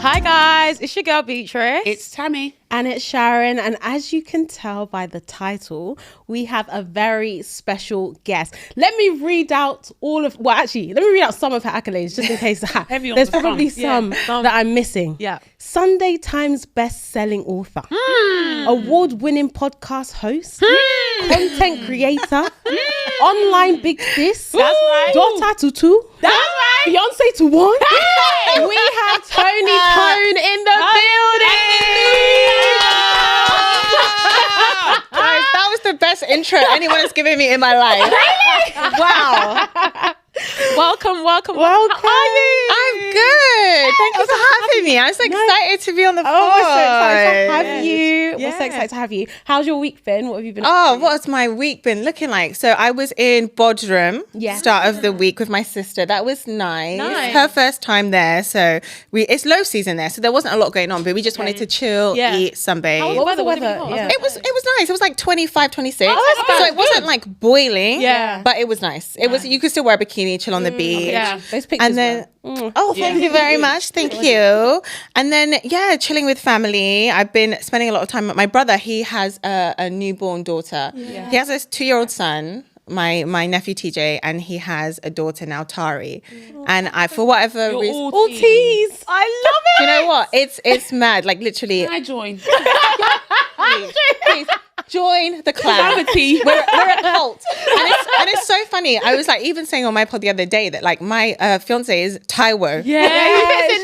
Hi guys, it's your girl Beatrice. It's Tammy. And it's Sharon. And as you can tell by the title, we have a very special guest. Let me read out let me read out some of her accolades just in case there's probably some that I'm missing. Yeah. Sunday Times best-selling author, award-winning podcast host, content creator, online big sis, that's right, daughter to two, that's right, Beyonce to one. Hey! We have Toni Tone in the building. Guys, that was the best intro anyone has given me in my life. Really? Wow. Welcome. How are you? I'm good. Thank you for having me. I'm so excited to be on the pod. Oh, we're so excited to have you. We're so excited to have you. How's your week been? What have you been up to? What's my week been looking like? So I was in Bodrum start of the week with my sister. That was nice. Her first time there. So it's low season there. So there wasn't a lot going on, but we just wanted to chill, eat, sunbathe. What was the weather? It was nice. It was like 25, 26. Oh, so it wasn't like boiling. Yeah. But it was nice. It was, you could still wear a bikini, chill on the beach. Yeah. Those pictures. And then thank you very much. Thank you. And then chilling with family. I've been spending a lot of time with my brother. He has a newborn daughter. Yeah. He has a 2-year-old son, my nephew TJ, and he has a daughter now, Tari. And I, for whatever reason, all teas. I love it. you know what? It's mad. Like literally. Can I join? Please. Join the club. We're a cult. And it's so funny. I was like even saying on my pod the other day that like my fiance is Taiwo. Yes.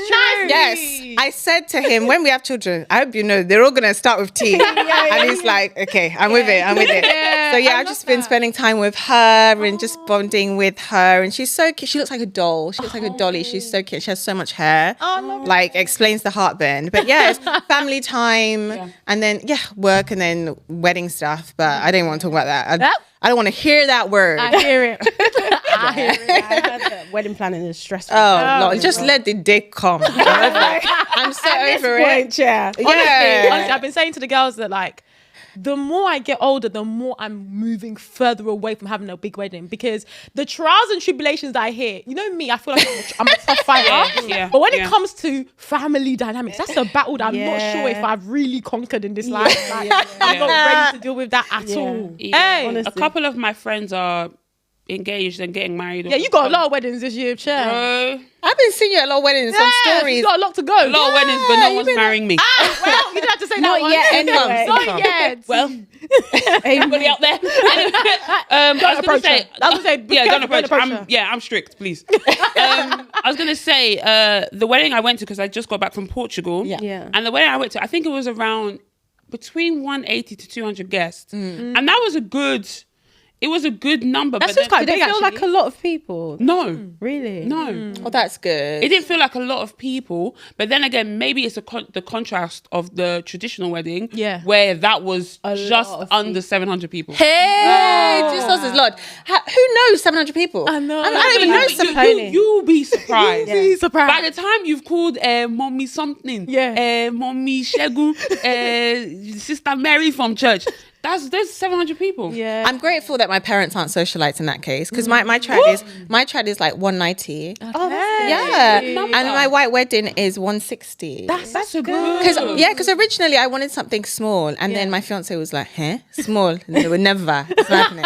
I said to him, when we have children, I hope you know they're all gonna start with T. And he's like, okay, I'm with it. So I've just been spending time with her and just bonding with her. And she's so cute. She looks like a doll. She looks like a dolly. She's so cute. She has so much hair. Like explains the heartburn. But it's family time and then work and then wedding stuff. But I didn't want to talk about that. I don't want to hear that word. I hear it. I heard that wedding planning is stressful. Lord, just let the day come. I'm so over it. Honestly, Honestly, I've been saying to the girls that like, the more I get older, the more I'm moving further away from having a big wedding because the trials and tribulations that I hear, you know me, I feel like I'm a tough fighter. But when it comes to family dynamics, that's a battle that I'm not sure if I've really conquered in this life. I'm not ready to deal with that at all. Hey, a couple of my friends are engaged and getting married. Yeah, you got a lot of weddings this year, Chair. I've been seeing you at a lot of weddings on stories. You got a lot to go. A lot of weddings, but no one's marrying me. Well, you don't have to say not that yet. one. Anyway. Not yet. Well, anybody out there? I was going to say, don't approach. I'm strict, please. I was going to say, the wedding I went to, because I just got back from Portugal. Yeah. And the wedding I went to, I think it was around between 180 to 200 guests. And that was a good number. That's just quite. Did it feel like a lot of people? No. Really? No. Oh, that's good. It didn't feel like a lot of people, but then again, maybe it's the contrast of the traditional wedding, where that was just under 700 people. Hey, Jesus is Lord. Who knows 700 people? I know. I don't even know some pony. You'll be surprised. You'll be surprised. By the time you've called mommy something, mommy Shegun, Sister Mary from church, there's 700 people. Yeah. I'm grateful that my parents aren't socialites in that case because my trad is like 190. And my white wedding is 160. That's a good. Because originally I wanted something small and then my fiance was like, small? No, never. It's not happening.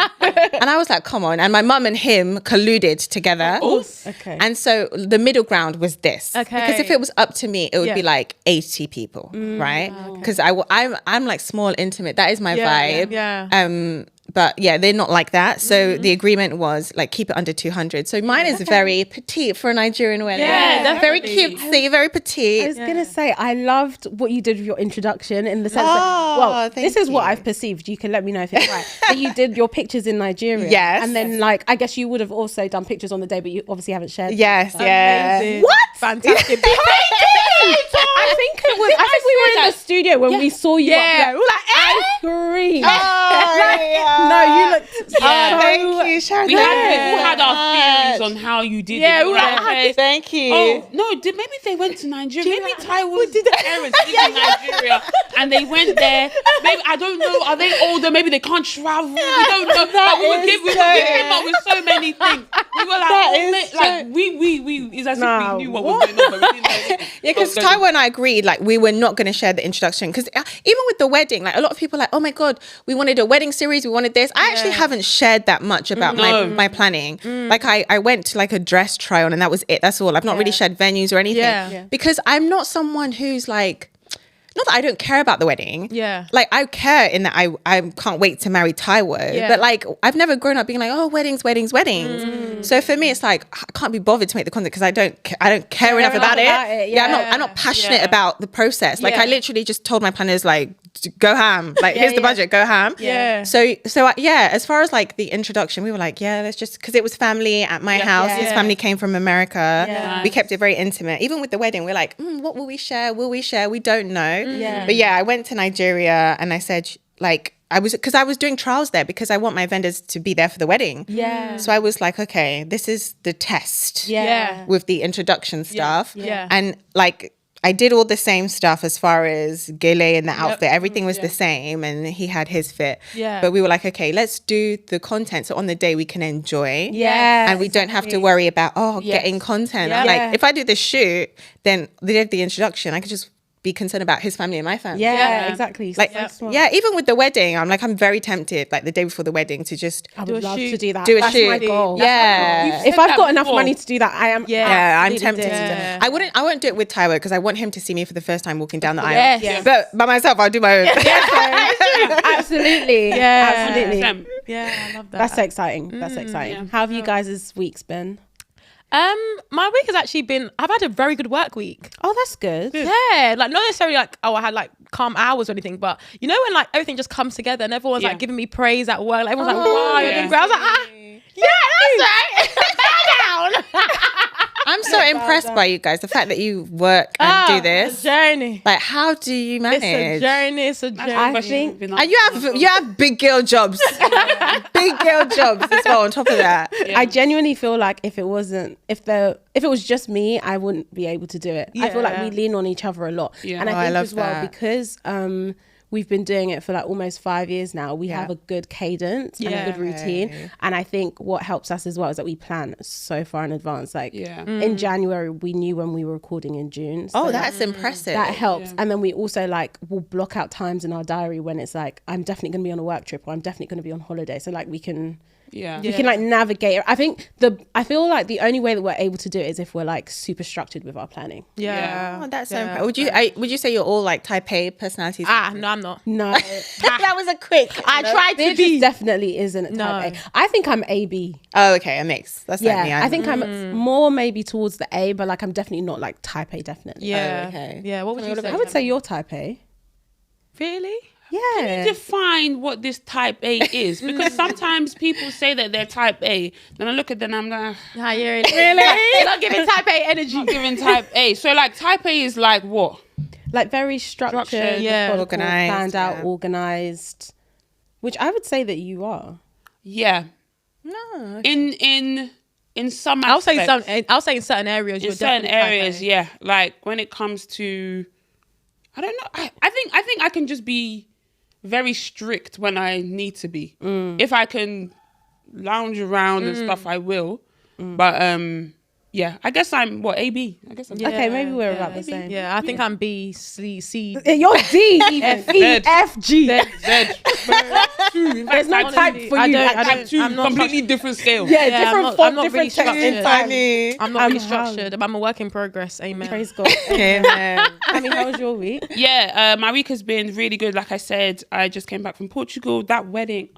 And I was like, come on. And my mum and him colluded together. Okay. And so the middle ground was this. Okay. Because if it was up to me, it would be like 80 people, right? Because I'm like small, intimate. That is my vibe. Yeah. But they're not like that. So the agreement was like keep it under 200. So mine is very petite for a Nigerian wedding. Yeah, very cutesy, very petite. I was gonna say I loved what you did with your introduction in the sense that this is what I've perceived. You can let me know if it's right. That you did your pictures in Nigeria. Yes. And then like I guess you would have also done pictures on the day, but you obviously haven't shared. Yes, yeah. Amazing. What? Fantastic. I think we were in the studio when we saw you. Yeah. We were like, I screamed. No, you looked so thank you, Sharon. We had our theories on how you did it. Yeah, we were like, thank you. Oh, no, maybe they went to Nigeria. Maybe Taiwan's parents live in Nigeria and they went there. Maybe, I don't know, are they older? Maybe they can't travel. We don't know. But we came up with so many things. We were like, we it's as if we knew what was going on, but we didn't know anything. because Taiwo and I agreed, like, we were not going to share the introduction. Because even with the wedding, like, a lot of people are like, oh my God, we wanted a wedding series, we wanted this. I actually haven't shared that much about my planning. Like, I went to like a dress try on and that was it. That's all. I've not really shared venues or anything. Because I'm not someone who's like, not that I don't care about the wedding. Yeah. Like, I care in that I can't wait to marry Taiwo. Yeah. But like, I've never grown up being like, oh, weddings. So for me, it's like, I can't be bothered to make the content because I don't care enough about it. Yeah, I'm not passionate about the process. Like, I literally just told my planners, like, go ham. Like, here's the budget, go ham. Yeah. So as far as like the introduction, we were like, let's just, because it was family at my house. His family came from America. Yeah. We kept it very intimate. Even with the wedding, we're like, what will we share? Will we share? We don't know. Yeah. But I went to Nigeria and I said, like, I was doing trials there because I want my vendors to be there for the wedding. Yeah. So I was like, okay, this is the test. Yeah. With the introduction stuff. Yeah. And like, I did all the same stuff as far as Gele and the outfit. Everything was the same and he had his fit. Yeah. But we were like, okay, let's do the content. So on the day we can enjoy. Yeah. And we don't have to worry about, getting content. Yeah. Like, if I do the shoot, then the day of the introduction, I could just be concerned about his family and my family. Yeah, exactly. Like, even with the wedding, I'm very tempted, like the day before the wedding, to just I would love to do that. do a That's shoot. my goal. Yeah. If I've got enough money to do that, I am. Yeah, I'm tempted absolutely to doing do it. I won't do it with Taiwo because I want him to see me for the first time walking down the aisle. Yes. But by myself, I'll do my own. Absolutely. Yeah. Absolutely. Yeah, I love that. That's exciting. That's exciting. How have you guys' weeks been? My week has actually been, I've had a very good work week. Oh, that's good. Yeah, like not necessarily like, I had like calm hours or anything, but you know when like everything just comes together and everyone's like giving me praise at work, like everyone's like, wow, you're doing great. I was like, that's right. Bow down. I'm so impressed by you guys. The fact that you work and do this. It's a journey. Like, how do you manage? It's a journey. I think, And you have big girl jobs. Big girl jobs as well on top of that. I genuinely feel like if it was just me, I wouldn't be able to do it. I feel like we lean on each other a lot. Yeah. And I Oh, think I love as well, that. because we've been doing it for like almost 5 years now, we have a good cadence and a good routine. And I think what helps us as well is that we plan so far in advance. Like in January, we knew when we were recording in June. So That's impressive. that helps. And then we also like will block out times in our diary when it's like, I'm definitely going to be on a work trip or I'm definitely going to be on holiday. So like we can like navigate it. I feel like the only way that we're able to do it is if we're like super structured with our planning. Oh, that's so impressive. Would you say you're all like Type A personalities? No, I'm not. No. That was a quick. I tried to Beatrice be. definitely isn't type A. I think I'm AB. Oh, okay, a mix. That's like me. I think I'm more maybe towards the A, but like I'm definitely not like type A, definitely. Yeah. okay. Yeah. What would you say? I would say you're type A. Really? Yeah. Define what this type A is, because sometimes people say that they're type A, then I look at them and I'm like, Nah, you're really not giving type A energy. not giving type A. So like type A is like what? Like very structured, yeah. organized, planned out, yeah. organized, which I would say that you are. Yeah. No. In some I'll say aspects. I'll say in certain areas. In You're certain definitely type A. areas, yeah. Like when it comes to, I don't know. I think I can just be very strict when I need to be. If I can lounge around and stuff, I will. But yeah, I guess I'm AB. I guess I'm Okay, maybe we're about the same. Yeah, I think I'm B, C, C. You're D, even E, F, G. Z. There's no type for you. I'm not completely different scale. Yeah, Yeah, different I'm font, not really different text structured. entirely. I'm not really structured. I'm a work in progress. Amen. Praise God. Amen. I mean, how was your week? Yeah, my week has been really good. Like I said, I just came back from Portugal. That wedding,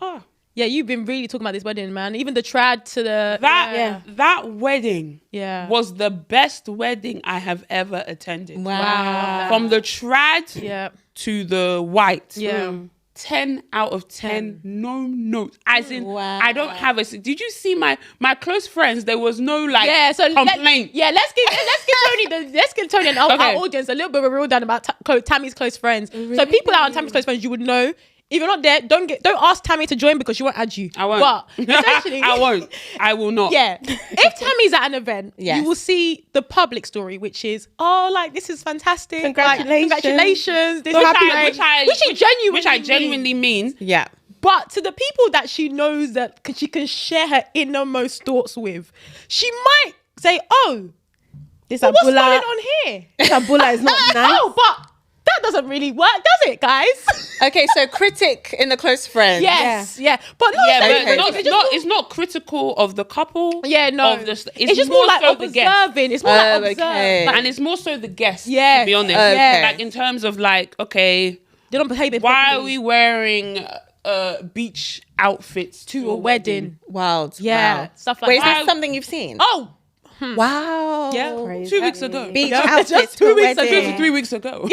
Yeah, you've been really talking about this wedding, man. Even the trad to the that wedding Yeah. was the best wedding I have ever attended. Wow. From the trad Yeah. to the white. Yeah. 10 out of 10, no notes. As in, I don't have a. Did you see my close friends? There was no like complaint. Let's give Tony and our audience a little bit of a real down about Tammy's close friends. Really? So people that are on Tammy's close friends, you would know. If you're not there, don't ask Tammy to join because she won't add you. I won't. But essentially, I won't. I will not. Yeah. If Tammy's at an event, Yes. you will see the public story, which is, this is fantastic. Congratulations. Like, congratulations. This So is happy. which I genuinely means. Yeah. But to the people that she knows that she can share her innermost thoughts with, she might say, This What's going Abula, on here? this Abula is not nice. Oh, but that doesn't really work, does it, guys? Okay, so critic in the close friends. Yes, yeah. But not Yeah, Okay. but it's not critical of the couple. Yeah, no. Of the, it's just more like so the guest. observing. It's more like observing. okay. Like, And it's more so the guest, Yes. to be honest. Okay. Like in terms of like, okay, they don't behave. why are we wearing beach outfits to a wedding? Wild. Yeah, Wow. stuff like Wait, is that. that something you've seen? Oh, Wow. yeah. Crazy. 2 weeks ago. Beach Yeah. outfits Just to 2 a weeks ago. wedding. 3 weeks ago.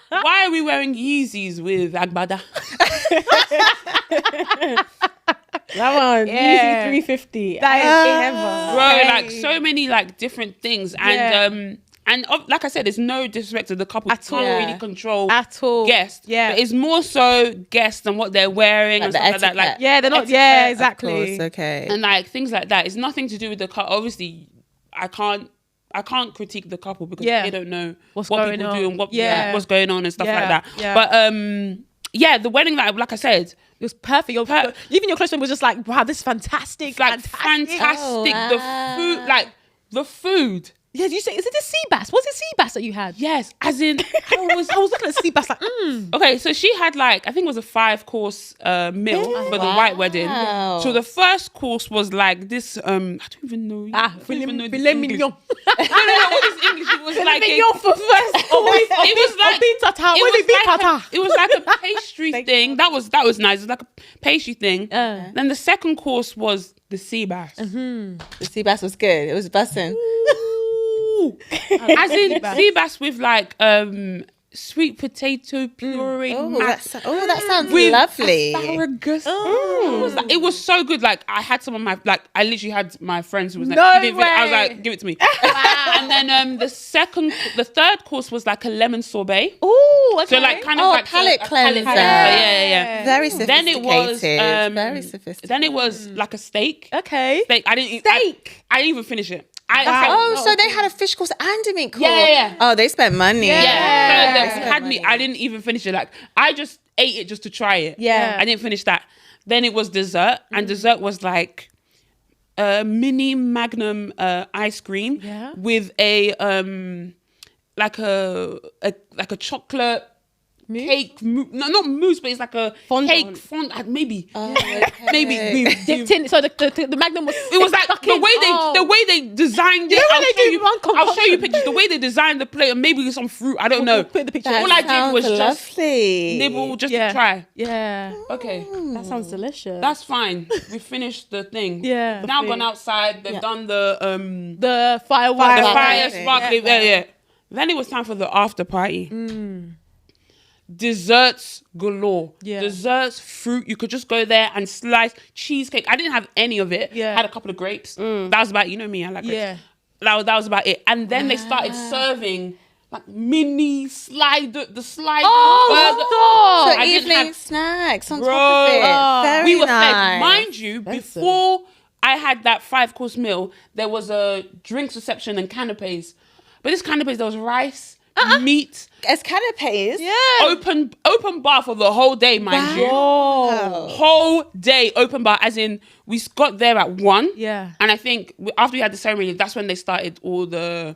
Why are we wearing Yeezys with Agbada? That one, Yeah. easy 350. That is Ever. Bro, Okay. like so many like different things. And like I said, there's no disrespect to the couple. At You can't all. really control At all. guests. Yeah. But it's more so guests and what they're wearing Like and the stuff like that. Like, etiquette. Yeah, they're not. Etiquette, Yeah, of exactly. Of course, okay. and like things like that. It's nothing to do with the couple. Obviously, I can't critique the couple because Yeah. they don't know What's what going people on. do and what Yeah. what's going on and stuff Yeah. like that. Yeah. But yeah, the wedding that, like I said, It was perfect. Even your close friend was just like, wow, this is fantastic. it's like fantastic. Oh, The food, like the food. Yeah, you say, is it the sea bass? Was it sea bass that you had? Yes, as in I was looking at sea bass like, okay, so she had like I think it was a 5-course meal for the white wedding. Wow. So the first course was like this. I don't even know. I don't even know the filet English. mignon. No, what is English? It was like Mignon for first. it was like it was like a pastry thing. That was nice. It was like a pastry thing. Then the second course was the sea bass. The sea bass was good. It was bussin'. Ooh. As in sea bass with like sweet potato puree. That sounds with lovely. asparagus. It was so good. Like I had some of my I literally had my friends who was like, No "You didn't finish." I was way. like, give it to me. And then the third course was like a lemon sorbet. Oh, okay. So like kind of Oh, like palate cleanser. Yeah. Very Then sophisticated. it was very sophisticated. Then it was like a steak. Okay. Steak. I didn't even finish it. So they had a fish course and a meat course. Yeah. Oh, they spent money. Yeah. So They they spent had me. money. I didn't even finish it. Like I just ate it just to try it. Yeah. I didn't finish that. Then it was dessert, and dessert was like a mini magnum ice cream with a like a chocolate cake. No, not mousse, but it's like a cake fondant. Maybe. Maybe. Dipped in. So the magnum was. It was like the way they designed it. I'll show you pictures. The way they designed the plate, and maybe with some fruit. I don't know. Put the picture. That All I did was sounds just lovely. nibble, just Yeah. to try. Yeah. Okay, That sounds delicious. that's fine. We finished the thing. Yeah. Now gone outside. They've done the The fireworks. fire thing. sparkling. Yeah. Then it was time for the after party. Desserts galore. Yeah. Desserts, fruit. You could just go there and slice cheesecake. I didn't have any of it. Yeah. Had a couple of grapes. That was about, you know me, I like grapes. Yeah. That was about it. And then they started serving like mini slide. The slide. Oh, So stop. I didn't evening have- snacks on Bro. top of it. Very We were nice. fed. Mind you, before I had that 5-course meal, there was a drinks reception and canapes. But this canapes, there was rice, meat, As canapes. Yeah. open bar for the whole day, mind you. Whole day open bar, as in we got there at 1. Yeah. And I think after we had the ceremony, that's when they started all the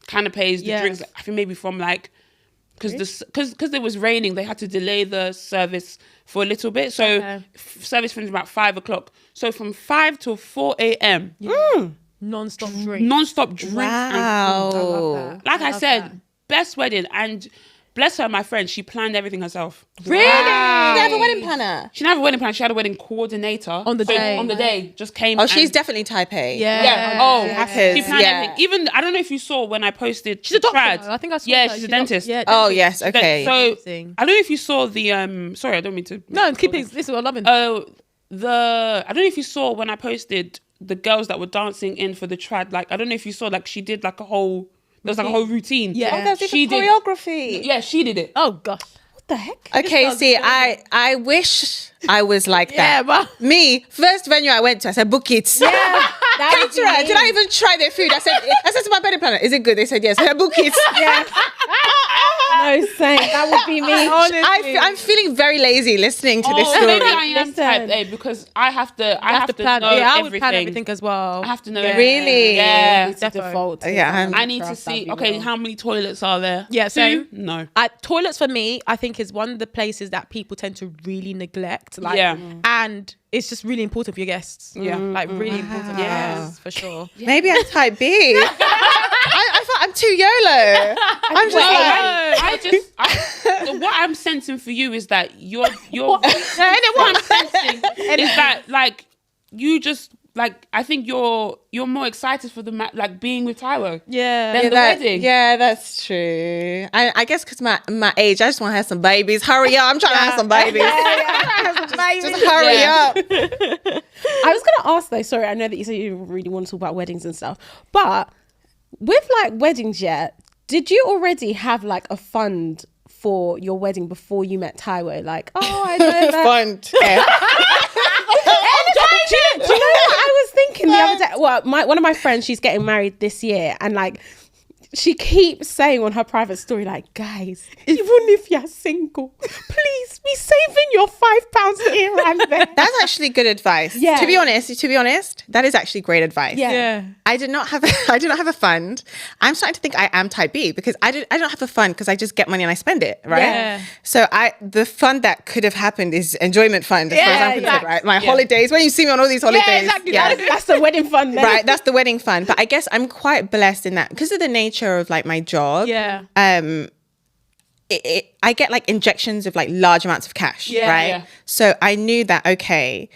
canapes, the Yeah. drinks. I think maybe from like, because it was raining, they had to delay the service for a little bit. So service finished about 5 o'clock. So from 5 till 4 a.m. Non-stop drink. Non-stop drinks. Wow. Like I said, best wedding. And bless her, my friend, she planned everything herself. Really? You have a wedding planner. She didn't have a wedding plan. She had a wedding coordinator. On the day. On the day, just came. Oh, she's and- definitely type A. Yeah. Yeah. Oh, Because, she planned yeah. everything. Even, I don't know if you saw when I posted. She's a doctor. Trad. I think I saw Yeah, her. she's a dentist. Yeah. Oh, dentist. yes. Okay. So, Amazing. I don't know if you saw the, sorry, I don't mean to. No, keep it. This is what I'm loving. I don't know if you saw when I posted the girls that were dancing in for the trad. Like, I don't know if you saw, like, she did like a whole, there was like a whole routine. Yeah. Oh, there's She different did. choreography. Yeah, she did it. Oh gosh. What the heck? Okay, see, I wish I was like Yeah, that. but Me, first venue I went to, I said, book it. That would be Caterer, did I me. even try their food? I said to my wedding planner, is it good? They said yes. I said, book it. Yeah. No, same. That would be me. Honestly. I'm feeling very lazy listening to this story. Maybe I am Listen. type A because I have to plan. know Yeah, I would everything. plan everything as well. I have to know Yeah. everything. Really? Yeah. It's a default. Yeah, I need to see, okay, how many toilets are there? Yeah, same. 2? No. Toilets for me, I think, is one of the places that people tend to really neglect. Like, Yeah. and it's just really important for your guests. Yeah. Like really important. Yes, for sure. maybe I'm type B. I thought I'm too YOLO. I'm just What I'm sensing for you is that what I'm sensing is that like you just like I think you're more excited for the like being with Taiwo Yeah. than the wedding. Yeah, that's true. I guess because my age, I just want to have some babies. Hurry up! I'm trying to have some babies. Just hurry up. I was gonna ask though. Sorry, I know that you said you didn't really want to talk about weddings and stuff, but with like weddings, did you already have like a fund for your wedding before you met Taiwo? Like, oh, I know that. Fun. Yeah. Do you know what I was thinking the other day? Well, one of my friends, she's getting married this year, and like she keeps saying on her private story, like, guys, even if you're single, please be saving your £5 here and there. That's actually good advice. Yeah. To be honest, that is actually great advice. Yeah. I did not have a fund. I'm starting to think I am type B because I don't have a fund because I just get money and I spend it, right? Yeah. So the fund that could have happened is enjoyment fund as far as I'm concerned, right? My holidays, when you see me on all these holidays. Yeah, exactly. That's the wedding fund then. Right, that's the wedding fund. But I guess I'm quite blessed in that because of the nature of like my job. Yeah. I get like injections of like large amounts of cash, right? Yeah. So I knew that, okay,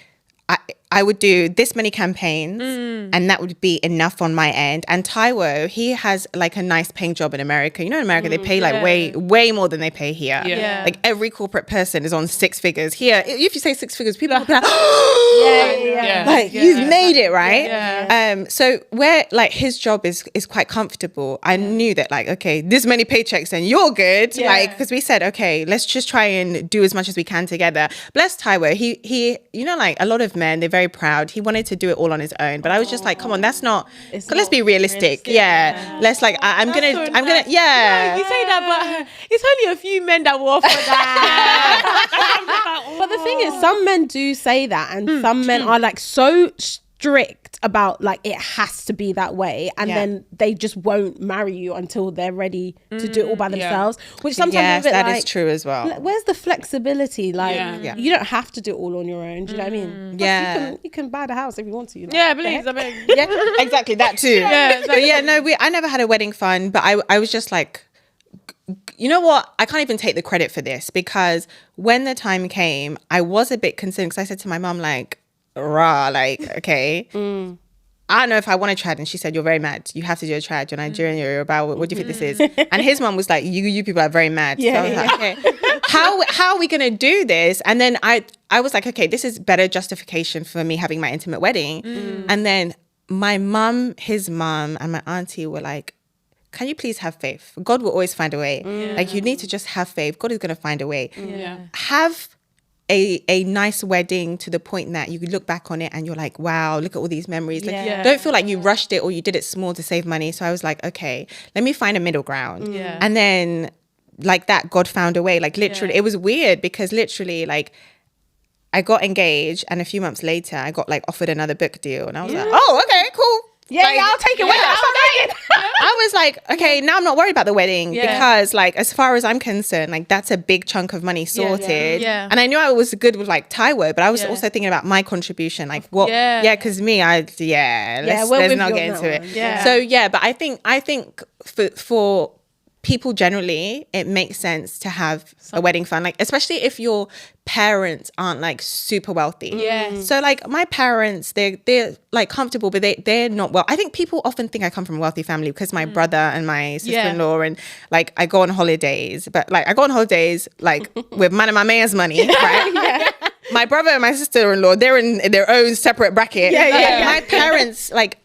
I would do this many campaigns and that would be enough on my end. And Taiwo, he has like a nice paying job in America. You know, in America, they pay like way more than they pay here. Yeah. Like every corporate person is on 6 figures. Here, if you say 6 figures, people are like, Yeah. like you've made it, right? Yeah. So where like his job is quite comfortable, I knew that like, okay, this many paychecks and you're good. Yeah. Like, because we said, okay, let's just try and do as much as we can together. Bless Taiwo, he you know, like a lot of men, they're very proud. He wanted to do it all on his own, but I was just like, come on, that's not. Let's be realistic. Yeah. Let's like, I'm gonna. Yeah. You say that, but it's only a few men that will offer that. But the thing is, some men do say that, and some men are like so strict about like it has to be that way, and then they just won't marry you until they're ready to do it all by themselves. Which sometimes Yes, is a bit that like, is true as well. where's the flexibility? Like, Yeah. you don't have to do it all on your own. Do you know what I mean? Yeah. You can buy the house if you want to. You know? Yeah, please. I mean, Yeah, exactly that too. But yeah, no, I never had a wedding fund, but I was just like, you know what? I can't even take the credit for this because when the time came, I was a bit concerned because I said to my mum, like, rah, like, okay, I don't know if I want a trad. And she said, you're very mad. You have to do a trad. You're Nigerian, you're Yoruba. What do you think this is? And his mum was like, you people are very mad. So I was like, okay, how are we going to do this? And then I was like, okay, this is better justification for me having my intimate wedding. And then my mum, his mum, and my auntie were like, can you please have faith? God will always find a way. Like, you need to just have faith. God is going to find a way. Have a nice wedding to the point that you could look back on it and you're like, wow, look at all these memories. Like, don't feel like you rushed it or you did it small to save money. So I was like, okay, let me find a middle ground. And then like that, God found a way. Like literally, it was weird because literally like I got engaged and a few months later I got like offered another book deal and I was like, oh, okay, cool. Yeah, Like, I'll take it. I was like, okay, now I'm not worried about the wedding because like, as far as I'm concerned, like that's a big chunk of money sorted. Yeah. And I knew I was good with like Taiwo, but I was also thinking about my contribution. Like what, because me, let's not get into it. Yeah. So yeah, but I think for people generally, it makes sense to have a wedding fund, like especially if your parents aren't like super wealthy. Yeah. So like my parents, they're like comfortable, but they're not well. I think people often think I come from a wealthy family because my brother and my sister-in-law and like I go on holidays, but like I go on holidays like with man of my man's money, right? My brother and my sister-in-law, they're in their own separate bracket. My parents like,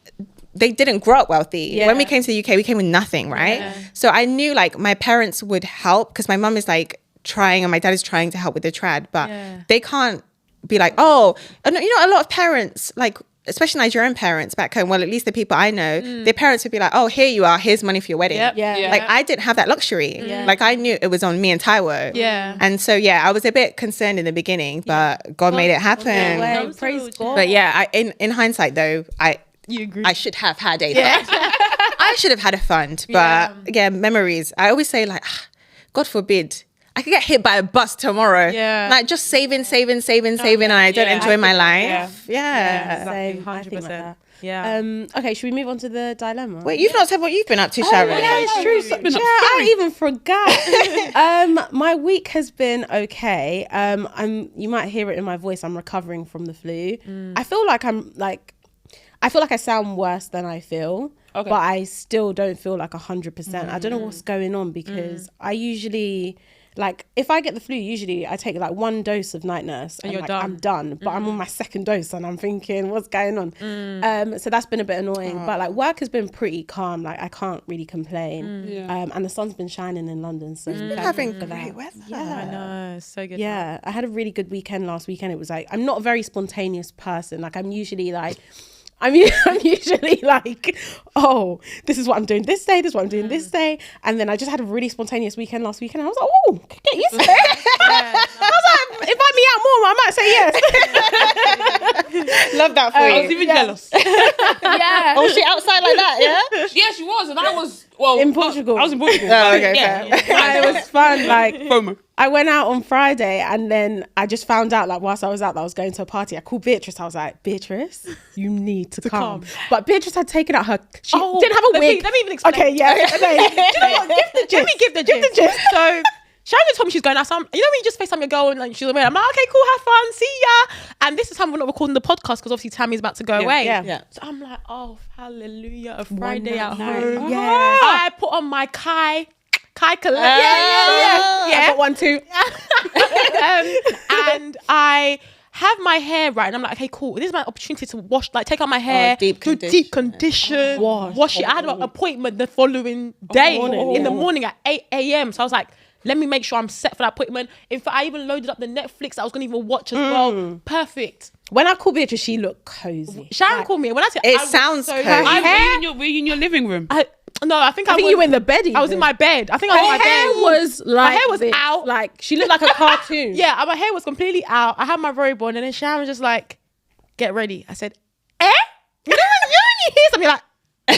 they didn't grow up wealthy. When we came to the UK, we came with nothing, right? So I knew like my parents would help because my mum is like trying and my dad is trying to help with the trad, but they can't be like, oh, you know, a lot of parents like especially Nigerian parents back home, well, at least the people I know, their parents would be like, oh, here you are, here's money for your wedding. Like, I didn't have that luxury. Like, I knew it was on me and Taiwo. And so, I was a bit concerned in the beginning, but God made it happen. Praise God. But in hindsight, though, I should have had a fund. I should have had a fund. But memories. I always say, like, God forbid, I could get hit by a bus tomorrow. Like, just saving, and I don't enjoy my life. Same, 100%. Okay, should we move on to the dilemma? Wait, you've not said what you've been up to, Sharon. Yeah, it's true. I even forgot. My week has been okay. You might hear it in my voice. I'm recovering from the flu. I feel like I sound worse than I feel, but I still don't feel like 100%. I don't know what's going on because I usually, like, if I get the flu, usually I take like one dose of night nurse and you're like, done. I'm done. But I'm on my second dose and I'm thinking, what's going on? So that's been a bit annoying. But like, work has been pretty calm. Like, I can't really complain. And the sun's been shining in London, so We've been having great weather. I know, it's so good. Yeah, I had a really good weekend last weekend. It was like, I'm not a very spontaneous person. Like, I'm usually like, oh, this is what I'm doing this day, this is what I'm doing this day. And then I just had a really spontaneous weekend last weekend. I was like, oh, get used to it. I was like, invite me out more, I might say yes. Love that for you. I was even jealous. Oh, she outside like that, yeah? Yeah, she was. And I was, well, In Portugal. I was in Portugal. Oh, okay, Yeah, it was fun. Like, FOMO. I went out on Friday and then I just found out, like, whilst I was out, that I was going to a party. I called Beatrice. I was like, Beatrice, you need to come. But Beatrice had taken out her, she didn't have a wig. Let me even explain. Okay, yeah. Do you know what? Give the gist. Let me give the gist. So Sharon told me she's going out. You know when you just FaceTime your girl and like she's away. I'm like, okay, cool, have fun, see ya. And this is time we're not recording the podcast because obviously Tammy's about to go away. Yeah. So I'm like, oh, hallelujah, a Friday at home. Yeah. I put on my Kai collect. Yeah. I got one too. And I have my hair right, and I'm like, okay, cool. This is my opportunity to wash, like, take out my hair, deep do deep condition, wash it. I had an appointment the following day in the morning at 8 a.m. So I was like, let me make sure I'm set for that appointment. In fact, I even loaded up the Netflix that I was going to even watch as well. Perfect. When I called Beatrice, she looked cozy. Sharon called me. When I said It sounds cozy. Were you in your living room? I think you were in the bed. I was in my bed. I think I was in my bed. My hair was this. out. Like, she looked like a cartoon. Yeah, my hair was completely out. I had my robe on, and then Sharon was just like, get ready. I said, You know when you hear something like, are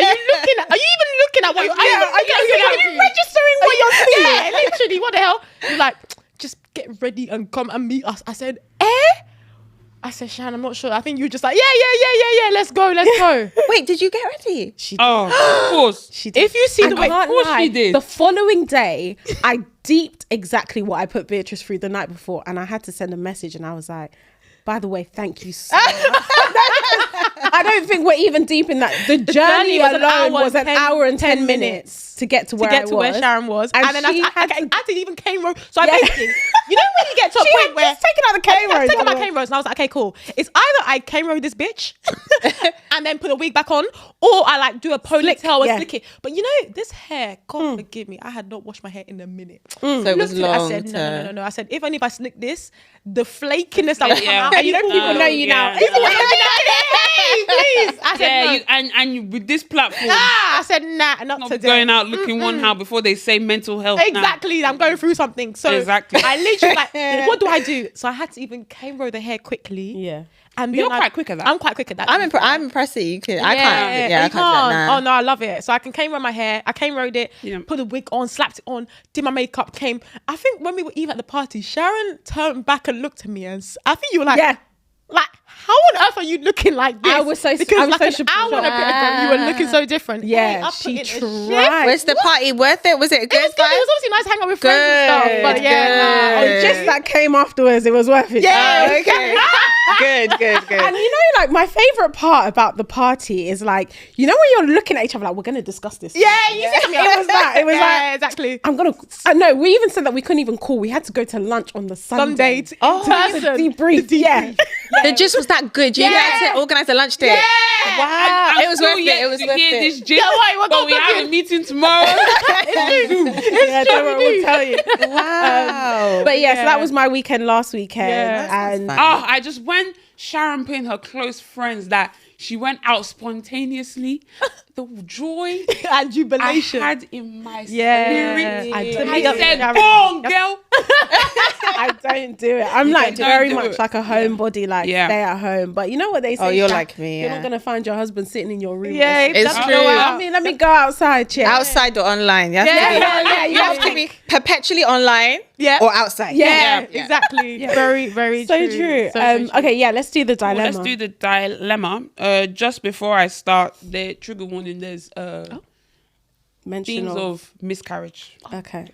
you even looking at what you're Are you registering what you're seeing? Yeah, literally, what the hell? You're like, just get ready and come and meet us. I said, I said, Sharon, I'm not sure. I think you were just like, yeah, let's go. Wait, did you get ready? Of course. She did. If you see I the way, can't of course lie, she did. The following day, I deeped exactly what I put Beatrice through the night before, and I had to send a message, and I was like, by the way, thank you so much. I don't think we're even deep in that. The journey alone was an hour and 10 minutes to get to where Sharon was. And then I didn't even cane road. So I Yeah. basically, you know when you get to a point where just taken out the cane road. taking my cane roads, and I was like, okay, cool. It's either I cane road this bitch and then put a wig back on, or I like do a ponytail and slick it. But you know, this hair, God forgive me, I had not washed my hair in a minute. So it was long. I said, no. I said, if only if I slick this, the flakiness that will come out. And you know people know you now. Even when hey, please. I said, no. And with this platform, I said, nah, not today. going out looking one how before they say mental health. Exactly, I'm going through something. So Exactly. I literally like, what do I do? So I had to even cane roll the hair quickly. Yeah. And You're quite quick at that. I'm quite quick at that. I'm impressed that you can. I can't. you I can't do that now. Oh no, I love it. So I can cane roll my hair. I cane rolled it, Yeah. put a wig on, slapped it on, did my makeup, came. I think when we were even at the party, Sharon turned back and looked at me, and I think you were like, like, how on earth are you looking like this? I was so because an hour and a bit ago you were looking so different. Yeah, I she put in a tried. Was the party worth it? Was it good? It was good. It was obviously nice to hang out with friends and stuff. But Good. Just that came afterwards, it was worth it. Yeah. Okay. Good. And you know, like, my favorite part about the party is, like, you know when you're looking at each other like, we're going to discuss this. Yeah, you said something. It was that. It was like, exactly. I'm going to, no, we even said that we couldn't even call. We had to go to lunch on the Sunday. To debrief. Yeah. The gist was that good. You had to organize a lunch date. Yeah. Wow. It was worth it. It was worth it. This gist, but we have a meeting tomorrow. Yeah, don't worry, we'll tell you. Wow. But yeah, so that was my weekend last weekend. Yeah. And I just when Sharon put in her close friends that she went out spontaneously. The joy and jubilation I had in my Yeah. spirit. I I said, go on, girl. I don't do it. I'm like don't very do much it. like a homebody, like Yeah. stay at home. But you know what they say? Oh, you're Sha? like me, You're yeah. not gonna find your husband sitting in your room. Yeah, or It's something. true. Let me go outside, chill. Outside or online. You have to be, you have to be perpetually online or outside. Yeah. exactly. Very, very So true. true. So true. Okay, yeah, let's do the Well, dilemma. let's do the dilemma. Just before I start, the trigger warning, there's Mention themes of miscarriage. Okay.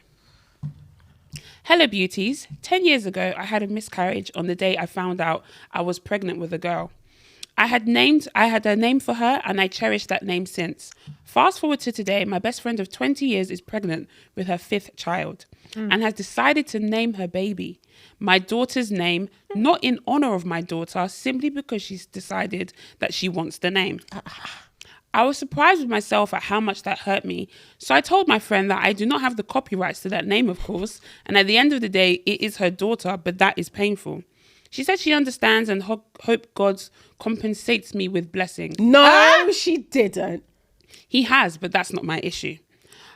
Hello, beauties. 10 years ago, I had a miscarriage on the day I found out I was pregnant with a girl. I had a name for her, and I cherished that name since. Fast forward to today, my best friend of 20 years is pregnant with her 5th child and has decided to name her baby my daughter's name, not in honor of my daughter, simply because she's decided that she wants the name. I was surprised with myself at how much that hurt me. So I told my friend that I do not have the copyrights to that name, of course. And at the end of the day, it is her daughter, but that is painful. She said she understands and hope God compensates me with blessings. No, she didn't. He has, but that's not my issue.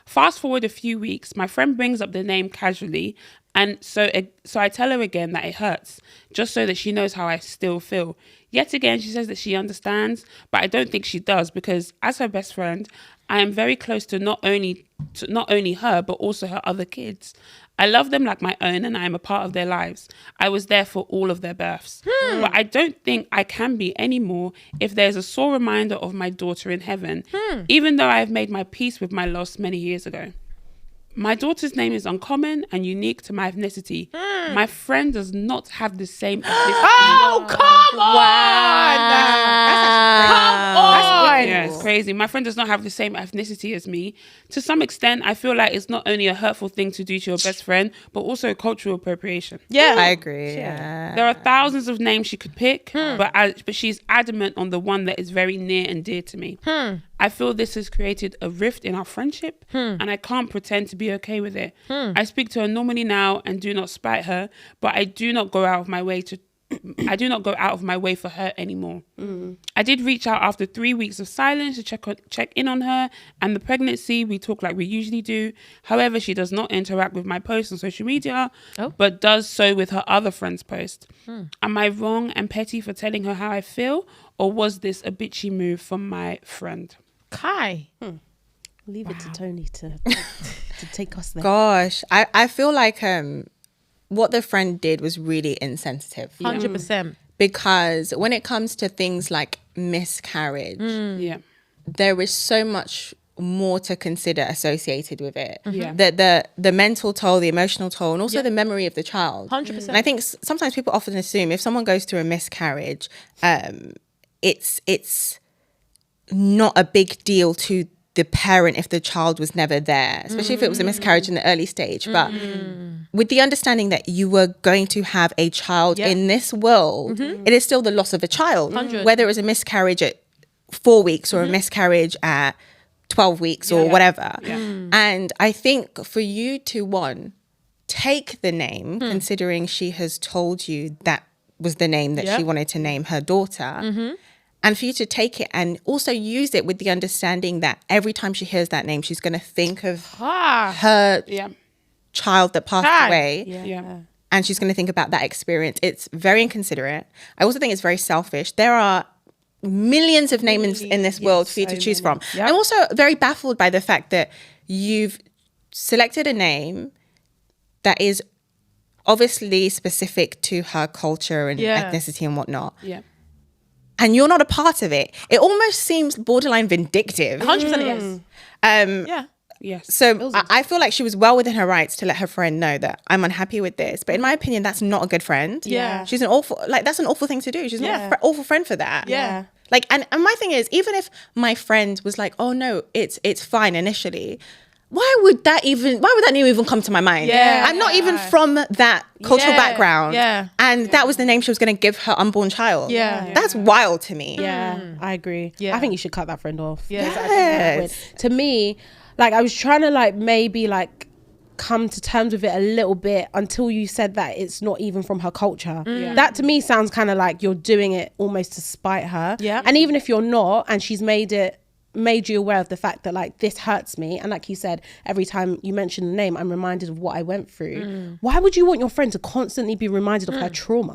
Fast forward a few weeks, my friend brings up the name casually. And so I tell her again that it hurts, just so that she knows how I still feel. Yet again, she says that she understands, but I don't think she does, because as her best friend, I am very close to not only her, but also her other kids. I love them like my own, and I am a part of their lives. I was there for all of their births. But I don't think I can be anymore if there's a sore reminder of my daughter in heaven, even though I have made my peace with my loss many years ago. My daughter's name is uncommon and unique to my ethnicity. My friend does not have the same ethnicity. Oh, come on! Come on! Yeah, it's crazy. My friend does not have the same ethnicity as me. To some extent, I feel like it's not only a hurtful thing to do to your best friend, but also cultural appropriation. Yeah. I agree. Yeah. There are thousands of names she could pick, but she's adamant on the one that is very near and dear to me. I feel this has created a rift in our friendship, and I can't pretend to be okay with it. I speak to her normally now and do not spite her, but I do not go out of my way for her anymore. I did reach out after 3 weeks of silence to check in on her and the pregnancy. We talk like we usually do. However, she does not interact with my posts on social media, but does so with her other friends' posts. Am I wrong and petty for telling her how I feel, or was this a bitchy move from my friend? Kai. Leave it to Tony to take us there. Gosh, I feel like what the friend did was really insensitive. 100%. Because when it comes to things like miscarriage, there is so much more to consider associated with it. The mental toll, the emotional toll, and also the memory of the child. 100%. And I think sometimes people often assume if someone goes through a miscarriage, it's not a big deal to the parent if the child was never there, especially if it was a miscarriage in the early stage. But with the understanding that you were going to have a child in this world, it is still the loss of a child, whether it was a miscarriage at 4 weeks or a miscarriage at 12 weeks or whatever. And I think for you to take the name, considering she has told you that was the name that she wanted to name her daughter, and for you to take it and also use it with the understanding that every time she hears that name, she's going to think of her child that passed away. And she's going to think about that experience. It's very inconsiderate. I also think it's very selfish. There are millions of names in this world for you to choose from. I'm also very baffled by the fact that you've selected a name that is obviously specific to her culture and ethnicity and whatnot. And you're not a part of it. It almost seems borderline vindictive. 100% yes. Yes. So I feel like she was well within her rights to let her friend know that I'm unhappy with this. But in my opinion, that's not a good friend. She's that's an awful thing to do. She's not an awful friend for that. Like, and my thing is, even if my friend was like, oh no, it's fine initially, why would that name even come to my mind? I'm not even from that cultural background. And that was the name she was going to give her unborn child. That's wild to me. I agree. I think you should cut that friend off. Yes. To me, like, I was trying to like maybe like come to terms with it a little bit until you said that it's not even from her culture. That to me sounds kind of like you're doing it almost to spite her. And even if you're not, and she's made you aware of the fact that like this hurts me, and like you said, every time you mention the name I'm reminded of what I went through. Why would you want your friend to constantly be reminded of her trauma?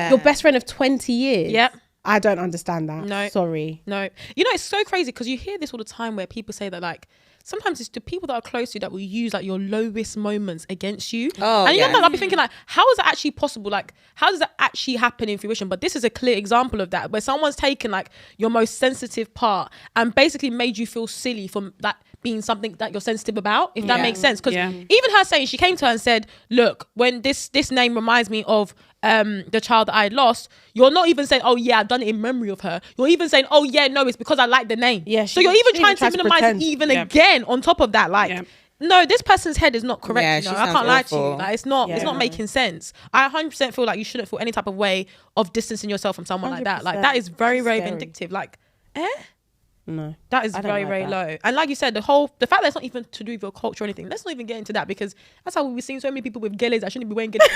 Your best friend of 20 years. I don't understand that. No. Sorry. No. You know, it's so crazy because you hear this all the time where people say that like sometimes it's the people that are close to you that will use like your lowest moments against you. And you know, I'll be thinking like, how is that actually possible? Like, how does that actually happen in fruition? But this is a clear example of that, where someone's taken like your most sensitive part and basically made you feel silly from that being something that you're sensitive about, if that makes sense. Because even her saying, she came to her and said, look, when this name reminds me of the child that I lost, you're not even saying, oh yeah, I've done it in memory of her. You're even saying, oh yeah, no, it's because I like the name. So you're even trying to minimize it even again on top of that. Like, no, this person's head is not correct. You know? I can't lie to you. Like, it's not making sense. I 100% feel like you shouldn't feel any type of way of distancing yourself from someone like that. Like, that is very, very vindictive. Like, No, that is very, very low. And like you said, the fact that it's not even to do with your culture or anything, let's not even get into that, because that's how we've seen so many people with geles that shouldn't be wearing geles.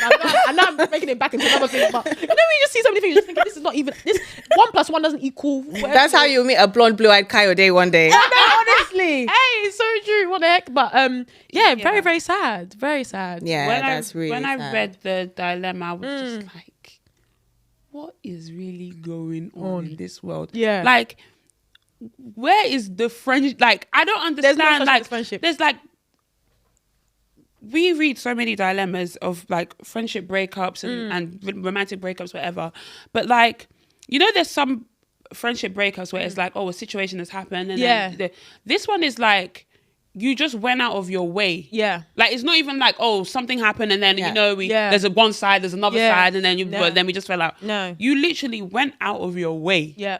And now I'm making it back into another thing. But you know, we just see so many things, just thinking this is not even, this 1 + 1 doesn't equal. That's how you meet a blonde, blue-eyed Coyote one day. honestly. Hey, it's so true. What the heck? But very, very sad. Very sad. Yeah, that's really when sad. I read the dilemma, I was just like, what is really going on in this world? Yeah. Like, where is the friendship? Like, I don't understand. There's no like, friendship. There's like, we read so many dilemmas of like friendship breakups and romantic breakups, whatever. But like, you know, there's some friendship breakups where it's like, oh, a situation has happened, and then this one is like, you just went out of your way. Like, it's not even like, oh, something happened and then you know there's a one side, there's another side, and then but then we just fell out. No, you literally went out of your way.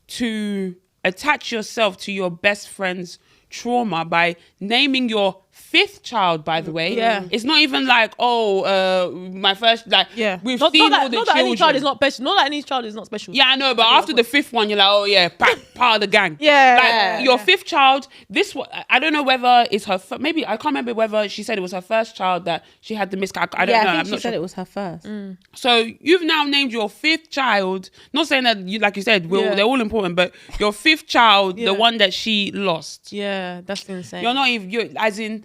To attach yourself to your best friend's trauma by naming your 5th child, by the way. It's not even like, my first, like, we've seen all the children. Not that any child is not special. Not that any child is not special. Yeah, I know, but after the 5th one, you're like, oh yeah, part of the gang. Like, your 5th child, this one, I don't know whether it's her, maybe, I can't remember whether she said it was her first child that she had the miscalculation. I don't know. I think she said it was her first. So you've now named your 5th child, not saying that, you, like you said, they're all important, but your 5th child, the one that she lost. Yeah, that's insane. You're not even, as in,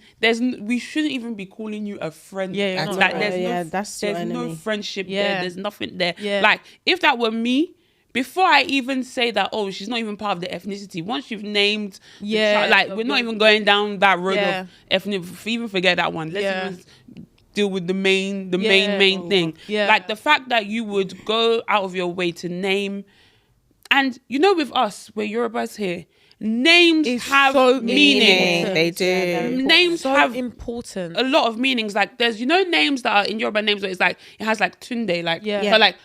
we shouldn't even be calling you a friend. That's there's no friendship there. There's nothing there. Yeah. Like, if that were me, before I even say that, oh, she's not even part of the ethnicity, once you've named the child, like, we're not even going down that road of ethnicity. Even forget that one. Let's even deal with the main thing. Like, the fact that you would go out of your way to name, and you know, with us, we're Yorubas here, names have so meaning. They do. Names so have important. A lot of meanings. Like, there's, you know, names that are in Yoruba names where it's like, it has like Tunde, like, but like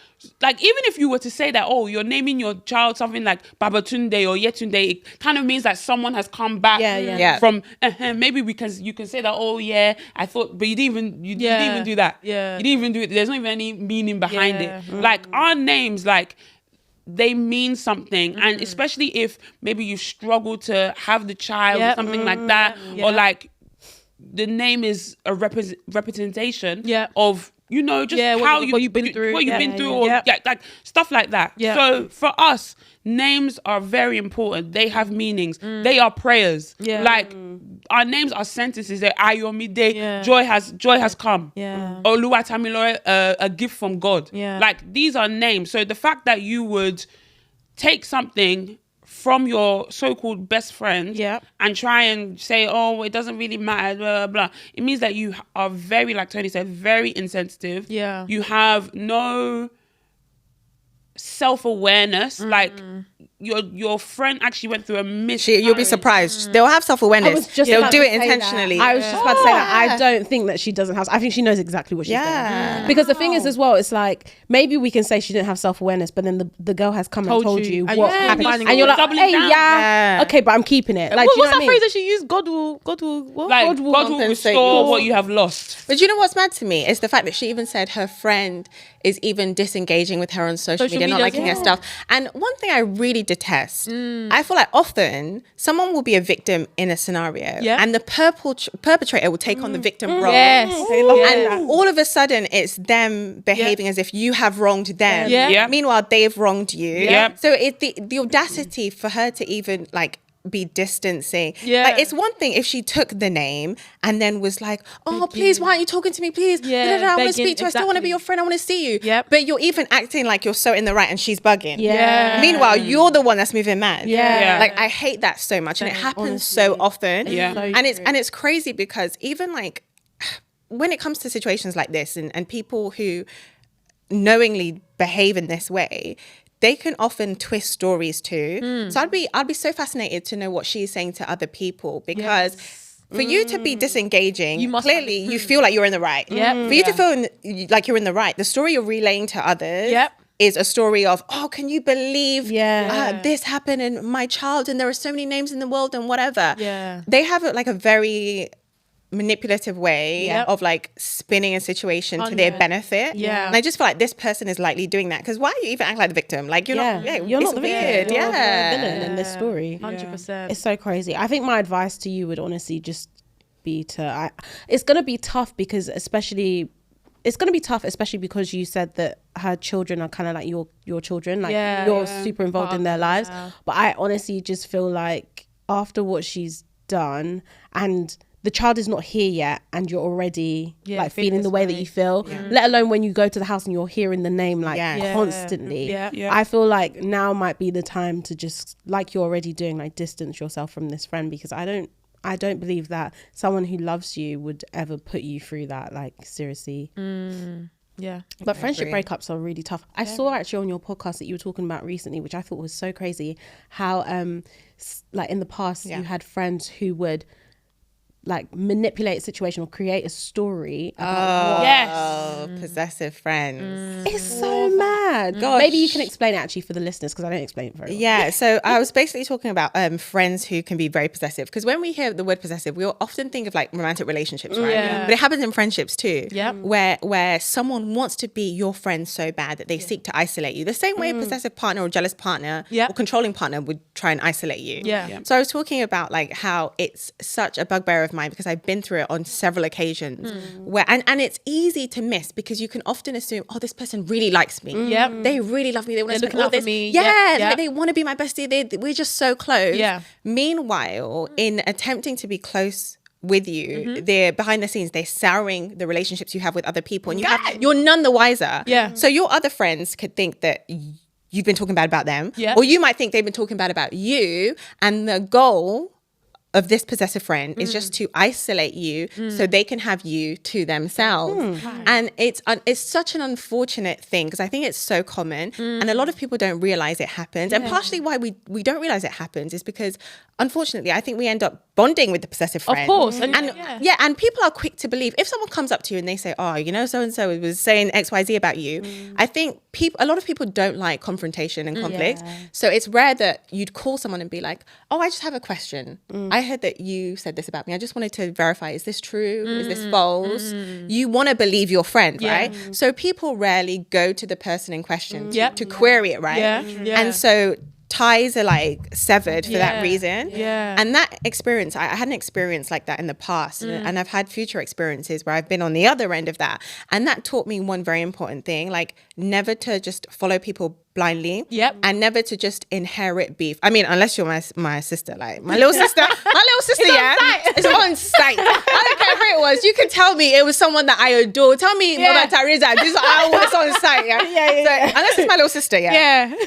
even if you were to say that, oh, you're naming your child something like Babatunde or Yetunde, it kind of means that someone has come back from, maybe you can say that, oh yeah, I thought, but you didn't even do that. You didn't even do it. There's not even any meaning behind it. Like, our names, like, they mean something, and especially if maybe you struggle to have the child or something like that, or like the name is a representation of, you know, just what you've been through, or like stuff like that. So for us, names are very important. They have meanings. They are prayers. Like, our names are sentences. They're Ayomide, joy has come. Oluwatamilore, a gift from God. Like, these are names. So the fact that you would take something from your so-called best friend and try and say, oh, it doesn't really matter, blah, blah, blah. It means that you are very, like Toni said, very insensitive. You have no self-awareness. Like, your friend actually went through a miscarriage. You'll be surprised. They'll have self-awareness. They'll do it intentionally. I was just about to say that. I don't think that she doesn't have. I think she knows exactly what she's doing. Because the thing is, as well, it's like, maybe we can say she didn't have self-awareness, but then the girl has come and told you what happened, and you're like, hey, okay, but I'm keeping it. Like, what's that phrase that she used? God will restore what you have lost. But you know what's mad to me? It's the fact that she even said her friend is even disengaging with her on social media, not liking her stuff. And one thing I really really detest. I feel like often someone will be a victim in a scenario, and the perpetrator will take on the victim role. And all of a sudden, it's them behaving as if you have wronged them. Meanwhile, they've wronged you. So it's the audacity for her to even like be distancing. Like, it's one thing if she took the name and then was like, oh, please, why aren't you talking to me, please? I want to speak to you. I still want to be your friend. I want to see you. But you're even acting like you're so in the right and she's bugging. Meanwhile, you're the one that's moving mad. Like, I hate that so much. And it happens so often. And it's crazy because even like when it comes to situations like this and people who knowingly behave in this way, they can often twist stories too. So I'd be so fascinated to know what she's saying to other people, because for you to be disengaging, you feel like you're in the right. For you to feel like you're in the right, the story you're relaying to others is a story of, oh, can you believe this happened and my child, and there are so many names in the world and whatever. They have like a very manipulative way of like spinning a situation to their benefit. And I just feel like this person is likely doing that, because why are you even acting like the victim? Like you're not the victim. You're the villain in this story. 100%. It's so crazy. I think my advice to you would honestly just be to it's gonna be tough because especially because you said that her children are kind of like your children, like you're super involved in their lives. But I honestly just feel like after what she's done, and the child is not here yet and you're already like feeling the way that you feel, let alone when you go to the house and you're hearing the name like constantly. I feel like now might be the time to just, like you're already doing, like distance yourself from this friend, because I don't believe that someone who loves you would ever put you through that, like seriously. But friendship breakups are really tough. I saw actually on your podcast that you were talking about recently, which I thought was so crazy, how like in the past you had friends who would like manipulate a situation or create a story about possessive friends. It's so mad. Gosh. Maybe you can explain it actually for the listeners, because I don't explain it very well. So I was basically talking about friends who can be very possessive, because when we hear the word possessive, we often think of like romantic relationships, right? But it happens in friendships too, where someone wants to be your friend so bad that they seek to isolate you, the same way a possessive partner or jealous partner or controlling partner would try and isolate you. So I was talking about like how it's such a bugbear of mine, because I've been through it on several occasions where and it's easy to miss, because you can often assume, oh, this person really likes me. They really love me. They want to spend all this. They want to be my bestie. We're just so close. Meanwhile, in attempting to be close with you, they're behind the scenes, they're souring the relationships you have with other people, and you're none the wiser. So your other friends could think that you've been talking bad about them, or you might think they've been talking bad about you, and the goal of this possessive friend is just to isolate you so they can have you to themselves. And it's such an unfortunate thing, because I think it's so common and a lot of people don't realize it happens. And partially why we don't realize it happens is because, unfortunately, I think we end up bonding with the possessive friend. Of course. And people are quick to believe. If someone comes up to you and they say, oh, you know, so-and-so was saying XYZ about you, I think a lot of people don't like confrontation and conflict. So it's rare that you'd call someone and be like, oh, I just have a question. I heard that you said this about me. I just wanted to verify, is this true? Is this false? You want to believe your friend, right? So people rarely go to the person in question to query it, right? And so ties are like severed for that reason. And that experience, I had an experience like that in the past, and I've had future experiences where I've been on the other end of that. And that taught me one very important thing, like never to just follow people blindly, and never to just inherit beef. I mean, unless you're my sister, like my little sister, it's on site. I don't care who it was. You can tell me it was someone that I adore. Tell me, Mother Teresa, this was on site. So, unless it's my little sister,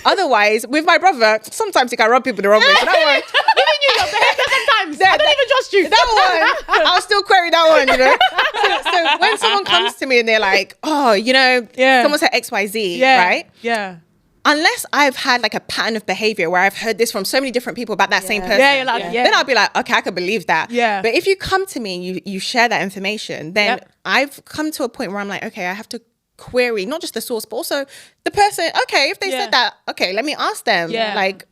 Otherwise, with my brother, sometimes you can rub people the wrong way. So that one, even you, your behavior sometimes. I don't even trust you. That one, I'll still query that one, you know. So when someone comes to me and they're like, oh, you know, someone said XYZ, right? Unless I've had like a pattern of behavior where I've heard this from so many different people about that same person, then I'll be like, okay, I can believe that. But if you come to me and you share that information, then I've come to a point where I'm like, okay, I have to query not just the source, but also the person. Okay, if they said that, okay, let me ask them. Like,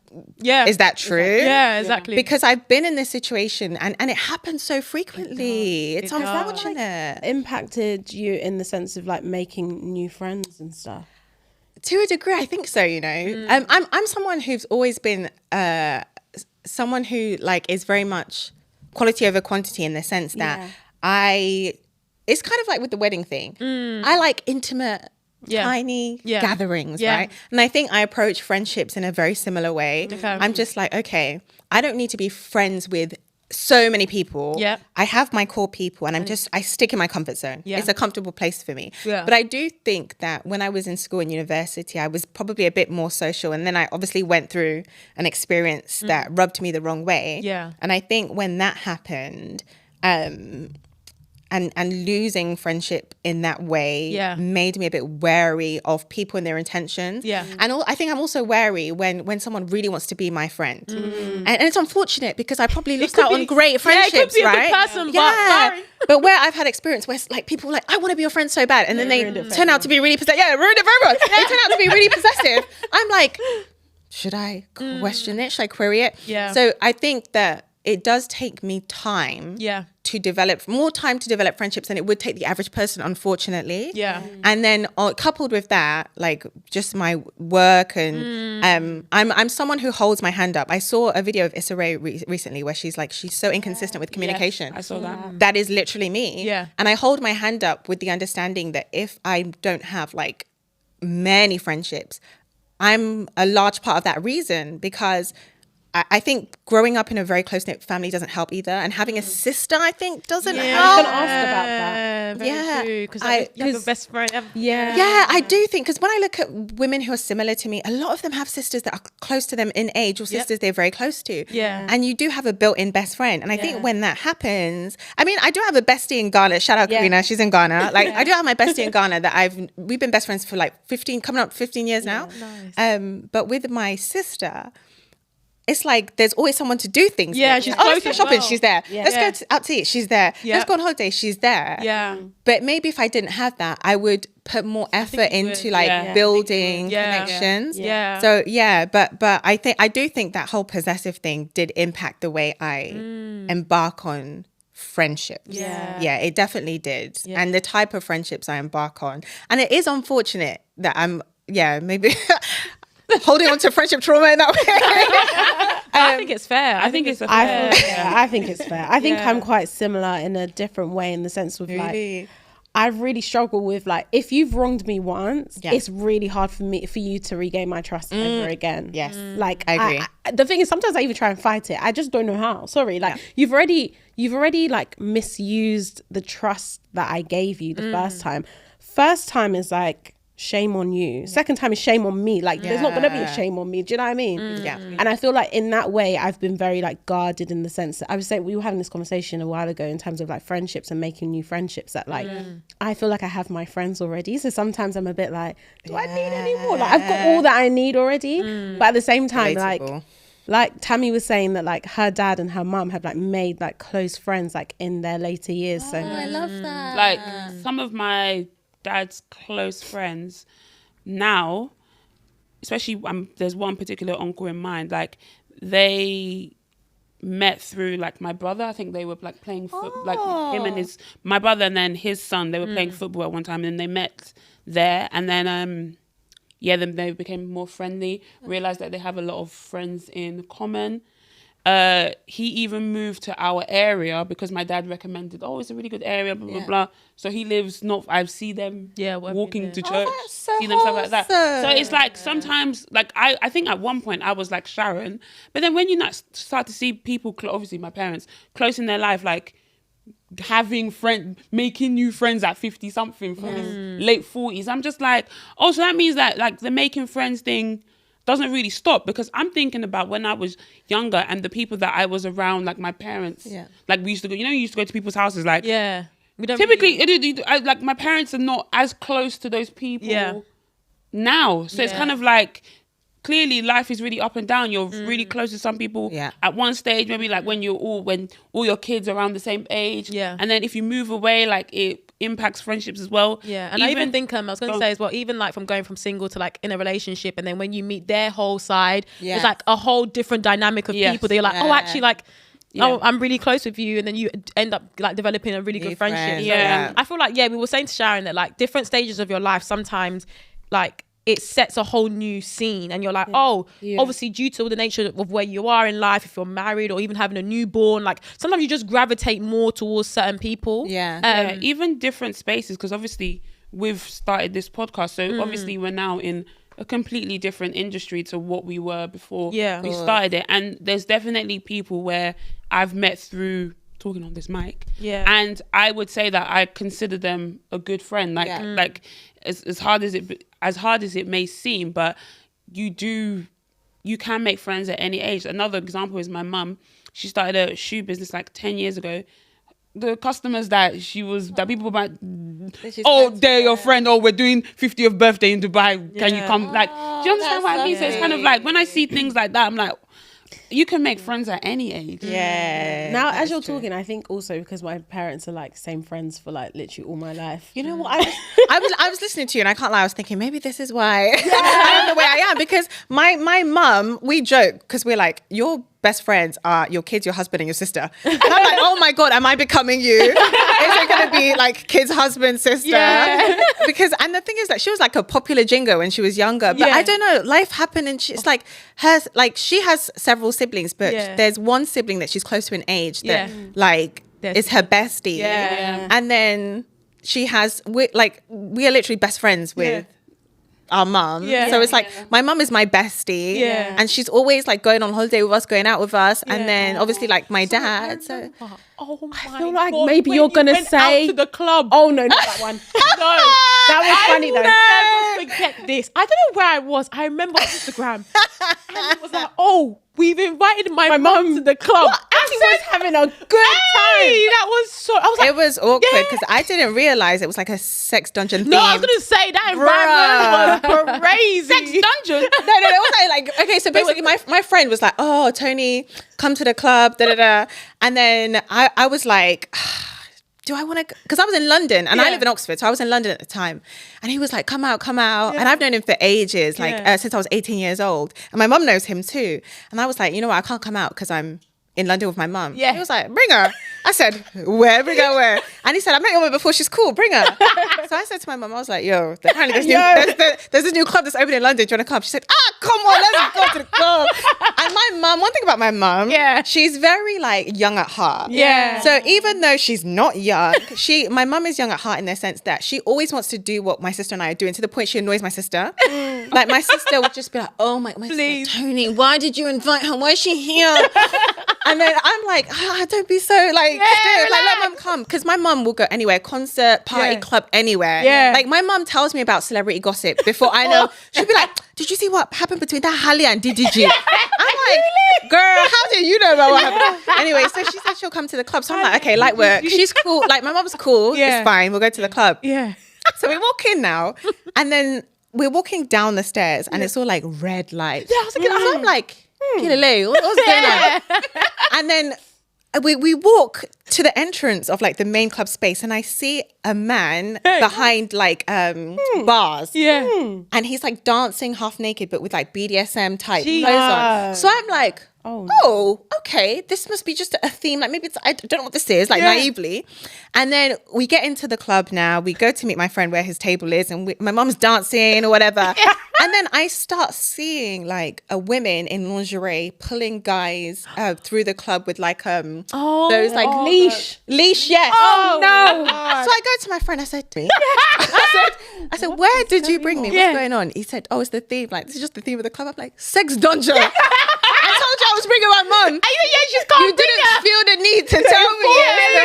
is that true? Exactly. Because I've been in this situation and it happens so frequently. It's unfortunate. Impacted you in the sense of like making new friends and stuff? To a degree, I think so. You know, I'm someone who's always been someone who like is very much quality over quantity in the sense that it's kind of like with the wedding thing. I like intimate, tiny gatherings, right? And I think I approach friendships in a very similar way. Okay. I'm just like, okay, I don't need to be friends with so many people. I have my core people and I stick in my comfort zone. It's a comfortable place for me. But I do think that when I was in school and university, I was probably a bit more social, and then I obviously went through an experience that rubbed me the wrong way. And I think when that happened, and losing friendship in that way made me a bit wary of people and their intentions. And I think I'm also wary when someone really wants to be my friend. And it's unfortunate because I probably lost out on great friendships, it could be right? A good person, but where I've had experience where like people are like, I want to be your friend so bad, and then they turn out to be really possessive. Ruined it for everyone. They turn out to be really possessive. I'm like, should I question it? Should I query it? So I think that it does take me time to develop friendships than it would take the average person, unfortunately. And then coupled with that, like just my work and I'm someone who holds my hand up. I saw a video of Issa Rae recently where she's so inconsistent with communication. I saw that. That is literally me. And I hold my hand up with the understanding that if I don't have like many friendships, I'm a large part of that reason, because I think growing up in a very close-knit family doesn't help either. And having a sister, I think, doesn't help. I was going to ask about that. Very true. Because you have a best friend. Yeah, I do think, because when I look at women who are similar to me, a lot of them have sisters that are close to them in age, or sisters they're very close to. And you do have a built-in best friend. And I think when that happens, I mean, I do have a bestie in Ghana. Shout out Karina, she's in Ghana. Like, I do have my bestie in Ghana that we've been best friends for like 15 years now. Nice. But with my sister, it's like there's always someone to do things with. She's let's go shopping, she's there. Let's go out to eat, she's there. Let's go on holiday, she's there. But maybe if I didn't have that, I would put more effort into building connections. So but I do think that whole possessive thing did impact the way I embark on friendships. It definitely did. And the type of friendships I embark on. And it is unfortunate that I'm maybe holding on to friendship trauma in that way. I think it's fair. I think it's fair. I think it's fair. I think I'm quite similar in a different way, in the sense of like, I really struggle with like, if you've wronged me once, it's really hard for you to regain my trust ever again. Like, I agree. The thing is, sometimes I even try and fight it. I just don't know how. Sorry, like you've already like misused the trust that I gave you the first time. First time is like, shame on you. Second time is shame on me. Like there's not gonna be a shame on me. Do you know what I mean? And I feel like in that way I've been very like guarded, in the sense that I was saying, we were having this conversation a while ago in terms of like friendships and making new friendships, that like I feel like I have my friends already, so sometimes I'm a bit like, do I need any more? Like I've got all that I need already. But at the same time, like Tammy was saying, that like her dad and her mum have like made like close friends like in their later years. So I love that. Like some of my dad's close friends now, especially there's one particular uncle in mind, like they met through like my brother. I think they were like playing like him and my brother and then his son, they were playing football at one time, and they met there, and then then they became more friendly, realized that they have a lot of friends in common. He even moved to our area because my dad recommended, it's a really good area, blah, blah, blah. So he lives I see them walking to church, see them, stuff like that. So it's like sometimes, like I think at one point I was like Sharon, but then when you start to see people, obviously my parents, close in their life, like making new friends at 50 something from his late 40s, I'm just like, so that means that like the making friends thing doesn't really stop, because I'm thinking about when I was younger and the people that I was around, like my parents, like we used to go, you used to go to people's houses, like we don't typically like my parents are not as close to those people now, so it's kind of like, clearly life is really up and down. You're really close to some people at one stage, maybe like when all your kids are around the same age, and then if you move away, like it impacts friendships as well. And I even think I was going to say as well, even like from going from single to like in a relationship, and then when you meet their whole side, it's like a whole different dynamic of people. They're like, actually, like I'm really close with you, and then you end up like developing a really good friendship. I feel like we were saying to Sharon that like different stages of your life, sometimes like it sets a whole new scene, and you're like, obviously due to the nature of where you are in life, if you're married or even having a newborn, like sometimes you just gravitate more towards certain people. Even different spaces, because obviously we've started this podcast, so obviously we're now in a completely different industry to what we were before we started it, and there's definitely people where I've met through talking on this mic, and I would say that I consider them a good friend, like as hard as it may seem, but you can make friends at any age. Another example is my mum. She started a shoe business like 10 years ago. The customers that people might, they're your friend, we're doing 50th birthday in Dubai, can you come? Like, do you understand what I mean? So it's kind of like, when I see things like that, I'm like, you can make friends at any age. Now, as you're talking, I think also because my parents are like same friends for like literally all my life. You know what? I was listening to you, and I can't lie, I was thinking maybe this is why I am the way I am, because my mum, we joke because we're like, your best friends are your kids, your husband, and your sister. And I'm like, oh my God, am I becoming you? Is it going to be like kids, husband, sister? Because, and the thing is that she was like a popular jingo when she was younger, but I don't know, life happened, and it's like she has several siblings, but there's one sibling that she's close to in age that is her bestie. And then she has, we are literally best friends with our mum. So it's like, my mum is my bestie, and she's always like going on holiday with us, going out with us, and then obviously like my dad. So I feel like maybe you're gonna say out to the club. Oh no, not that one. No, that was funny though. Never forget this. I don't know where I was. I remember on Instagram, and it was like, we've invited my mum to the club. She was having a good time. That was so. I was like, it was awkward because I didn't realize it was like a sex dungeon theme. No, I was gonna say that environment was crazy. Sex dungeon. No, it was like okay. So basically, my friend was like, "Oh, Tony, come to the club." And then I was like, do I want to? Because I was in London and I live in Oxford, so I was in London at the time. And he was like, come out. And I've known him for ages, since I was 18 years old. And my mum knows him too. And I was like, you know what? I can't come out because I'm in London with my mum. He was like, bring her. I said, where? Bring her where? And he said, I met your mum before. She's cool. Bring her. So I said to my mum, I was like, yo, apparently there's this new club that's opening in London. Do you want to come? She said, come on, let's go to the club. And my mum, one thing about my mum, she's very like young at heart. So even though she's not young, my mum is young at heart in the sense that she always wants to do what my sister and I are doing, to the point she annoys my sister. Like my sister would just be like, oh my please, sister, Tony, why did you invite her? Why is she here? And then I'm like, don't be so like, let mum come. Because my mum will go anywhere, concert, party, club, anywhere. Like my mum tells me about celebrity gossip before I know. She'll be like, did you see what happened between that Halle and DDG? I'm like, girl, how do you know about what happened? Anyway, so she said she'll come to the club. So I'm like, okay, light work. She's cool. Like my mum's cool. It's fine. We'll go to the club. So we walk in now, and then we're walking down the stairs, and it's all like red lights. So I'm like, what's going on? And then we walk to the entrance of like the main club space, and I see a man behind like bars, and he's like dancing half naked but with like BDSM type clothes on. So I'm like, oh, okay, this must be just a theme. Like maybe I don't know what this is, like naively. And then we get into the club now. We go to meet my friend where his table is, and my mom's dancing or whatever. And then I start seeing like women in lingerie pulling guys through the club with like those like leash, yes. Oh no! So I go to my friend. I said, I said, where did you bring me? What's going on? He said, it's the theme. Like this is just the theme of the club. I'm like, sex dungeon. I told you I was bringing my mum. You didn't feel the need to tell me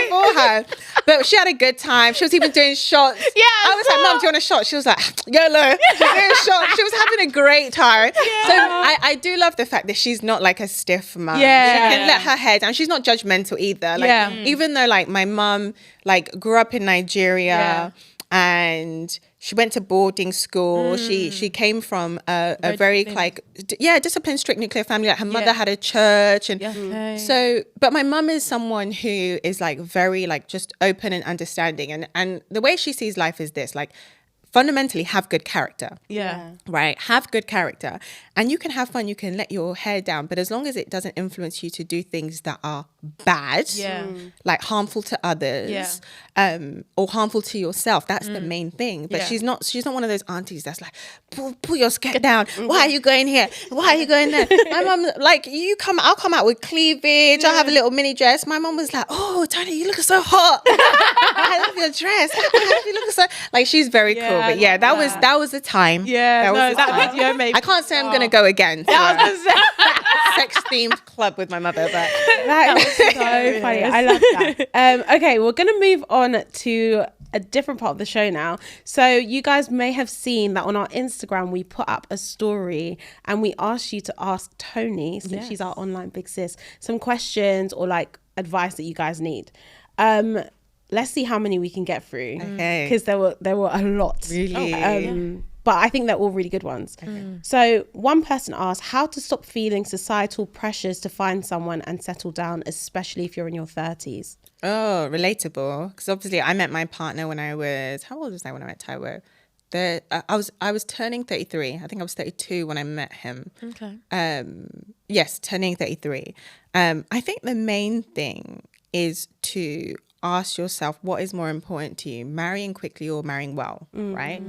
beforehand. But she had a good time. She was even doing shots. I was like, Mum, do you want a shot? She was like, YOLO. Doing shots. She was having a great time. So I do love the fact that she's not like a stiff mum. She can let her hair down. She's not judgmental either. Like even though like my mum like grew up in Nigeria and she went to boarding school. She came from a very like disciplined, strict nuclear family. Like her mother had a church, and so. But my mum is someone who is like very like just open and understanding, and the way she sees life is this: like fundamentally, have good character. Right. Have good character, and you can have fun. You can let your hair down, but as long as it doesn't influence you to do things that are bad, Yeah. like harmful to others, or harmful to yourself. That's the main thing. But she's not one of those aunties that's like, pull your skirt down. Why are you going here? Why are you going there? My mum, like, I'll come out with cleavage. I'll have a little mini dress. My mum was like, oh, Tony, you look so hot. I love your dress. You look so, like, she's very cool. But yeah, that was the time. Yeah, that video made. I can't say I'm gonna go again to a sex themed club with my mother, but that was so funny. I love that. Okay, we're gonna move on to a different part of the show now. So you guys may have seen that on our Instagram we put up a story and we asked you to ask Toni, since she's our online big sis, some questions or like advice that you guys need. Let's see how many we can get through. Okay. Because there were a lot. Really? But I think they're all really good ones. Okay. So one person asked, how to stop feeling societal pressures to find someone and settle down, especially if you're in your 30s. Oh, relatable. Because obviously I met my partner when I was, how old was I when I met Taiwo? I was turning 33. I think I was 32 when I met him. Okay. Yes, turning 33. I think the main thing is to ask yourself, what is more important to you, marrying quickly or marrying well, right?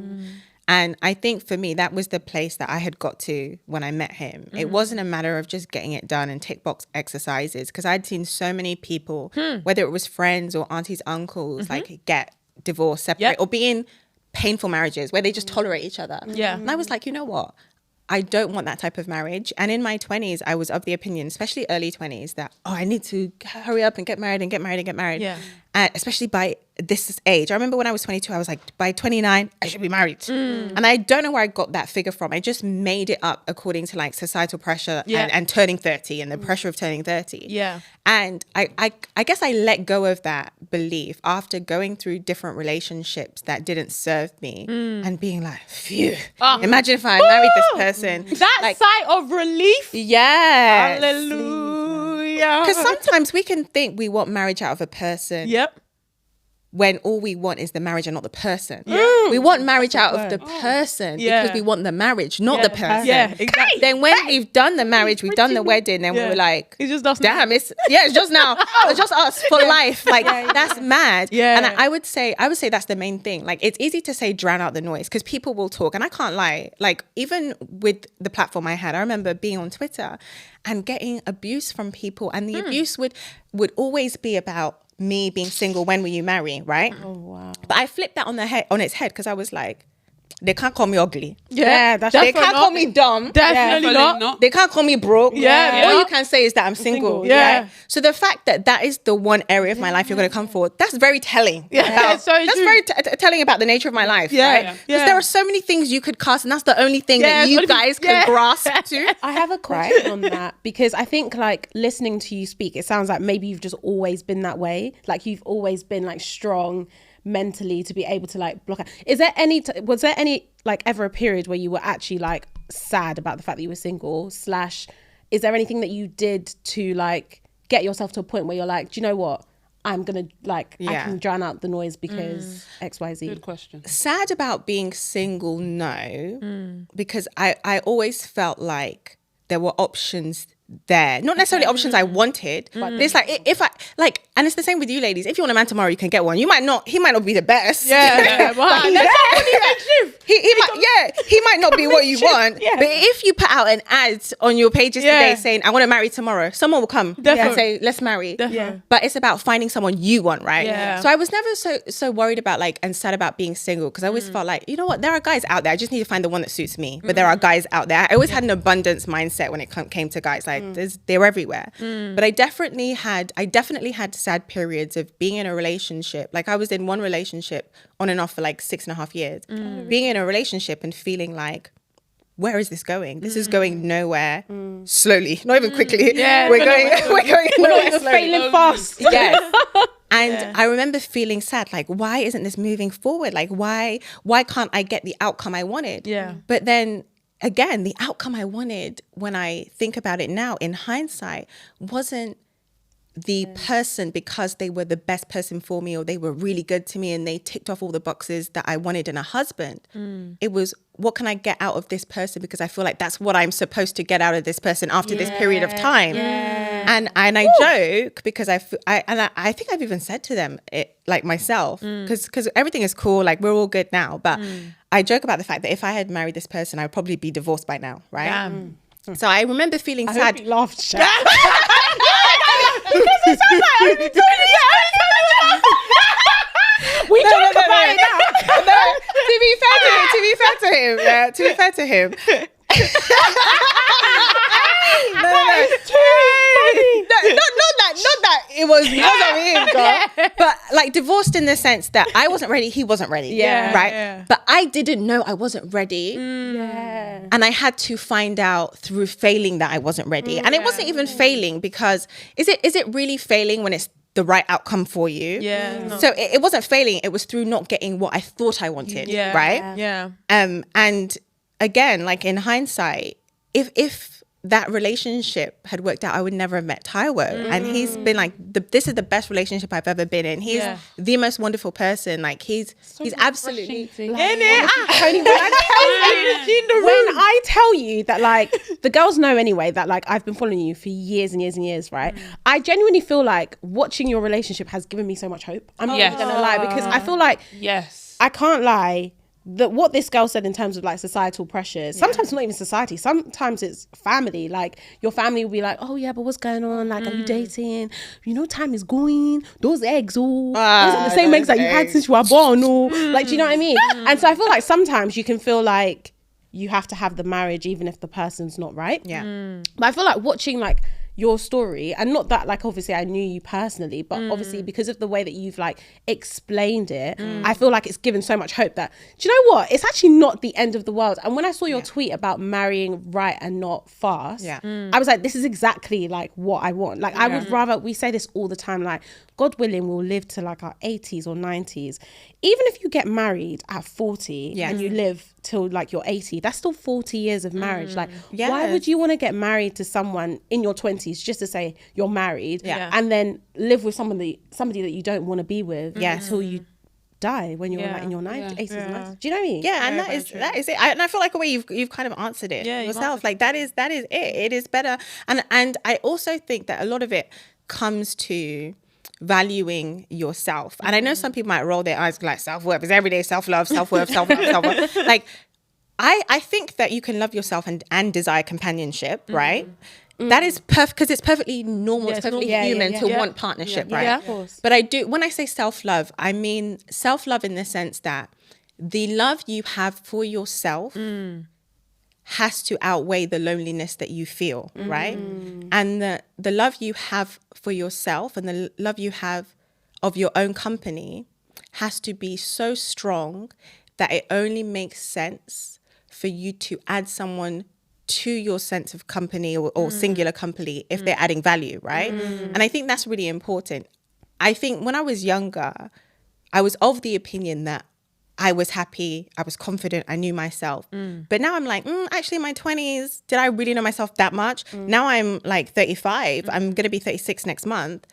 And I think for me, that was the place that I had got to when I met him. It wasn't a matter of just getting it done and tick box exercises, because I'd seen so many people, whether it was friends or aunties, uncles, like get divorced, separate, or be in painful marriages where they just tolerate each other. Yeah. And I was like, you know what? I don't want that type of marriage. And in my 20s, I was of the opinion, especially early 20s, that, I need to hurry up and get married and get married and get married. Yeah. Especially by this age. I remember when I was 22, I was like, by 29, I should be married. And I don't know where I got that figure from. I just made it up according to like societal pressure and turning 30 and the pressure of turning 30. Yeah. And I guess I let go of that belief after going through different relationships that didn't serve me and being like, phew, imagine if I married this person. That like, sigh of relief. yes. Hallelujah. Because sometimes we can think we want marriage out of a person. Yep. When all we want is the marriage and not the person. We want marriage out of the person because we want the marriage, not the person. Yeah, exactly. Then when we've done the marriage, we've done the wedding, then we're like, it's just us damn, now. it's just now. It's just us for life. Like, that's mad. Yeah. And I would say that's the main thing. Like, it's easy to say drown out the noise because people will talk. And I can't lie. Like, even with the platform I had, I remember being on Twitter and getting abuse from people. And the abuse would always be about me being single. When will you marry? Right? Oh wow! But I flipped that on its head because I was like, they can't call me ugly. Yeah, that's They can't call me dumb. Definitely not. They can't call me broke. Yeah. All you can say is that I'm single. Yeah. Right? So the fact that is the one area of my life you're going to come for, that's very telling. Yeah. That's very telling about the nature of my life. Yeah. Right? Yeah. Because there are so many things you could cast, and that's the only thing that you guys can grasp to. I have a question on that, because I think, like, listening to you speak, it sounds like maybe you've just always been that way. Like, you've always been like strong mentally to be able to like block out. Was there any like ever a period where you were actually like sad about the fact that you were single / is there anything that you did to like get yourself to a point where you're like, do you know what, I'm gonna like I can drown out the noise because XYZ? Good question. Sad about being single, no, because I always felt like there were options there, not necessarily options I wanted, but it's like, if I like, and it's the same with you ladies. If you want a man tomorrow, you can get one. He might not be the best. He might not be what you want. But if you put out an ad on your pages today saying, I want to marry tomorrow, someone will come and say, let's marry. But it's about finding someone you want, right? So I was never so worried about like and sad about being single, because I always felt like, you know what, there are guys out there. I just need to find the one that suits me. But there are guys out there. I always had an abundance mindset when it came to guys. Like, they're everywhere. But I definitely had sad periods of being in a relationship. Like, I was in one relationship on and off for like 6.5 years. Being in a relationship and feeling like, where is this going? This is going nowhere. Slowly, not even quickly. We're going nowhere slowly. Failing fast. Yes. And I remember feeling sad, like, why isn't this moving forward? Like, why can't I get the outcome I wanted? But then again, the outcome I wanted, when I think about it now in hindsight, wasn't the person because they were the best person for me, or they were really good to me and they ticked off all the boxes that I wanted in a husband. It was, what can I get out of this person? Because I feel like that's what I'm supposed to get out of this person after this period of time. And I joke because I think I've even said to them it, like myself, because everything is cool, like we're all good now, but I joke about the fact that if I had married this person, I'd probably be divorced by now, right? So I remember feeling sad. I hope you laughed, Sharon. Because it sounds like only Tony. We talk about it now. No, to be fair to him. Not that it was because of him, girl. But like divorced in the sense that I wasn't ready, he wasn't ready. Right? But I didn't know I wasn't ready. And I had to find out through failing that I wasn't ready. And it wasn't even failing, because is it really failing when it's the right outcome for you? So it wasn't failing, it was through not getting what I thought I wanted. Right? And again, like in hindsight, if that relationship had worked out, I would never have met Taiwo. And he's been like, this is the best relationship I've ever been in. He's the most wonderful person. Like he's absolutely. When I tell you that, like, the girls know anyway that like I've been following you for years and years and years, right? I genuinely feel like watching your relationship has given me so much hope. I'm not gonna lie, because I feel like I can't lie. That what this girl said in terms of like societal pressures, sometimes not even society, sometimes it's family. Like your family will be like, oh yeah, but what's going on? Like, are you dating? You know, time is going. Those eggs, those are the same eggs that you had since you were born. Or like, do you know what I mean? And so I feel like sometimes you can feel like you have to have the marriage even if the person's not right. But I feel like watching like your story, and not that like obviously I knew you personally, but obviously because of the way that you've like explained it, I feel like it's given so much hope that, do you know what, it's actually not the end of the world. And when I saw your tweet about marrying right and not fast, I was like, this is exactly like what I want. Like I would rather, we say this all the time, like God willing we'll live to like our 80s or 90s. Even if you get married at 40 and you live till like you're 80, that's still 40 years of marriage. Like why would you want to get married to someone in your 20s just to say you're married and then live with somebody that you don't want to be with until you die when you're like in your 90s, 80s and 90s. Do you know what I mean? And that is it. And I feel like the way you've kind of answered it yourself. Like that is it. It is better. And I also think that a lot of it comes to valuing yourself. And I know some people might roll their eyes like self-worth is everyday self-love, self-worth, self-worth. Like I think that you can love yourself and desire companionship, right? That is perfect, because it's perfectly normal, it's perfectly human to want partnership, right? Of course. But when I say self-love, I mean self-love in the sense that the love you have for yourself has to outweigh the loneliness that you feel, right? And the love you have for yourself and the love you have of your own company has to be so strong that it only makes sense for you to add someone to your sense of company or singular company if they're adding value, right? And I think that's really important. I think when I was younger, I was of the opinion that I was happy, I was confident, I knew myself. But now I'm like, actually in my 20s, did I really know myself that much? Now I'm like 35, I'm gonna be 36 next month.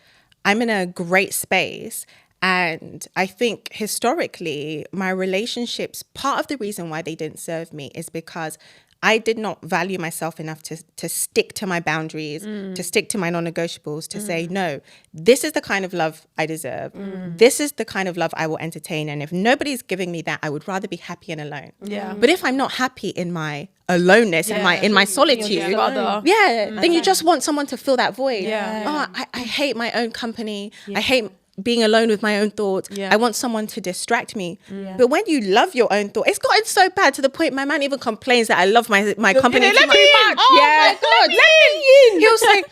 I'm in a great space. And I think historically, my relationships, part of the reason why they didn't serve me is because I did not value myself enough to stick to my boundaries, to stick to my non-negotiables, to say, no, this is the kind of love I deserve. This is the kind of love I will entertain. And if nobody's giving me that, I would rather be happy and alone. But if I'm not happy in my aloneness, in my solitude, then you just want someone to fill that void. Oh, I hate my own company. I hate being alone with my own thoughts. I want someone to distract me. But when you love your own thoughts, it's gotten so bad to the point my man even complains that I love my company too much. Oh my God, let me in. He'll say,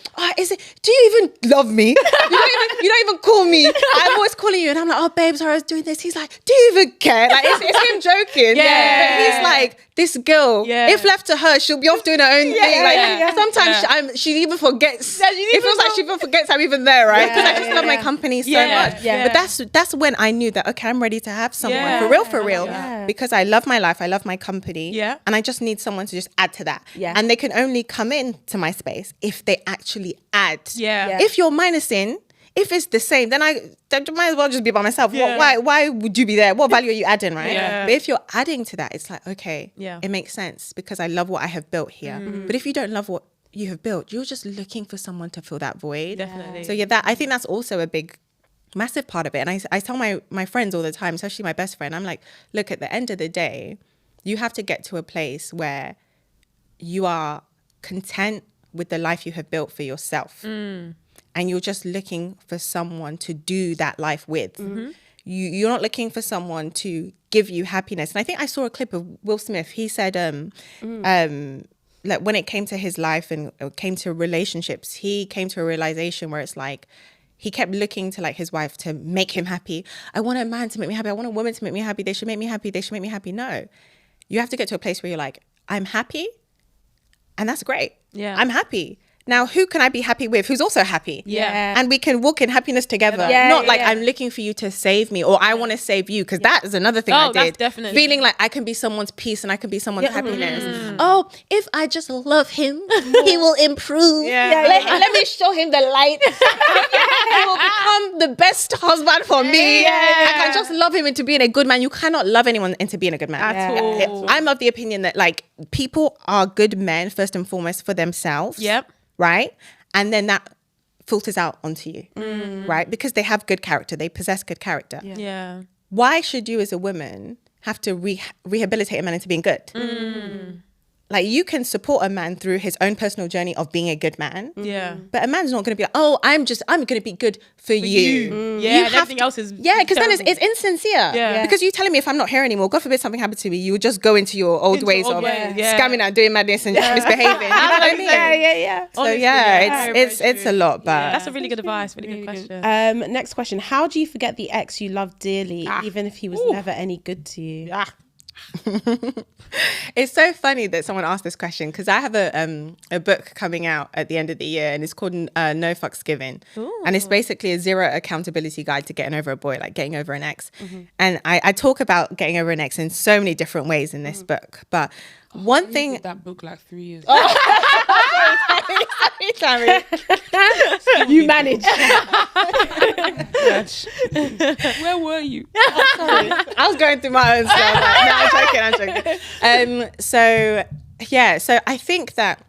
do you even love me? You don't even call me. I'm always calling you and I'm like, oh babe, sorry, I was doing this. He's like, do you even care? Like it's him joking. But he's like, this girl, if left to her, she'll be off doing her own thing. Like sometimes she even forgets. It feels like she even forgets I'm even there, right? Because I just love my company so much. Yeah. But that's when I knew that, okay, I'm ready to have someone for real. Because I love my life, I love my company. Yeah. And I just need someone to just add to that. Yeah. And they can only come into my space if they actually add. Yeah. If you're minusing, if it's the same, then I might as well just be by myself. Yeah. Why would you be there? What value are you adding, right? Yeah. But if you're adding to that, it's like, okay, it makes sense because I love what I have built here. But if you don't love what you have built, you're just looking for someone to fill that void. Definitely. So I think that's also a big, massive part of it. And I tell my friends all the time, especially my best friend, I'm like, look, at the end of the day, you have to get to a place where you are content with the life you have built for yourself. And you're just looking for someone to do that life with. You're not looking for someone to give you happiness. And I think I saw a clip of Will Smith. He said, like when it came to his life and it came to relationships, he came to a realization where it's like, he kept looking to like his wife to make him happy. I want a man to make me happy. I want a woman to make me happy. They should make me happy. They should make me happy. No, you have to get to a place where you're like, I'm happy. And that's great. Yeah, I'm happy. Now, who can I be happy with? Who's also happy? Yeah. And we can walk in happiness together. Not like I'm looking for you to save me or I want to save you. Because that is another thing I did. That's definitely. Feeling like I can be someone's peace and I can be someone's happiness. Oh, if I just love him, he will improve. Let me show him the light. He will become the best husband for me. I can just love him into being a good man. You cannot love anyone into being a good man. At all. I'm of the opinion that like people are good men first and foremost for themselves. Yep. Right? And then that filters out onto you, right? Because they have good character. They possess good character. Yeah. Why should you as a woman have to rehabilitate a man into being good? Like you can support a man through his own personal journey of being a good man. Yeah. But a man's not going to be like, oh, I'm going to be good for you. Yeah, and everything else is because then it's insincere. Yeah. Because you telling me if I'm not here anymore, God forbid something happened to me, you would just go into your old ways of scamming out, doing madness and misbehaving. You know what I mean? Yeah. So honestly, it's a lot, but that's a really good advice. Really good question. Next question. How do you forget the ex you loved dearly, even if he was never any good to you? It's so funny that someone asked this question because I have a book coming out at the end of the year and it's called No Fucks Given. And it's basically a zero accountability guide to getting over a boy, like getting over an ex. And I talk about getting over an ex in so many different ways in this book, but one thing did that book like 3 years sorry, Tammy. You managed. Where were you? I was going through my own stuff. No, I'm joking. So I think that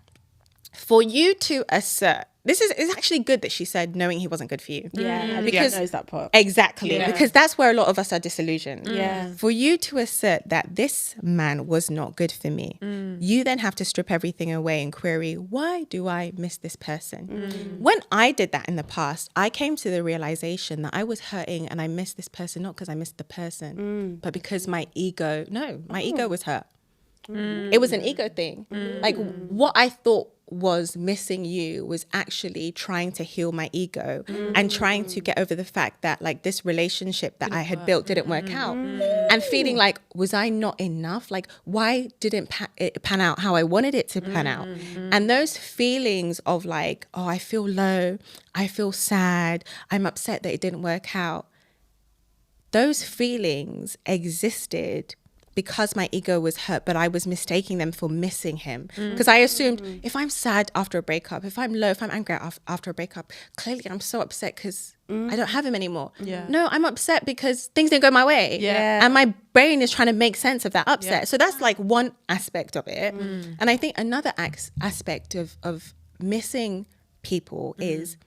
for you to assert, it's actually good that she said knowing he wasn't good for you. Yeah, because knows that part. Exactly, because that's where a lot of us are disillusioned. Yeah. For you to assert that this man was not good for me, you then have to strip everything away and query, why do I miss this person? When I did that in the past, I came to the realization that I was hurting and I missed this person, not because I missed the person, but because my ego was hurt. It was an ego thing. Like what I thought was missing you was actually trying to heal my ego and trying to get over the fact that like this relationship that I had built didn't work out and feeling like, was I not enough? Like why didn't it pan out how I wanted it to pan out? And those feelings of like, oh, I feel low, I feel sad, I'm upset that it didn't work out. Those feelings existed because my ego was hurt, but I was mistaking them for missing him. Because I assumed if I'm sad after a breakup, if I'm low, if I'm angry after a breakup, clearly I'm so upset because I don't have him anymore. Yeah. No, I'm upset because things didn't go my way. Yeah. And my brain is trying to make sense of that upset. Yeah. So that's like one aspect of it. And I think another aspect of missing people is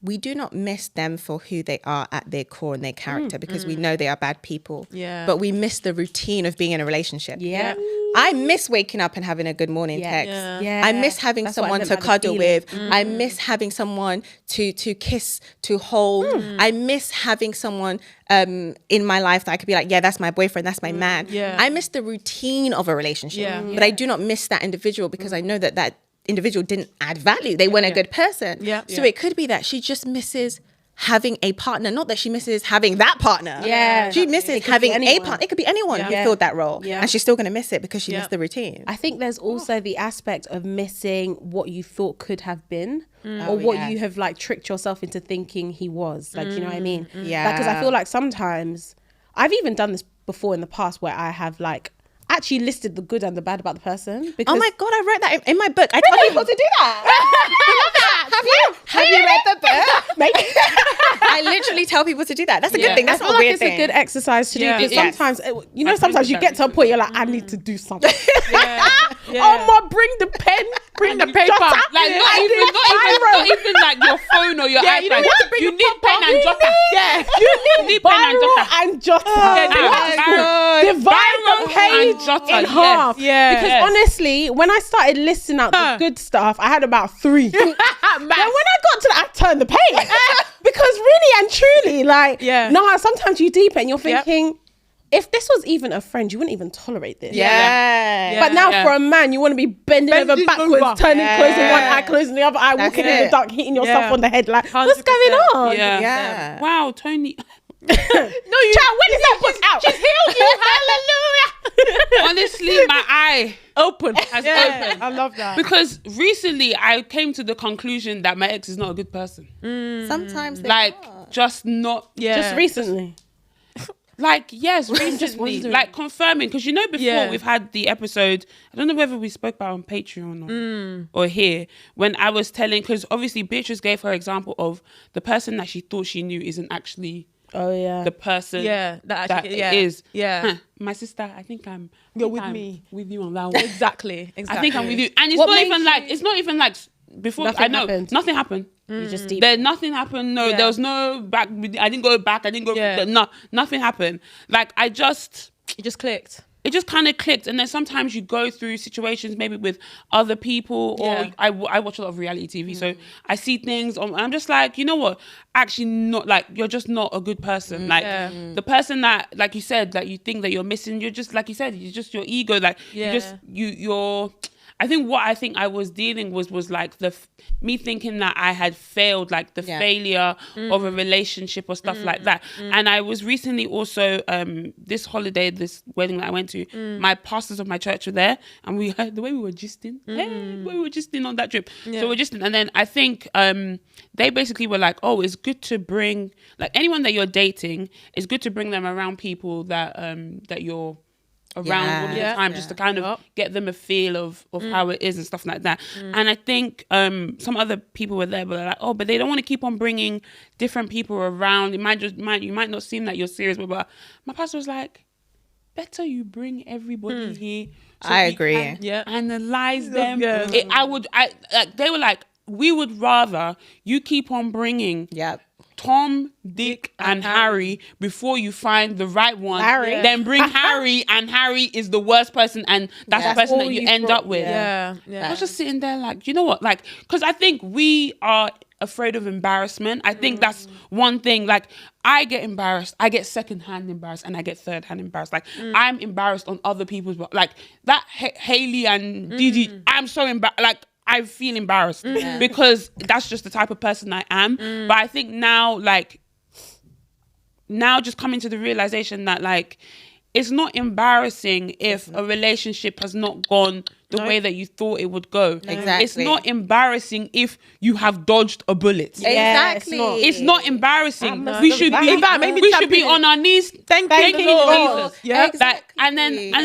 we do not miss them for who they are at their core and their character because we know they are bad people. Yeah. But we miss the routine of being in a relationship. Yeah. I miss waking up and having a good morning text. Yeah. I miss having someone to cuddle with. I miss having someone to kiss, to hold. I miss having someone in my life that I could be like, yeah, that's my boyfriend, that's my man. Yeah. I miss the routine of a relationship. But I do not miss that individual because I know that individual didn't add value. They weren't a good person. So it could be that she just misses having a partner. Not that she misses having that partner. Yeah. She misses having a partner. It could be anyone who filled that role. Yeah. And she's still going to miss it because she missed the routine. I think there's also the aspect of missing what you thought could have been or what you have like tricked yourself into thinking he was. Like, you know what I mean? Yeah. Because I feel like sometimes I've even done this before in the past where I have like actually listed the good and the bad about the person. Because Oh my God, I wrote that in my book. I tell people to do that. Have you read the book? Maybe. I literally tell people to do that. That's a good thing. That's I not feel a like weird it's thing. a good exercise to do. Yeah. Because Yes. sometimes, sometimes you get to a point you're like, I need to do something. Yeah. Oh my, bring the pen, bring the paper. jotter. Like not even like your phone or your iPad. you don't have to bring You the need proper- pen and jotter. Yeah. You need pen and Biro jotter. and jotter. Yeah, You have to divide Biro the page and jotter, in yes. half. Yeah. Because Yes. honestly, when I started listing out the good stuff, I had about 3. Then when I got to that, I turned the page. Because really and truly, like, sometimes you deep and you're thinking, if this was even a friend, you wouldn't even tolerate this. Yeah. But now for a man, you want to be bending over backwards, turning, closing one eye, closing the other eye, walking in the dark, hitting yourself on the head. Like, what's going on? Yeah. Wow, Tony. No, you. Child, when is that book out? She's healed you. Hallelujah. Honestly, my eye has opened. I love that. Because recently I came to the conclusion that my ex is not a good person. Sometimes they Like, are. just not. Just recently. Like, yes, Just recently. wondering. Like, confirming. Because, before we've had the episode, I don't know whether we spoke about it on Patreon or here, when I was telling, because obviously Beatrice gave her example of the person that she thought she knew isn't actually Oh, yeah. the person that is. Yeah. My sister, I think I'm You're with I'm me. with you on that one. Exactly. I think I'm with you. And What it's not even like before Nothing I know happened. nothing happened. You just deep. There nothing happened. No, there was no back. I didn't go back. I didn't go. No, nothing happened. Like It just clicked. it just kind of clicked. And then sometimes you go through situations maybe with other people, or I watch a lot of reality TV, so I see things. And I'm just like, you know what? Actually, not like you're just not a good person. Like the person that, like you said, that you think that you're missing. You're just like you said. You're just your ego. Like you're. I think what I was dealing was like me thinking that I had failed, like the failure of a relationship or stuff like that. And I was recently also this holiday, this wedding that I went to, my pastors of my church were there, and we had the way we were gisting, on that trip. So we're gisting, and then I think they basically were like, oh, it's good to bring like anyone that you're dating, it's good to bring them around people that that you're around all the time, just to kind of get them a feel of how it is and stuff like that. And I think some other people were there, but they're like, oh, but they don't want to keep on bringing different people around. You might not seem that you're serious, but my pastor was like, better you bring everybody here. So I we agree. can analyze them. They were like, we would rather you keep on bringing Tom, Dick, and Harry before you find the right one. Then bring Harry, and Harry is the worst person, and that's the person that you end up with. I was just sitting there like, you know what? Like, because I think we are afraid of embarrassment. I think that's one thing. Like, I get embarrassed. I get secondhand embarrassed, and I get thirdhand embarrassed. Like, I'm embarrassed on other people's, like that Haley and Didi. I'm so embarrassed. Like, I feel embarrassed because that's just the type of person I am. But I think now just coming to the realization that like, it's not embarrassing if a relationship has not gone the way that you thought it would go. Exactly. It's not embarrassing if you have dodged a bullet. Exactly. It's not embarrassing. We should be on our knees thanking Lord. Jesus. Yeah. Exactly. And then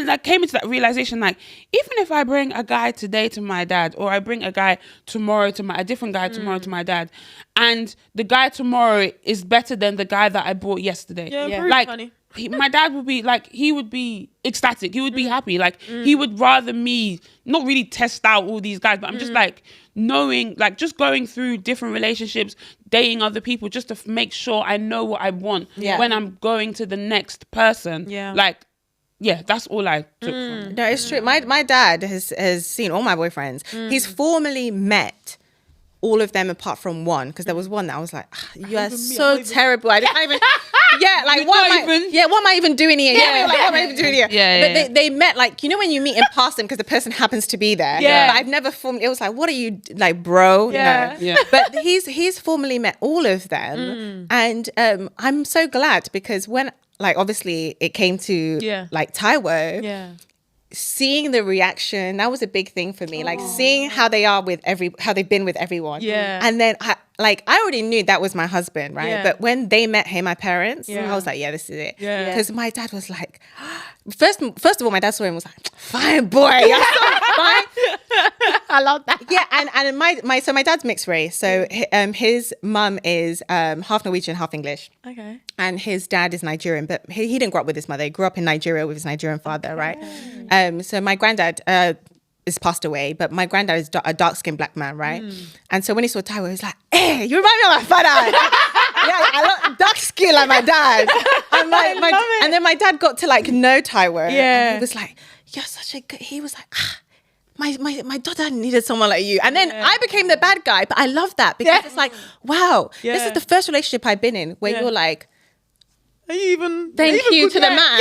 I came into that realization, like, even if I bring a guy today to my dad, or I bring a guy tomorrow to a different guy tomorrow to my dad, and the guy tomorrow is better than the guy that I bought yesterday. Like, funny. my dad would be like, he would be ecstatic. He would be happy. Like, he would rather me not really test out all these guys, but I'm just like knowing, like just going through different relationships, dating other people, just to make sure I know what I want when I'm going to the next person. Like, that's all I took from it. No, it's true. My dad has seen all my boyfriends. He's formally met all of them apart from one, because there was one that I was like, you are so terrible. I didn't even. Yeah, like what am I even doing here? Yeah, like what am I even doing here? But they met, like, you know, when you meet and pass them because the person happens to be there. Yeah. But I've never formed. It was like, what are you like, bro? Yeah. No. Yeah. But he's formally met all of them, and I'm so glad, because when, like, obviously it came to like Taiwo. Seeing the reaction, that was a big thing for me. Like seeing how they are with how they've been with everyone. Yeah. And then I already knew that was my husband, right? Yeah. But when they met him, my parents, I was like, yeah, this is it. Yeah. Because my dad was like, first of all, my dad saw him and was like, fine boy, you're so fine. I love that. Yeah, and my dad's mixed race. So his mum is half Norwegian, half English. Okay. And his dad is Nigerian, but he didn't grow up with his mother. He grew up in Nigeria with his Nigerian father, right? So my granddad is passed away, but my granddad is a dark-skinned black man, right? And so when he saw Taiwo, he was like, hey, you remind me of my father. I love dark skin like my dad. And then my dad got to like know Taiwo. Yeah. And he was like, you're such a good, he was like, my daughter needed someone like you. And then I became the bad guy, but I love that because it's like, wow, this is the first relationship I've been in where you're like, are you even thank you to the man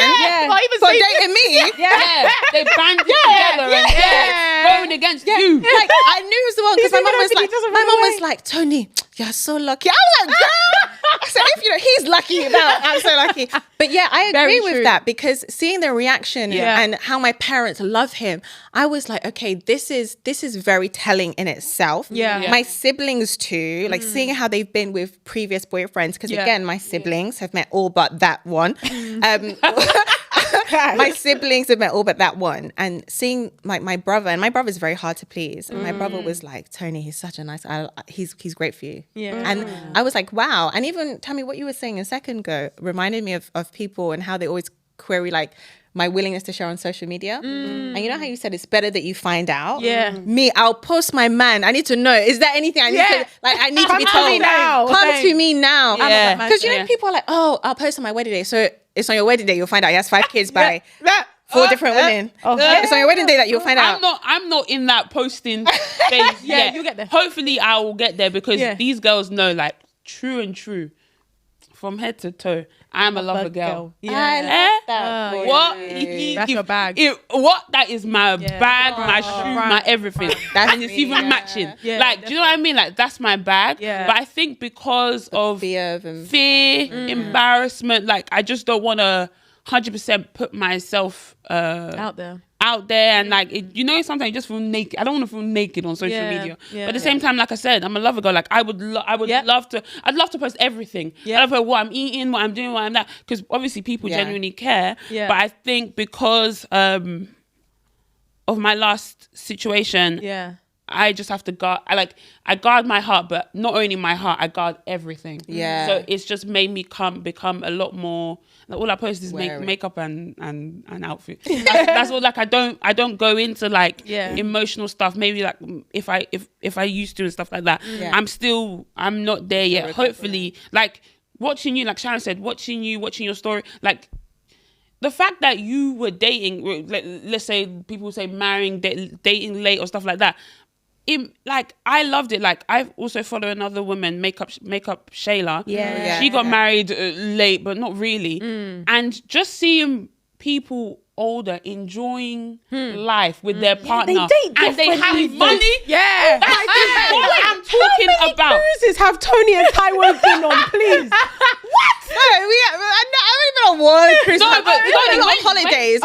for dating me. Yeah. They band together and going against you. Like I knew he was the one because my mom was like, Toni, you're so lucky. I was like, girl. I said, if he's lucky, I'm so lucky. But yeah, I agree with that because seeing the reaction and how my parents love him, I was like, okay, this is very telling in itself. Yeah. My siblings too, like seeing how they've been with previous boyfriends, because again, my siblings have met all but that one. My siblings have met all but that one, and seeing like my brother, and my brother's very hard to please, and my brother was like, Toni, he's such a nice guy, he's great for you. And I was like, wow. And even Tammy, what you were saying a second ago reminded me of people and how they always query like my willingness to share on social media. And you know how you said it's better that you find out? Me, I'll post my man. I need to know, is there anything I need to, like, I need to be told. Come to me now. Because you know, people are like, oh, I'll post on my wedding day. So it's on your wedding day, you'll find out he has 5 kids by 4 different women. It's on your wedding day that you'll find out. I'm not in that posting phase yet. You'll get there. Hopefully I will get there because these girls know, like, true, from head to toe, I'm a lover girl. I love that. What? That's your bag. That is my bag, my shoe, my everything. And it's even matching. Like, do you know what I mean? Like, that's my bag. But I think because of fear, embarrassment, like, I just don't want to 100% put myself out there and like you know, sometimes you just feel naked. I don't want to feel naked on social media, but at the same time, like I said, I'm a lover girl. Like I would love to post everything. I love what I'm eating, what I'm doing, what I'm that, because obviously people genuinely care. But I think because of my last situation, I just have to guard. I guard my heart, but not only my heart, I guard everything. So it's just made me become a lot more. Like, all I post is makeup and outfit. That's all. Like I don't go into like emotional stuff. Maybe like if I used to and stuff like that. I'm not there yet. Hopefully, like watching you, like Sharon said, watching your story, like. The fact that you were dating, let's say people say marrying, dating late or stuff like that, like I loved it. Like I also follow another woman, makeup Shayla. She got married late, but not really. And just seeing people older enjoying life with their partner, they have money. That's what I'm talking about. How many cruises have Toni and Taiwo been on, please? What? No, I haven't been on one cruise. No, but we've been on holidays.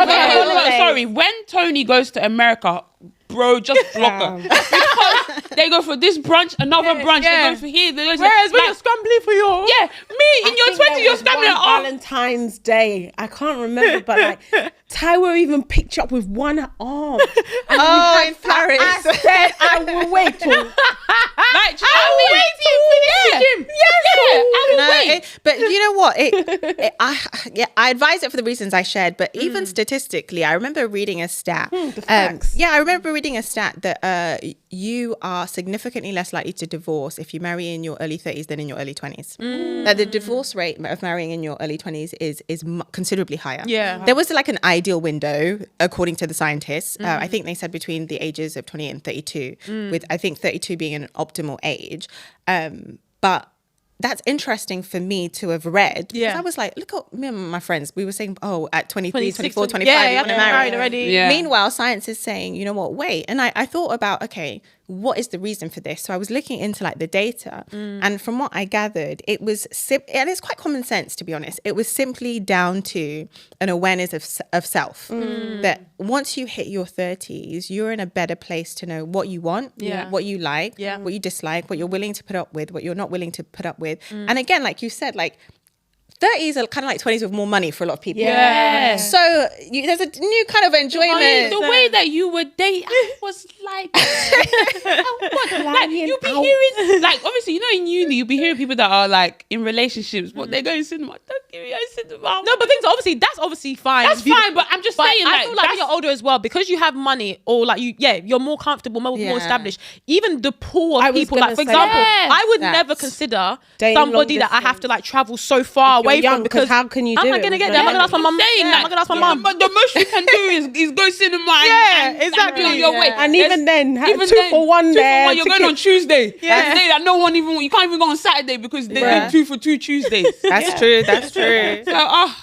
Sorry, when Toni goes to America, bro, just block her. Because they go for this brunch, another brunch, they go for here. Whereas when you're scrambling for your... Yeah, me, in your 20s, you're scrambling. Valentine's Day. I can't remember, but like, Taiwo even picked you up with one arm. And in Paris. I said I will wait till... I will wait till you finish the gym. I will wait. But you know what? I advise it for the reasons I shared, but even statistically, I remember reading a stat. The facts. I remember reading reading a stat that you are significantly less likely to divorce if you marry in your early 30s than in your early 20s. That the divorce rate of marrying in your early 20s is considerably higher. Yeah. There was like an ideal window, according to the scientists. I think they said between the ages of 28 and 32, with I think 32 being an optimal age. But that's interesting for me to have read. Because I was like, look at me and my friends. We were saying, at 23, 24, 25, you want to marry already. Yeah. Meanwhile, science is saying, you know what, wait. And I thought about, okay, what is the reason for this? So I was looking into like the data, and from what I gathered, it was and it's quite common sense, to be honest. It was simply down to an awareness of self. That once you hit your 30s, you're in a better place to know what you want, what you like, what you dislike, what you're willing to put up with, what you're not willing to put up with. And again, like you said, like 30s are kind of like 20s with more money for a lot of people. Yeah. So there's a new kind of enjoyment. The way that you were dating, I was like, like you'll be hearing, like obviously, you know, in uni, you'll be hearing people that are like in relationships, what they're going to cinema. Don't give me a cinema. No, but that's obviously fine. That's fine, but I'm just saying, I like, feel like when you're older as well, because you have money or like you're more comfortable, more established. Even the pool of people, like for example, I would never consider somebody that I have to like travel so far away from, because how can you do I'm not it? gonna get there. I'm not gonna ask my mum. I'm not gonna ask my mum. But the most you can do is go cinema and be on your way. And even then, even 2 for 1 there. You're going on Tuesday. Yeah. Day that no one even, you can't even go on Saturday because they do 2 for 2 Tuesdays. That's true. That's true. So,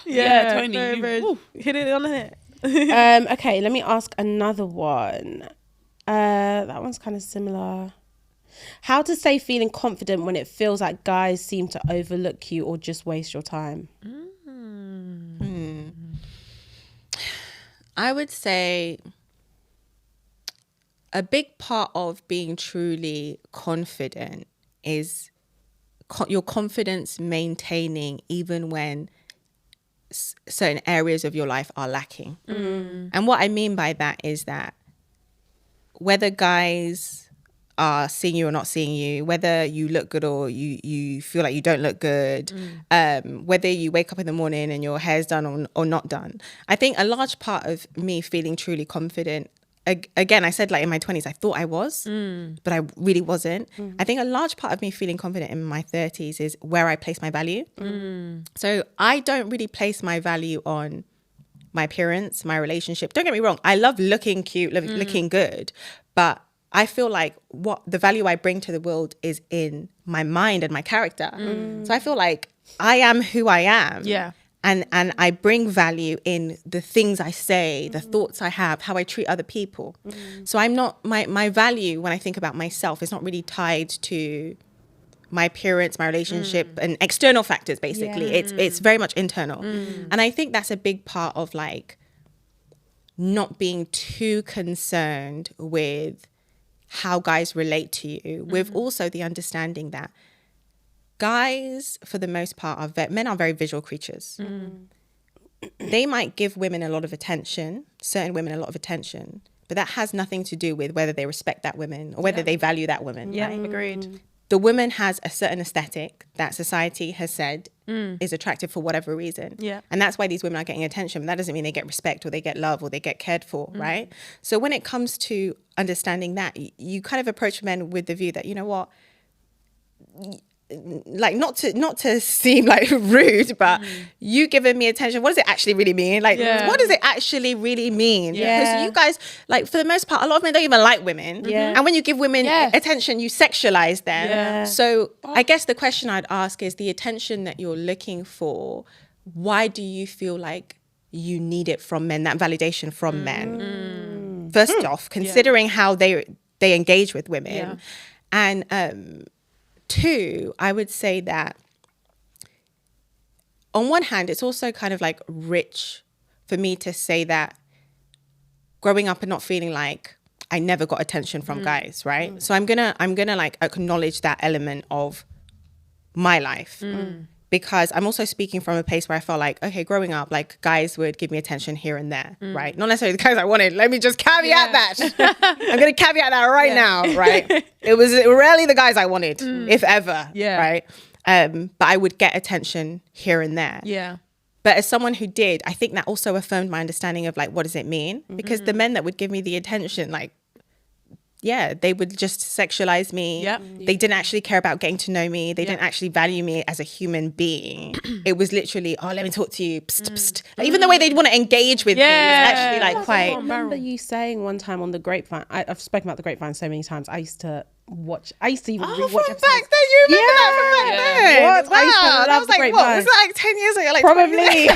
Tony, very hit it on the head. Okay, let me ask another one. That one's kind of similar. How to stay feeling confident when it feels like guys seem to overlook you or just waste your time? I would say a big part of being truly confident is your confidence maintaining even when certain areas of your life are lacking. And what I mean by that is that whether guys are seeing you or not seeing you, whether you look good or you feel like you don't look good, whether you wake up in the morning and your hair's done or not done. I think a large part of me feeling truly confident, again, I said like in my 20s, I thought I was, but I really wasn't. I think a large part of me feeling confident in my 30s is where I place my value. So I don't really place my value on my appearance, my relationship. Don't get me wrong. I love looking cute, looking good, but I feel like what the value I bring to the world is in my mind and my character. So I feel like I am who I am. Yeah. And I bring value in the things I say, the thoughts I have, how I treat other people. So I'm not, my value when I think about myself is not really tied to my appearance, my relationship, and external factors, basically. It's very much internal. And I think that's a big part of like not being too concerned with how guys relate to you, with also the understanding that guys, for the most part, men are very visual creatures. They might give women a lot of attention, certain women a lot of attention, but that has nothing to do with whether they respect that woman or whether they value that woman. Yeah, agreed. The woman has a certain aesthetic that society has said is attractive for whatever reason. Yeah. And that's why these women are getting attention. But that doesn't mean they get respect or they get love or they get cared for, right? So when it comes to understanding that, you kind of approach men with the view that, you know what, like not to seem like rude, but you giving me attention, what does it actually really mean? Like, what does it actually really mean? Because you guys, like for the most part, a lot of men don't even like women. And when you give women attention, you sexualize them. So I guess the question I'd ask is the attention that you're looking for, why do you feel like you need it from men, that validation from men? First off, considering how they engage with women. And 2, I would say that on one hand, it's also kind of like rich for me to say that growing up and not feeling like I never got attention from guys, right? So I'm gonna like acknowledge that element of my life. Because I'm also speaking from a place where I felt like, okay, growing up, like guys would give me attention here and there, right? Not necessarily the guys I wanted. Let me just caveat that. I'm going to caveat that right now, right? It was rarely the guys I wanted, if ever, right? But I would get attention here and there. Yeah. But as someone who did, I think that also affirmed my understanding of like, what does it mean? Because the men that would give me the attention, like they would just sexualize me. Yep. They didn't actually care about getting to know me. They didn't actually value me as a human being. It was literally, let me talk to you. Psst, psst. Like, even the way they'd want to engage with me was actually like quite. I remember you saying one time on the Grapevine, I've spoken about the Grapevine so many times. I used to even rewatch from episodes. back then, you remember that from back then? What? Wow, I used to that love was the like, Grapevine. what was that, like 10 years ago? Like Probably.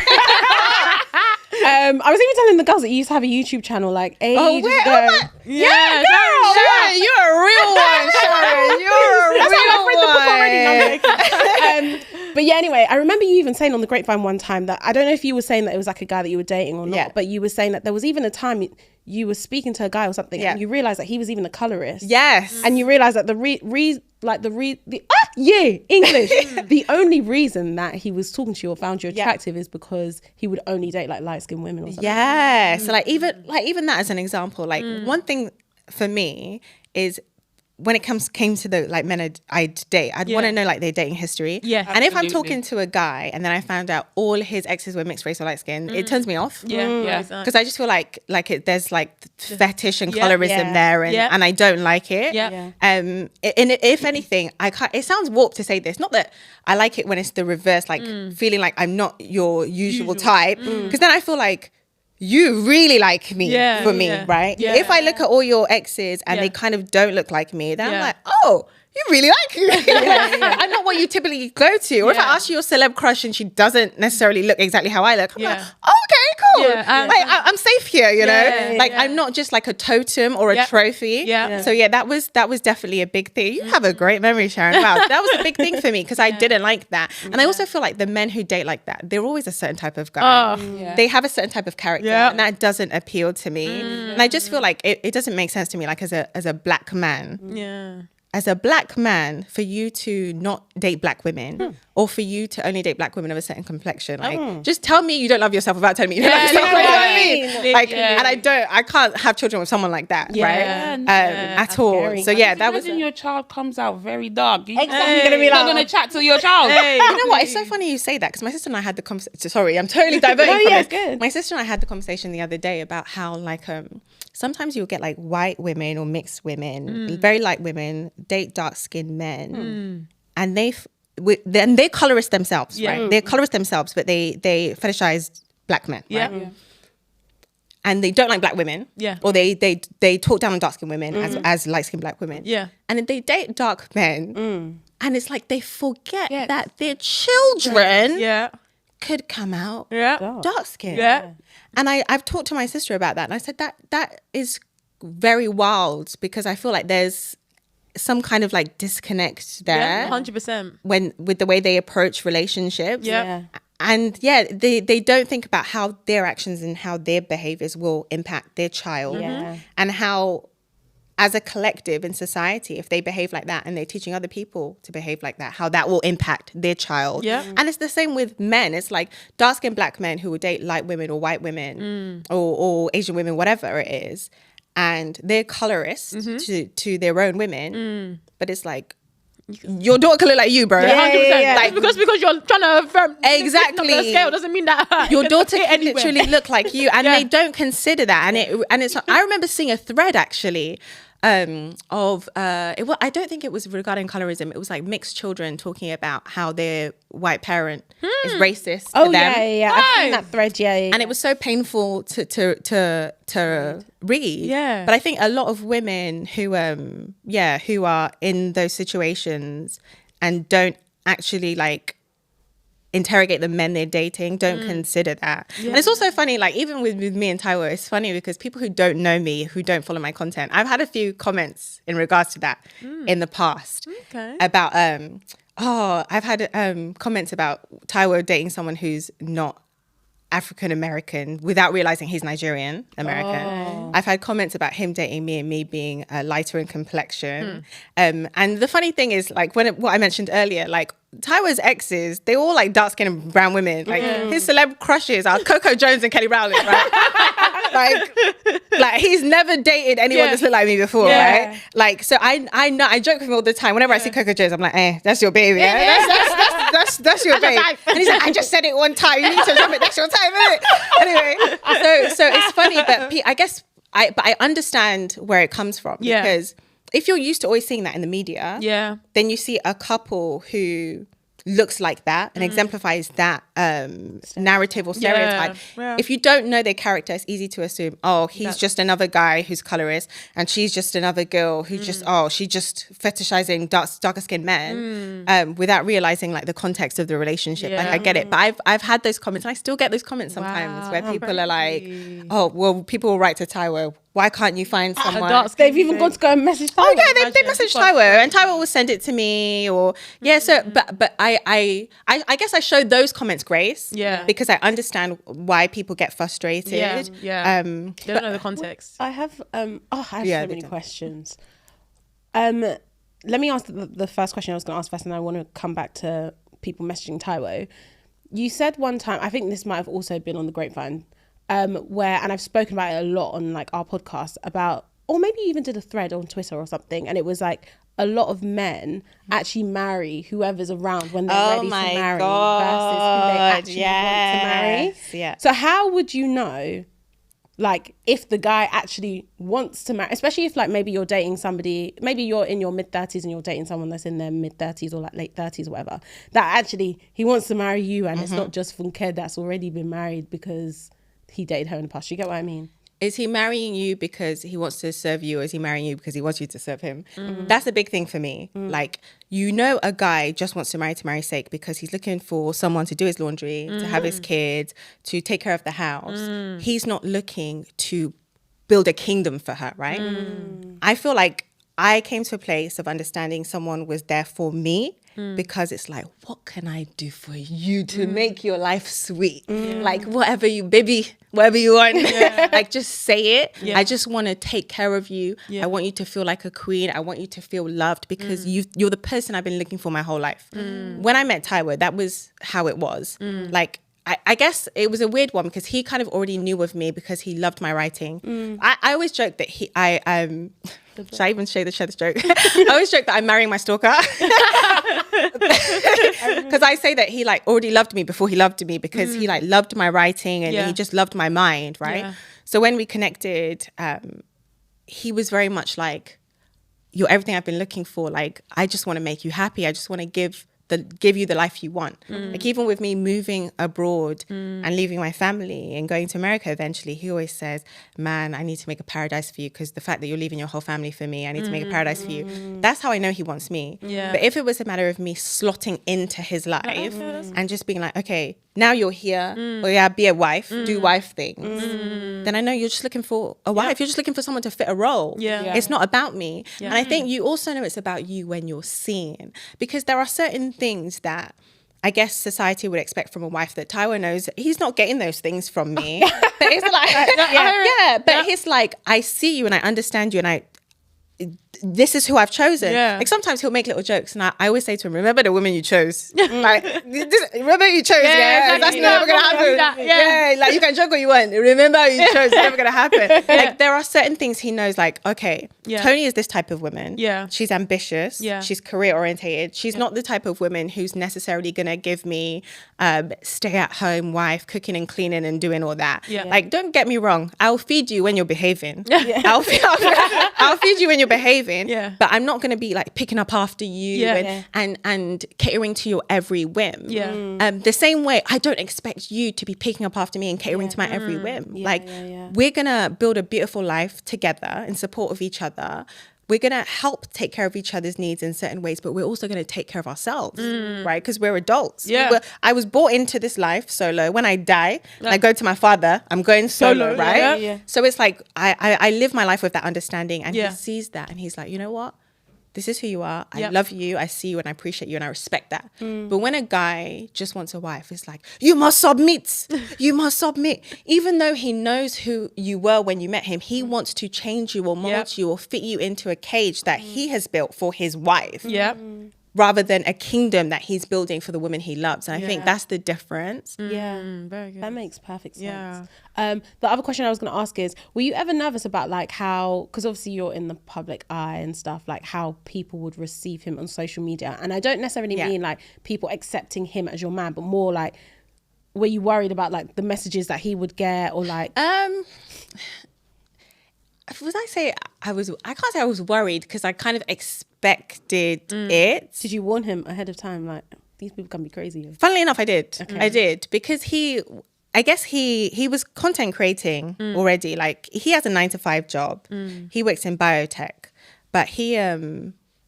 I was even telling the girls that you used to have a YouTube channel like ages ago. Yeah, girl. Sharon, you're a real one, Sharon. You're a real one. But yeah, anyway, I remember you even saying on the Grapevine one time that, I don't know if you were saying that it was like a guy that you were dating or not, but you were saying that there was even a time you were speaking to a guy or something and you realized that he was even a colorist. Yes. And you realized that English. The only reason that he was talking to you or found you attractive is because he would only date like light-skinned women or something. Yeah. So like even that as an example, like one thing for me is when it came to the like men I'd date, I'd want to know like their dating history. Yeah. And if I'm talking to a guy and then I found out all his exes were mixed race or light skin, it turns me off. Yeah. Because I just feel like there's like fetish and colorism there, and I don't like it. Yeah. And if anything, it sounds warped to say this. Not that I like it when it's the reverse, like feeling like I'm not your usual type. Because then I feel like you really like me for me, right? Yeah. If I look at all your exes and they kind of don't look like me, then I'm like, oh, you really like me. I'm not what you typically go to. Or if I ask you your celeb crush and she doesn't necessarily look exactly how I look, I'm like, oh, okay, cool. Like I'm safe here, you know? Like I'm not just like a totem or a trophy. So that was definitely a big thing. You have a great memory, Sharon. Wow, that was a big thing for me because I didn't like that. And I also feel like the men who date like that, they're always a certain type of guy. They have a certain type of character and that doesn't appeal to me. And I just feel like it doesn't make sense to me, like as a black man. Yeah. As a black man, for you to not date black women or for you to only date black women of a certain complexion, like just tell me you don't love yourself without telling me you don't love yourself. You know what I mean? Like, and I can't have children with someone like that, right? At all. scary. So yeah, that was. Imagine your child comes out very dark. Exactly. You're gonna be Not like, gonna chat to your child. You know what? It's so funny you say that because my sister and I had the conversation. Sorry, I'm totally diverting from this. Good. My sister and I had the conversation the other day about how like sometimes you'll get like white women or mixed women, very light women, date dark-skinned men, and they colorist themselves, right? They're colorist themselves, but they fetishize black men, right? And they don't like black women, or they talk down on dark-skinned women as light-skinned black women, and then they date dark men, and it's like they forget that their children could come out dark-skinned. And I've talked to my sister about that, and I said that is very wild because I feel like there's some kind of like disconnect there 100% when with the way they approach relationships. And they don't think about how their actions and how their behaviors will impact their child, and how as a collective in society, if they behave like that and they're teaching other people to behave like that, how that will impact their child. And it's the same with men. It's like dark-skinned black men who will date light women or white women or Asian women, whatever it is, and they're colorists to their own women, but it's like, your daughter can look like you, bro. 100%. Like, because you're trying to exactly the scale doesn't mean that your daughter can literally look like you, and they don't consider that. And it's. I remember seeing a thread actually. I don't think it was regarding colorism. It was like mixed children talking about how their white parent is racist to them. I've seen that thread. And it was so painful to read. But I think a lot of women who are in those situations and don't actually like interrogate the men they're dating, don't consider that. And it's also funny, like even with me and Taiwo, it's funny because people who don't know me, who don't follow my content, I've had a few comments in regards to that in the past about I've had comments about Taiwo dating someone who's not African American without realizing he's Nigerian American. I've had comments about him dating me and me being lighter in complexion. And the funny thing is, like what I mentioned earlier, like Taiwo's exes, they all like dark skinned and brown women. Like his celeb crushes are Coco Jones and Kelly Rowland, right? like he's never dated anyone that's looked like me before, right? Like, so I know, I joke with him all the time. Whenever I see Coco Jones, I'm like, that's your baby. That's your babe. And he's like, I just said it one time. You need to jump it. That's your time, isn't it? Anyway, so it's funny, but I guess I understand where it comes from. Yeah. Because if you're used to always seeing that in the media, then you see a couple who looks like that and exemplifies that narrative or stereotype. Yeah. If you don't know their character, it's easy to assume, oh, he's just another guy who's colorist, and she's just another girl who's just she's just fetishizing darker skinned men, without realizing like the context of the relationship. Like I get it, but I've had those comments, and I still get those comments sometimes where people are like, oh, well, people will write to Taiwo, why can't you find someone? They've even gone to go and message Taiwo. Oh yeah, they messaged Taiwo, and Taiwo will send it to me, or so. But I guess I showed those comments grace, because I understand why people get frustrated. They don't know the context. I have so many questions. Let me ask the first question I was going to ask first, and I want to come back to people messaging Taiwo. You said one time, I think this might have also been on the grapevine, where, and I've spoken about it a lot on like our podcast about, or maybe you even did a thread on Twitter or something, and it was like a lot of men actually marry whoever's around when they're ready to marry versus who they actually want to marry. Yeah. So how would you know, like, if the guy actually wants to marry, especially if like maybe you're dating somebody, maybe you're in your mid-30s and you're dating someone that's in their mid-30s or like late 30s or whatever, that actually he wants to marry you, and it's not just Funke that's already been married because he dated her in the past. You get what I mean? Is he marrying you because he wants to serve you, or is he marrying you because he wants you to serve him? That's a big thing for me. Like, a guy just wants to marry's sake because he's looking for someone to do his laundry, to have his kids, to take care of the house. He's not looking to build a kingdom for her, right? I feel like I came to a place of understanding someone was there for me, because it's like, what can I do for you to make your life sweet? Like, whatever you want, like, just say it. I just want to take care of you. I want you to feel like a queen. I want you to feel loved, because you're the person I've been looking for my whole life. When I met Taiwo, that was how it was. Like, I guess it was a weird one because he kind of already knew of me because he loved my writing. I always joke that should I even share this joke? I always joke that I'm marrying my stalker. Because I say that he like already loved me before he loved me, because he like loved my writing, and he just loved my mind, right? So when we connected, he was very much like, you're everything I've been looking for. Like, I just want to make you happy. I just want to give you the life you want. Like, even with me moving abroad and leaving my family and going to America eventually, he always says, man, I need to make a paradise for you, because the fact that you're leaving your whole family for me, I need to make a paradise for you. That's how I know he wants me. But if it was a matter of me slotting into his life and just being like, okay, now you're here, or be a wife, do wife things, then I know you're just looking for a wife. You're just looking for someone to fit a role. It's not about me. And I think you also know it's about you when you're seen, because there are certain things that I guess society would expect from a wife that Taiwo knows he's not getting those things from me. But it's like, but he's like, I see you and I understand you, and this is who I've chosen. Like, sometimes he'll make little jokes, and I always say to him, remember the woman you chose. Like, remember who you chose. That's never gonna happen. Like, you can joke what you want, remember who you chose. It's never gonna happen. Like, there are certain things he knows, like, okay, Toni is this type of woman. She's ambitious. She's career orientated. She's not the type of woman who's necessarily gonna give me stay at home wife, cooking and cleaning and doing all that. Like, don't get me wrong, I'll feed you when you're behaving. I'll feed you when you're behaving. But I'm not going to be like picking up after you and catering to your every whim. The same way, I don't expect you to be picking up after me and catering to my every whim. We're going to build a beautiful life together in support of each other. We're going to help take care of each other's needs in certain ways, but we're also going to take care of ourselves, right? Because we're adults. I was brought into this life solo. When I die, I go to my father, I'm going solo, right? So it's like, I live my life with that understanding, and he sees that, and he's like, you know what? This is who you are. I love you. I see you and I appreciate you and I respect that. But when a guy just wants a wife, it's like, you must submit. You must submit. Even though he knows who you were when you met him, he wants to change you or mold you or fit you into a cage that he has built for his wife. Rather than a kingdom that he's building for the woman he loves. And I think that's the difference. Very good. That makes perfect sense. The other question I was going to ask is, were you ever nervous about like how, because obviously you're in the public eye and stuff, like how people would receive him on social media? And I don't necessarily mean like people accepting him as your man, but more like, were you worried about like the messages that he would get, or like... I can't say I was worried because I kind of expected it. Did you warn him ahead of time? Like, these people can be crazy. Funnily enough, I did. Okay. I did because I guess he was content creating already. Like, he has a 9-to-5 job. He works in biotech, but he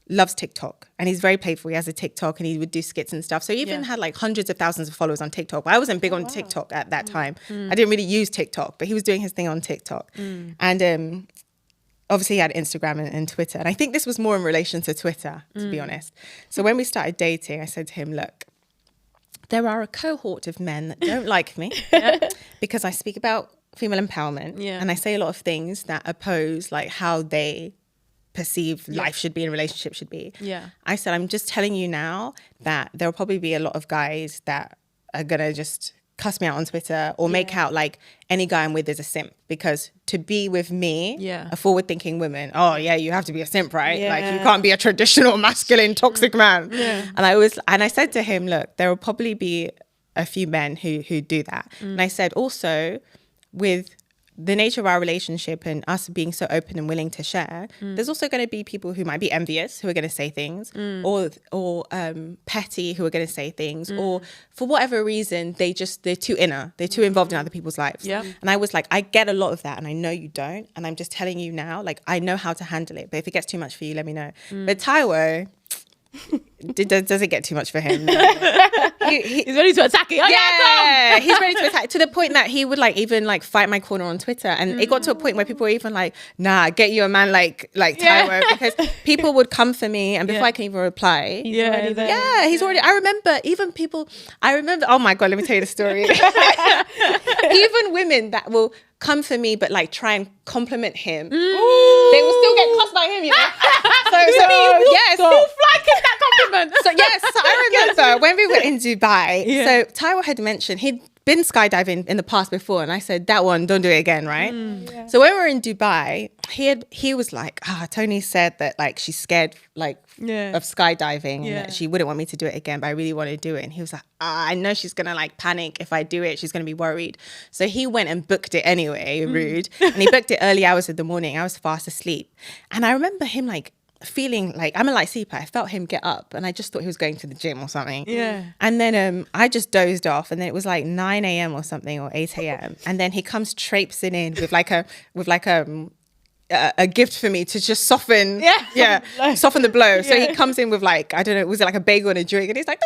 loves TikTok and he's very playful. He has a TikTok and he would do skits and stuff. So he even had like hundreds of thousands of followers on TikTok. But I wasn't big on TikTok at that time. I didn't really use TikTok, but he was doing his thing on TikTok. And obviously he had Instagram and Twitter. And I think this was more in relation to Twitter, to be honest. So when we started dating, I said to him, look, there are a cohort of men that don't like me because I speak about female empowerment and I say a lot of things that oppose like how they perceive life should be and relationship should be. I said, I'm just telling you now that there'll probably be a lot of guys that are gonna just cuss me out on Twitter or make out like any guy I'm with is a simp, because to be with me, a forward-thinking woman, you have to be a simp, right? Like, you can't be a traditional masculine toxic man. And I said to him, look, there will probably be a few men who do that. And I said also, with the nature of our relationship and us being so open and willing to share, there's also going to be people who might be envious, who are going to say things, or petty, who are going to say things, or for whatever reason, they're too involved in other people's lives. And I was like, I get a lot of that and I know you don't. And I'm just telling you now, like, I know how to handle it. But if it gets too much for you, let me know. But Taiwo, does it get too much for him? He's ready to attack it. He's ready to attack, to the point that he would like even like fight my corner on Twitter. And it got to a point where people were even like, nah, get you a man like Taiwo, because people would come for me and before I can even reply, he's already. I remember, oh my God, let me tell you the story. Even women that will come for me but like try and compliment him, they will still get cussed by him, you know. Still flanking that compliment. So I remember when we were in Dubai, so Taiwo had mentioned he'd been skydiving in the past before, and I said, that one, don't do it again, right? So when we were in Dubai, he was like, Toni said that like she's scared like of skydiving and that she wouldn't want me to do it again, but I really want to do it. And he was like, I know she's gonna like panic if I do it, she's gonna be worried. So he went and booked it anyway, rude. And he booked it early hours of the morning. I was fast asleep. And I remember him like feeling like, I'm a light sleeper, I felt him get up and I just thought he was going to the gym or something. And then I just dozed off, and then it was like 9 a.m. or something, or 8 a.m. And then he comes traipsing in with a gift for me to just soften the blow. So he comes in with like, I don't know, was it like a bagel and a drink? And he's like,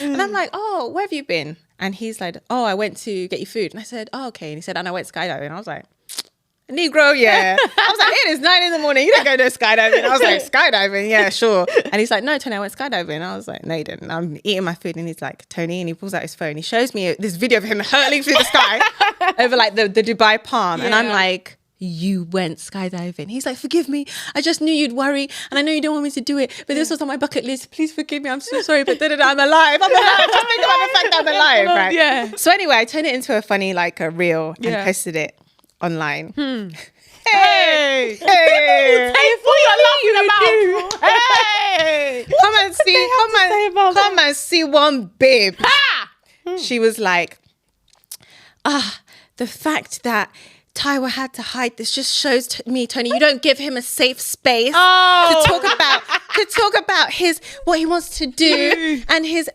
and I'm like, oh, where have you been? And he's like, oh, I went to get you food. And I said, oh, okay. And he said, and I went skydiving. And I was like, Negro, yeah. I was like, it is 9 a.m. You don't go to skydiving. I was like, skydiving, yeah, sure. And he's like, no, Toni, I went skydiving. I was like, no, you didn't. I'm eating my food. And he's like, Toni, and he pulls out his phone. He shows me this video of him hurtling through the sky over like the Dubai Palm. And I'm like, you went skydiving. He's like, forgive me, I just knew you'd worry and I know you don't want me to do it, but this was on my bucket list, please forgive me, I'm so sorry, but I'm alive, just think about the fact that I'm alive, right? So anyway, I turned it into a funny like a reel and posted it online. Hey, what you're laughing about? Hey, come and see one babe. She was like, the fact that Taiwo had to hide this just shows me, Toni, you don't give him a safe space to talk about his what he wants to do and his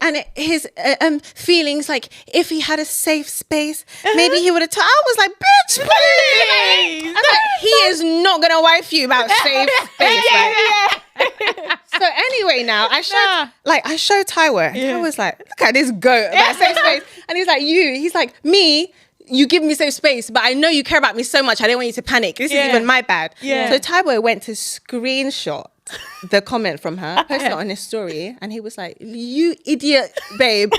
feelings. Like, if he had a safe space, maybe he would have. I was like, bitch, please. I'm like, he is not gonna wife you about safe space. So anyway, now I showed Taiwo. And I was like, look at this goat about safe space, and he's like, he's like, me. You give me safe space, but I know you care about me so much, I didn't want you to panic. This is even my bad. So Taiwo went to screenshot the comment from her, posted it on his story, and he was like, you idiot babe,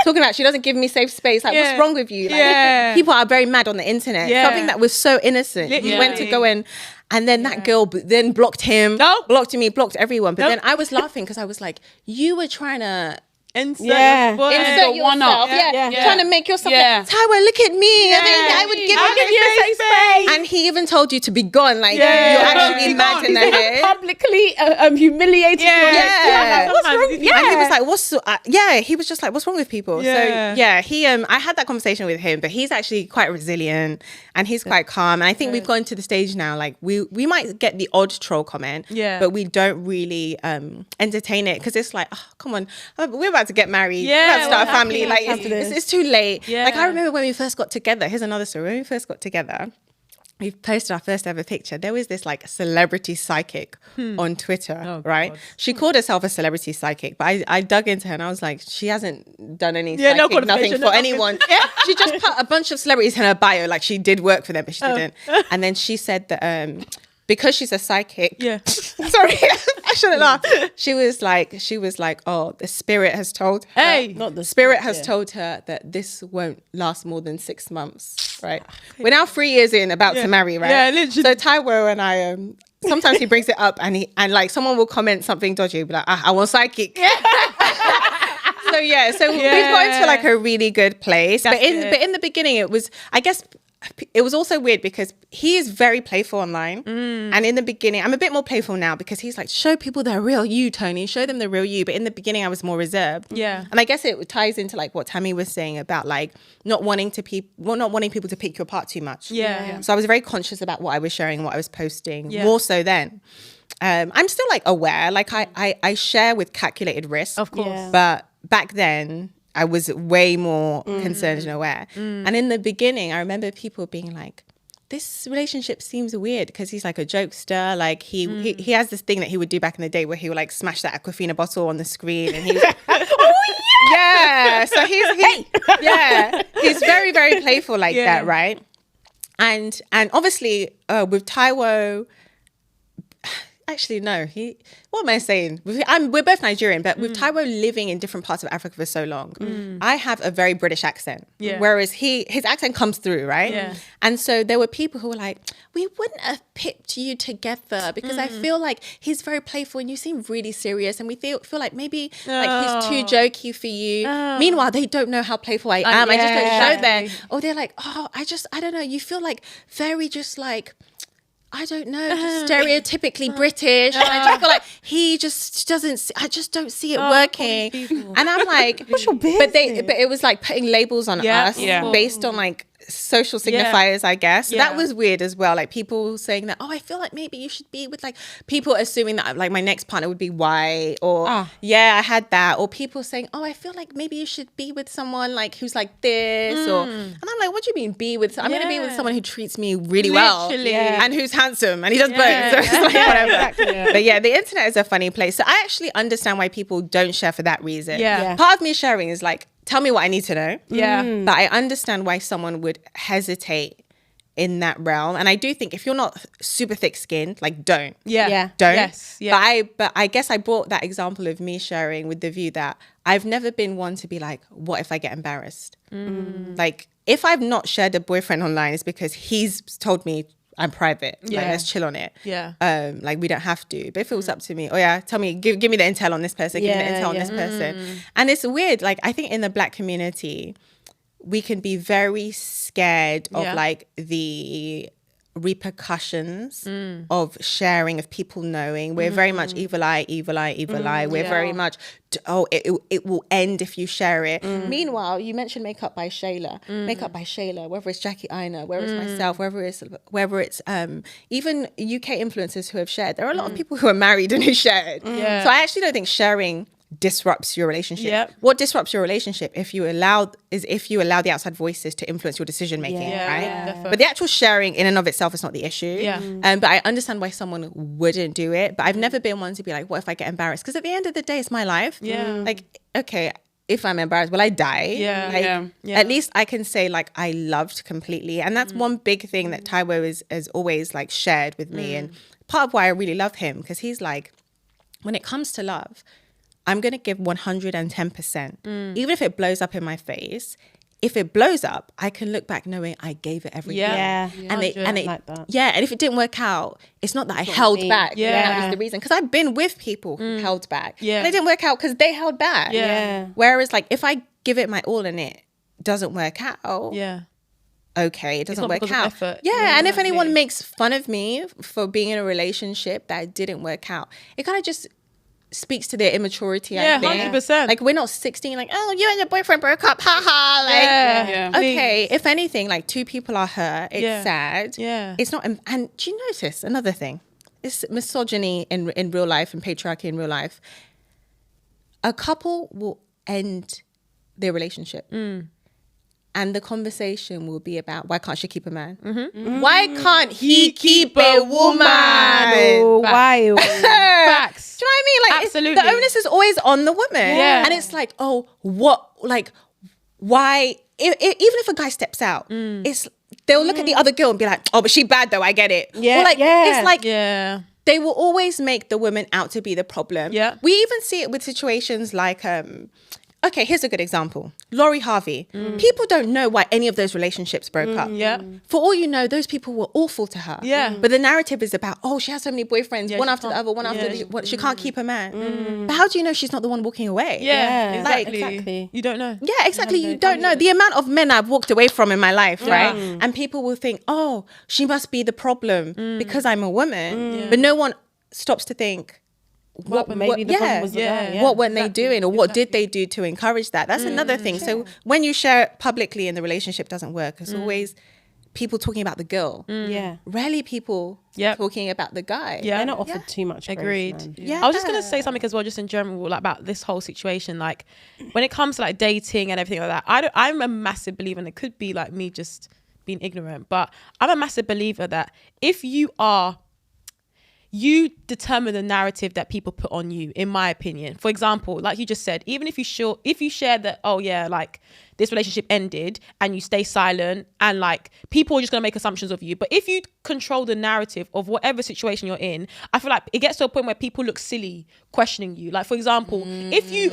talking about she doesn't give me safe space. Like, what's wrong with you? Like, people are very mad on the internet. Something that was so innocent. He went to go in, and then that girl then blocked him, blocked me, blocked everyone. But then I was laughing because I was like, you were trying to Insert Yeah. your Insert the one up. yourself. Yeah. Trying to make yourself Yeah. like, Taiwo, look at me. Yeah. I mean, I would give I'll you give you a safe space. And he even told you to be gone. Like, Yeah. you're Yeah. actually Be mad gone. in the head. Publicly humiliated. Yeah. Yeah. What's wrong with you? And he was like, he was just like, what's wrong with people? Yeah. So yeah, I had that conversation with him, but he's actually quite resilient and he's quite calm. And I think we've gone to the stage now, like we might get the odd troll comment, but we don't really entertain it because it's like, oh, come on, we're about to get married. Yeah, we're about to start a we're family. happy Like after this. it's too late. Yeah. Like I remember when we first got together. Here's another story. When we first got together, we posted our first ever picture. There was this like celebrity psychic on Twitter, right? God. She called herself a celebrity psychic, but I dug into her and I was like, she hasn't done any Yeah, no psychic, nothing qualification, for no nothing. anyone. She just put a bunch of celebrities in her bio, like she did work for them, but she didn't. And then she said that because she's a psychic, Yeah. sorry, I shouldn't laugh. She was like, oh, the spirit has told her. Hey. Not the Spirit has told her that this won't last more than 6 months, right? We're now 3 years in, about to marry, right? Yeah, literally. So Taiwo and I, sometimes he brings it up and like someone will comment something dodgy, he'll be like, I want psychic. So we've got into like a really good place. But in the beginning, it was, I guess, it was also weird because he is very playful online. And in the beginning, I'm a bit more playful now because he's like, show people the real you, Tony. Show them the real you. But in the beginning, I was more reserved. Yeah. And I guess it ties into like what Tammy was saying about like not wanting people to pick you apart too much. Yeah. So I was very conscious about what I was sharing, what I was posting, Yeah. more so then. I'm still like aware. Like I share with calculated risk. Of course. Yeah. But back then, I was way more concerned and aware. And in the beginning, I remember people being like, this relationship seems weird because he's like a jokester. Like he has this thing that he would do back in the day where he would like smash that Aquafina bottle on the screen and he was yeah. So he's very, very playful like that, right? And obviously with Taiwo, actually, no. What am I saying? We're both Nigerian, but with Taiwo living in different parts of Africa for so long, I have a very British accent. Yeah. Whereas his accent comes through, right? Yeah. And so there were people who were like, we wouldn't have picked you together because I feel like he's very playful and you seem really serious, and we feel like maybe like he's too jokey for you. Meanwhile, they don't know how playful I am. I just don't show them. Or they're like, oh, I don't know. You feel like very just like, I don't know, just stereotypically British. And I just feel like he just doesn't, I just don't see it working. And I'm like, What's your but business? but it was like putting labels on us based on like social signifiers, I guess. So that was weird as well. Like people saying that, oh, I feel like maybe you should be with like people assuming that like my next partner would be white, or I had that, or people saying, oh, I feel like maybe you should be with someone like who's like this, or and I'm like, what do you mean be with? I'm gonna be with someone who treats me really well and who's handsome and he does both. So it's like whatever. But yeah, the internet is a funny place. So I actually understand why people don't share for that reason. Part of me sharing is like, tell me what I need to know. But I understand why someone would hesitate in that realm. And I do think if you're not super thick-skinned, like don't. Don't. Yes. Yeah. But I guess I brought that example of me sharing with the view that I've never been one to be like, what if I get embarrassed? Like if I've not shared a boyfriend online, it's because he's told me I'm private. Like, let's chill on it. Like we don't have to. But if it was up to me, oh yeah, tell me, give me the intel on this person, give me the intel on this person. And it's weird. Like I think in the Black community, we can be very scared of like the repercussions of sharing, of people knowing. We're very much evil eye. We're very much, it will end if you share it. Meanwhile, you mentioned Makeup by Shayla, whether it's Jackie Aina, whether it's myself, whether it's even UK influencers who have shared. There are a lot of people who are married and who shared. So I actually don't think sharing disrupts your relationship. What disrupts your relationship if you allow the outside voices to influence your decision making, right? But the actual sharing in and of itself is not the issue. But I understand why someone wouldn't do it. But I've never been one to be like, what if I get embarrassed? Because at the end of the day, it's my life. Like, okay, if I'm embarrassed, will I die? At least I can say like I loved completely. And that's one big thing that Taiwo has always like shared with me. And part of why I really love him, because he's like, when it comes to love, I'm going to give 110%. Even if it blows up in my face, if it blows up, I can look back knowing I gave it everything. Yeah. And it like that. yeah, and if it didn't work out, it's not that I held back. Yeah. That was the reason. Because I've been with people who held back. Yeah. And it didn't work out because they held back. Yeah. Whereas like if I give it my all and it doesn't work out, Yeah. okay, it doesn't not work because of out. effort. Yeah, and if anyone makes fun of me for being in a relationship that didn't work out, it kind of just speaks to their immaturity. Yeah, I think. 100%. Like we're not 16. Like, oh, you and your boyfriend broke up, haha. Like, Yeah. okay. If anything, like 2 people are hurt. It's sad. Yeah. It's not. And do you notice another thing? It's misogyny in real life and patriarchy in real life. A couple will end their relationship. And the conversation will be about why can't she keep a man? Why can't he keep a woman? Oh, why? Facts. Do you know what I mean? Like, Absolutely. the onus is always on the woman. Yeah. And it's like, oh, what? Like, why? Even if a guy steps out, they'll look at the other girl and be like, oh, but she bad though. I get it. Yeah, Or like, yeah. it's like, Yeah. they will always make the woman out to be the problem. Yeah. We even see it with situations like, okay, here's a good example. Laurie Harvey. People don't know why any of those relationships broke up. Yeah. For all you know, those people were awful to her. Yeah. But the narrative is about, oh, she has so many boyfriends, Yeah, one she after the can't- other, one after yeah, the other. She can't keep a man. But how do you know she's not the one walking away? Yeah. Like, Exactly. exactly. You don't know. Yeah, exactly. You don't know the amount of men I've walked away from in my life, right? And people will think, oh, she must be the problem because I'm a woman. But no one stops to think, what Maybe the problem was the guy. Yeah. what weren't they doing, or what did they do to encourage that? That's another thing. So when you share it publicly and the relationship doesn't work, it's always people talking about the girl. Yeah. Rarely people talking about the guy. Yeah. They're not offered too much grace, Agreed. man. Yeah. I was just gonna say something as well, just in general, like about this whole situation. Like when it comes to like dating and everything like that, I'm a massive believer, and it could be like me just being ignorant, but I'm a massive believer that if you determine the narrative that people put on you, in my opinion. For example, like you just said, even if you share that, oh yeah, like this relationship ended, and you stay silent, and like people are just gonna make assumptions of you. But if you control the narrative of whatever situation you're in, I feel like it gets to a point where people look silly questioning you. Like for example, if you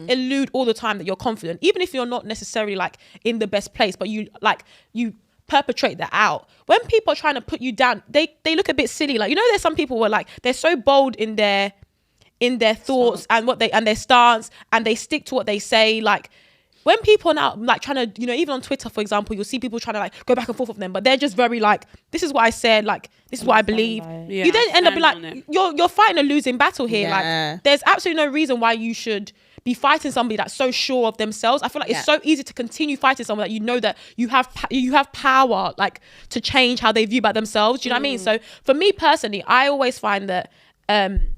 allude all the time that you're confident, even if you're not necessarily like in the best place, but you perpetrate that out, when people are trying to put you down, they look a bit silly. Like, you know, there's some people where like they're so bold in their thoughts and their stance, and they stick to what they say. Like when people are now like trying to, you know, even on Twitter, for example, you'll see people trying to like go back and forth with them, but they're just very like, this is what I said, like this is what I believe. Yeah, you then end up being stand on like, it. you're fighting a losing battle here. Yeah. Like there's absolutely no reason why you should be fighting somebody that's so sure of themselves. I feel like it's so easy to continue fighting someone that you know that you have power like to change how they view about themselves. Do you know what I mean? So for me personally, I always find that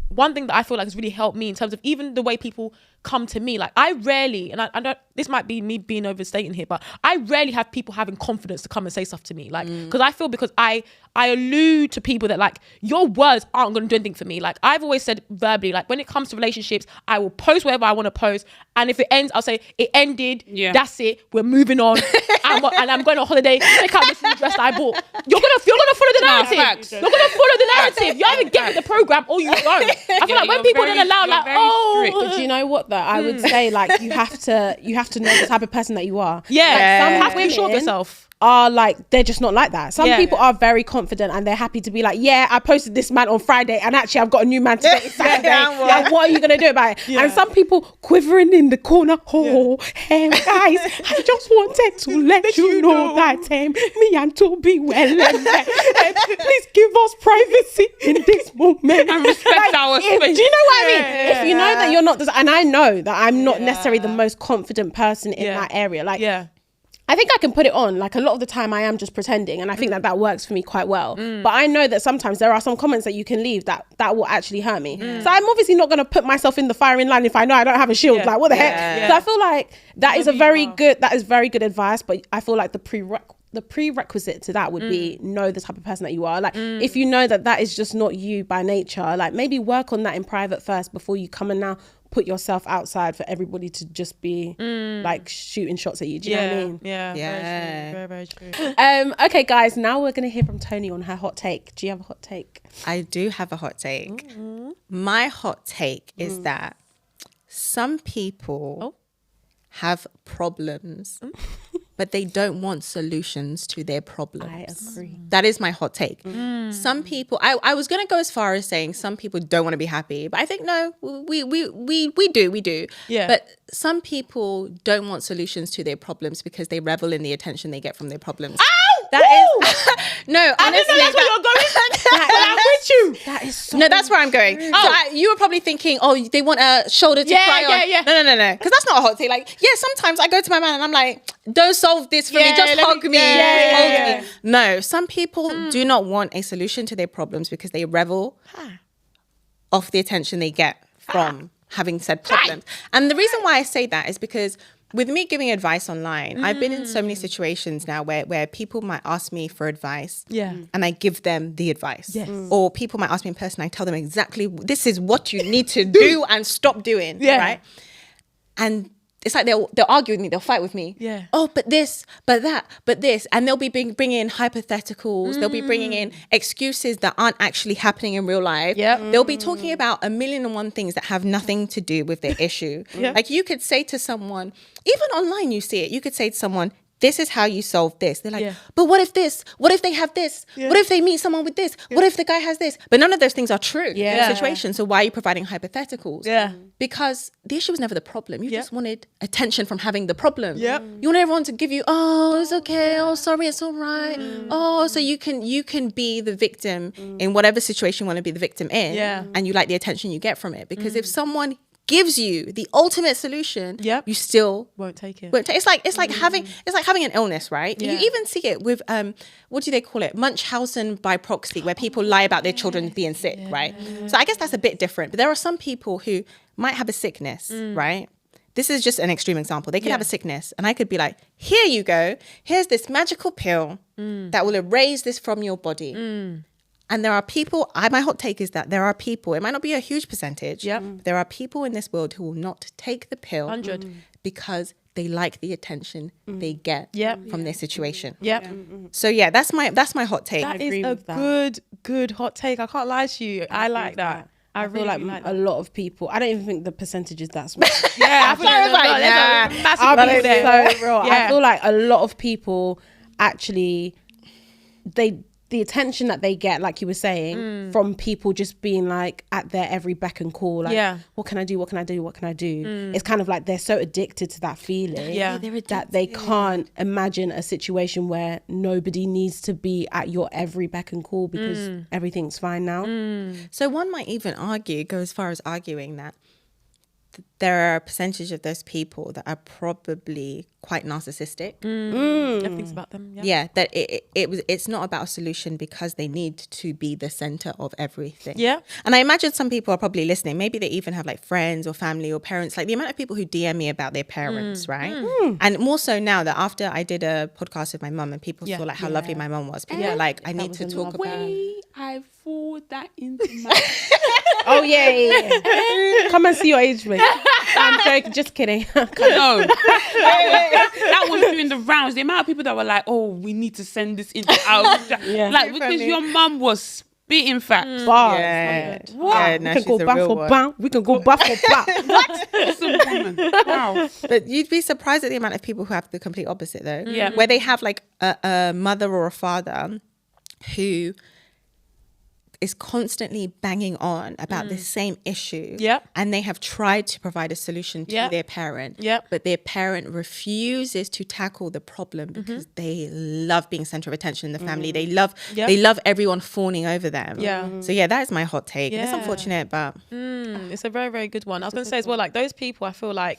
one thing that I feel like has really helped me in terms of even the way people come to me, like I rarely, and I don't, this might be me being overstating here, but I rarely have people having confidence to come and say stuff to me, like because I feel, because I allude to people that like your words aren't going to do anything for me. Like I've always said verbally, like when it comes to relationships, I will post whatever I want to post, and if it ends, I'll say it ended. That's it. We're moving on. And I'm going on holiday. Check out this new dress that I bought. You're gonna follow the narrative. Facts. You're gonna follow the narrative. You either get with the program or you don't. I feel like when people don't allow, like, But do you know what though? I would say like you have to know the type of person that you are. yeah, Some have to be sure of women yourself. Are like, they're just not like that. Some Yeah. people are very confident and they're happy to be like, yeah, I posted this man on Friday and actually I've got a new man today. It's Saturday. Like, what are you gonna do about it? And some people quivering in the corner. Oh, hey guys, I just wanted to let you know that me and Toby please give us privacy in this moment And respect our space. Do you know what I mean? Yeah. If you know that you're not, and I know that I'm not necessarily the most confident person in that area. Like, I think I can put it on. Like a lot of the time I am just pretending, and I think that works for me quite well. But I know that sometimes there are some comments that you can leave that will actually hurt me. So I'm obviously not going to put myself in the firing line if I know I don't have a shield. Like what the heck? So I feel like that is very good advice. But I feel like the prerequisite to that would be know the type of person that you are. Like if you know that is just not you by nature, like maybe work on that in private first before you come and now put yourself outside for everybody to just be like shooting shots at you. Do you know what I mean? Yeah. Very true. Okay guys, now we're gonna hear from Toni on her hot take. Do you have a hot take? I do have a hot take. My hot take is that some people have problems but they don't want solutions to their problems. I agree. That is my hot take. Some people, I was going to go as far as saying some people don't want to be happy, but I think no, we do. Yeah. But some people don't want solutions to their problems because they revel in the attention they get from their problems. That is no, honestly, I didn't know that's where you're going. I'm with you. That is so no, that's where I'm going. So you were probably thinking, oh, they want a shoulder to cry on. Yeah. No. Because that's not a hot take. Like, yeah, sometimes I go to my man and I'm like, don't solve this for me. Just hug me. Hold me. No, some people do not want a solution to their problems because they revel off the attention they get from having said problems. And the reason why I say that is because with me giving advice online, I've been in so many situations now where people might ask me for advice and I give them the advice. Yes. Or people might ask me in person, I tell them exactly, this is what you need to do and stop doing, right? And it's like they'll argue with me, they'll fight with me. Yeah. Oh, but this, but that, but this. And they'll be bringing in hypotheticals. They'll be bringing in excuses that aren't actually happening in real life. Yep. They'll be talking about 1,000,001 things that have nothing to do with their issue. Like you could say to someone, even online you see it, you could say to someone, this is how you solve this. They're like, but what if this? What if they have this? What if they meet someone with this? What if the guy has this? But none of those things are true in the situation. So why are you providing hypotheticals? Yeah. Because the issue was never the problem. You just wanted attention from having the problem. Yep. You want everyone to give you, oh, it's okay. Oh, sorry, it's all right. Oh, so you can be the victim in whatever situation you want to be the victim in. Yeah. And you like the attention you get from it. Because if someone gives you the ultimate solution, you still Won't take it. it's like having an illness, right? Yeah. You even see it with what do they call it? Munchausen by proxy, where people lie about their children being sick, right? So I guess that's a bit different. But there are some people who might have a sickness, right? This is just an extreme example. They could have a sickness, and I could be like, here you go. Here's this magical pill that will erase this from your body. And there are people, my hot take is that there are people, it might not be a huge percentage, but there are people in this world who will not take the pill 100. because they like the attention they get from their situation. So yeah, that's my hot take. That is agree a with that. good hot take. I can't lie to you. I like that. I feel really like a lot of people, I don't even think the percentage is that small. Yeah, I feel like there's a massive I'll people be there. so real. I feel like a lot of people actually, the attention that they get, like you were saying, from people just being like at their every beck and call, like, what can I do? What can I do? What can I do? It's kind of like they're so addicted to that feeling that they can't imagine a situation where nobody needs to be at your every beck and call because everything's fine now. So one might even go as far as arguing that there are a percentage of those people that are probably quite narcissistic. Everything's about them. Yeah, that it's not about a solution because they need to be the center of everything. Yeah. And I imagine some people are probably listening. Maybe they even have like friends or family or parents. Like the amount of people who DM me about their parents, right? And more so now that after I did a podcast with my mum and people saw like how lovely my mum was. People are like, I need to talk about. Wait, I forward that into my. Oh yeah. Come and see your age mate. I'm joking, just kidding. No, that was doing the rounds. The amount of people that were like, "Oh, we need to send this into our like because your mum was spitting facts." Bars. Yeah. What? Yeah, no, We can she's go a back real for one. bang. We can go back for bang. What? That's a woman. Wow. But you'd be surprised at the amount of people who have the complete opposite though. Yeah. Where they have like a mother or a father who is constantly banging on about the same issue. Yep. And they have tried to provide a solution to their parent. Yep. But their parent refuses to tackle the problem because they love being center of attention in the family. They love everyone fawning over them. Yeah. So yeah, that is my hot take. It's Yeah. unfortunate, but It's a very, very good one. I was going to say as well, like those people, I feel like,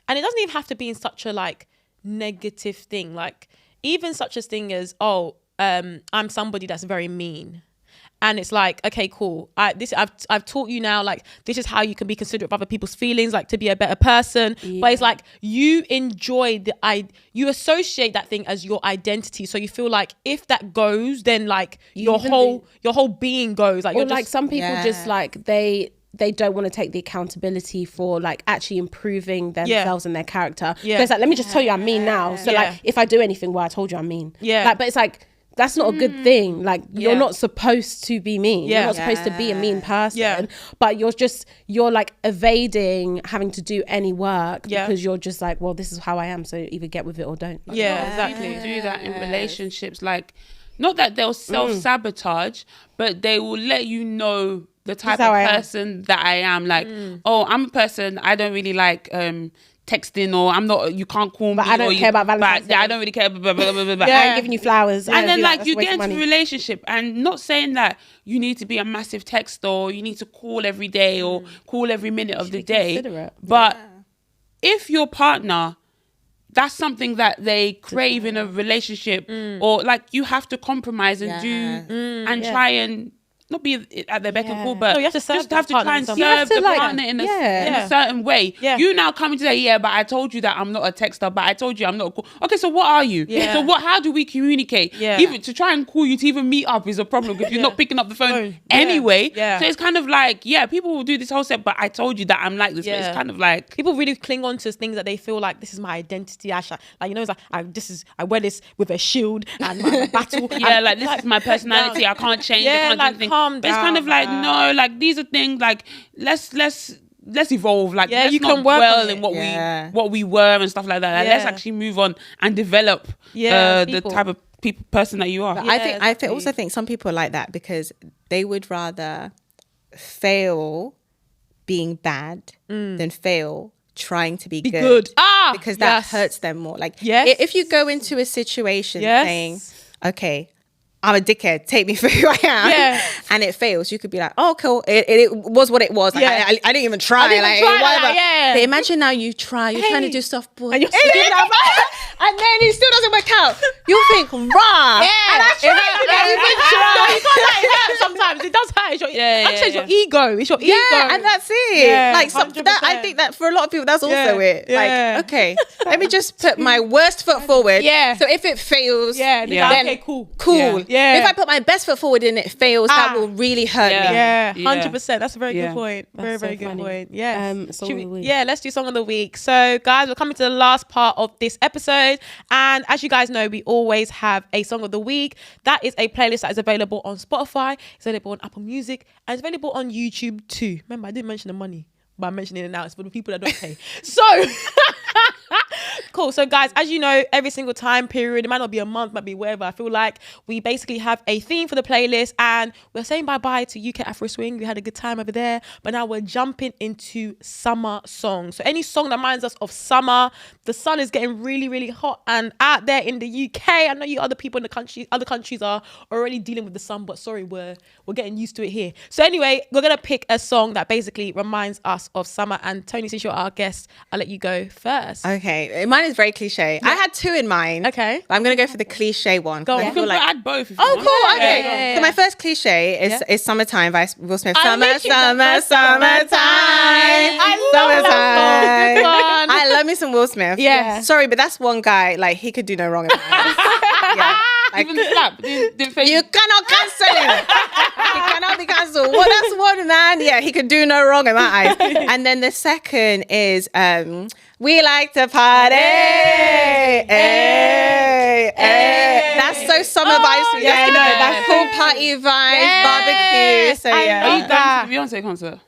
and it doesn't even have to be in such a like negative thing. Like even such a thing as, I'm somebody that's very mean. And it's like, okay, cool. I've taught you now, like, this is how you can be considerate of other people's feelings, like to be a better person. Yeah. But it's like you enjoy you associate that thing as your identity. So you feel like if that goes, then like your whole being goes. Like, or like some people just like they don't want to take the accountability for like actually improving themselves and their character. So it's like, let me just tell you I'm mean now. So like if I do anything, well, I told you I'm mean. Yeah. Like, but it's like, that's not a good thing. Like you're not supposed to be mean. You're not supposed to be a mean person. But you're like evading having to do any work because you're just like, well, this is how I am. So either get with it or don't. Like, Exactly. People do that in relationships. Like, not that they'll self-sabotage, but they will let you know the type of person that I am. Like, oh, I'm a person, I don't really like texting, or I'm not, you can't call me. But I don't care about Valentine's Day. I don't really care. Blah, blah, blah, blah, blah. I ain't giving you flowers. And then like you that's get into money. a relationship, and not saying that you need to be a massive texter or you need to call every day or call every minute of the day. But if your partner, that's something that they crave in a relationship, or like you have to compromise and do and try and not be at their beck and call, but you have to serve just have to try and serve the partner in a certain way. You now coming to say, but I told you that I'm not a texter, but I told you I'm not a call. Okay, so what are you? So how do we communicate? Even to try and call you to even meet up is a problem because you're not picking up the phone anyway. So it's kind of like, people will do this whole set, but I told you that I'm like this. But it's kind of like people really cling on to things that they feel like this is my identity. Like, you know, it's like I wear this with a shield and my battle. Like this is my personality. I can't change. I can't do anything. But it's kind of like, no, like these are things like let's evolve. Like let's you not can work dwell on in it. what we were and stuff like that. Like, let's actually move on and develop the type of person that you are. I also think some people are like that because they would rather fail being bad than fail trying to be good. Because that hurts them more. Like if you go into a situation saying, okay, I'm a dickhead, take me for who I am, and it fails, you could be like, oh, cool, it was what it was. Like, I didn't even try. But imagine now you try, you're trying to do softball, and and then it still doesn't work out. You think, rah. And I tried. It hurts sometimes. It does hurt. It's your ego. It's your ego. And that's it. Like I think that for a lot of people, that's also it. Like, okay, let me just put my worst foot forward. So if it fails, then okay, cool. If I put my best foot forward and it fails, that will really hurt me. 100%. That's a very good point. Very good point. Song of the week. Let's do song of the week. So guys, we're coming to the last part of this episode, and as you guys know, we always have a song of the week. That is a playlist that is available on Spotify, it's available on Apple Music, and it's available on YouTube too. Remember, I didn't mention the money, but I'm mentioning it now. It's for the people that don't pay. So cool. So guys, as you know, every single time period, it might not be a month, might be whatever, I feel like we basically have a theme for the playlist, and we're saying bye-bye to UK Afro Swing. We had a good time over there, but now we're jumping into summer songs. So any song that reminds us of summer. The sun is getting really, really hot and out there in the UK. I know you other people in the country, other countries are already dealing with the sun, but sorry, we're getting used to it here. So anyway, we're gonna pick a song that basically reminds us of summer. And Tony, since you're our guest, I'll let you go first. Okay, mine is very cliche. I had two in mind. Okay, but I'm gonna go for the cliche one. Go on. You can add both. Cool. Okay. So my first cliche is "Summertime" by Will Smith. Summertime. I love me some Will Smith. Yeah. Sorry, but that's one guy. Like he could do no wrong in my eyes. Like, even the slap. You cannot cancel him. He cannot be cancelled. Well, that's one man. Yeah, he could do no wrong in my eyes. And then the second is "We Like to Party." That's so summer vibes. That's cool party vibes, barbecue. So Are you going to the Beyonce concert?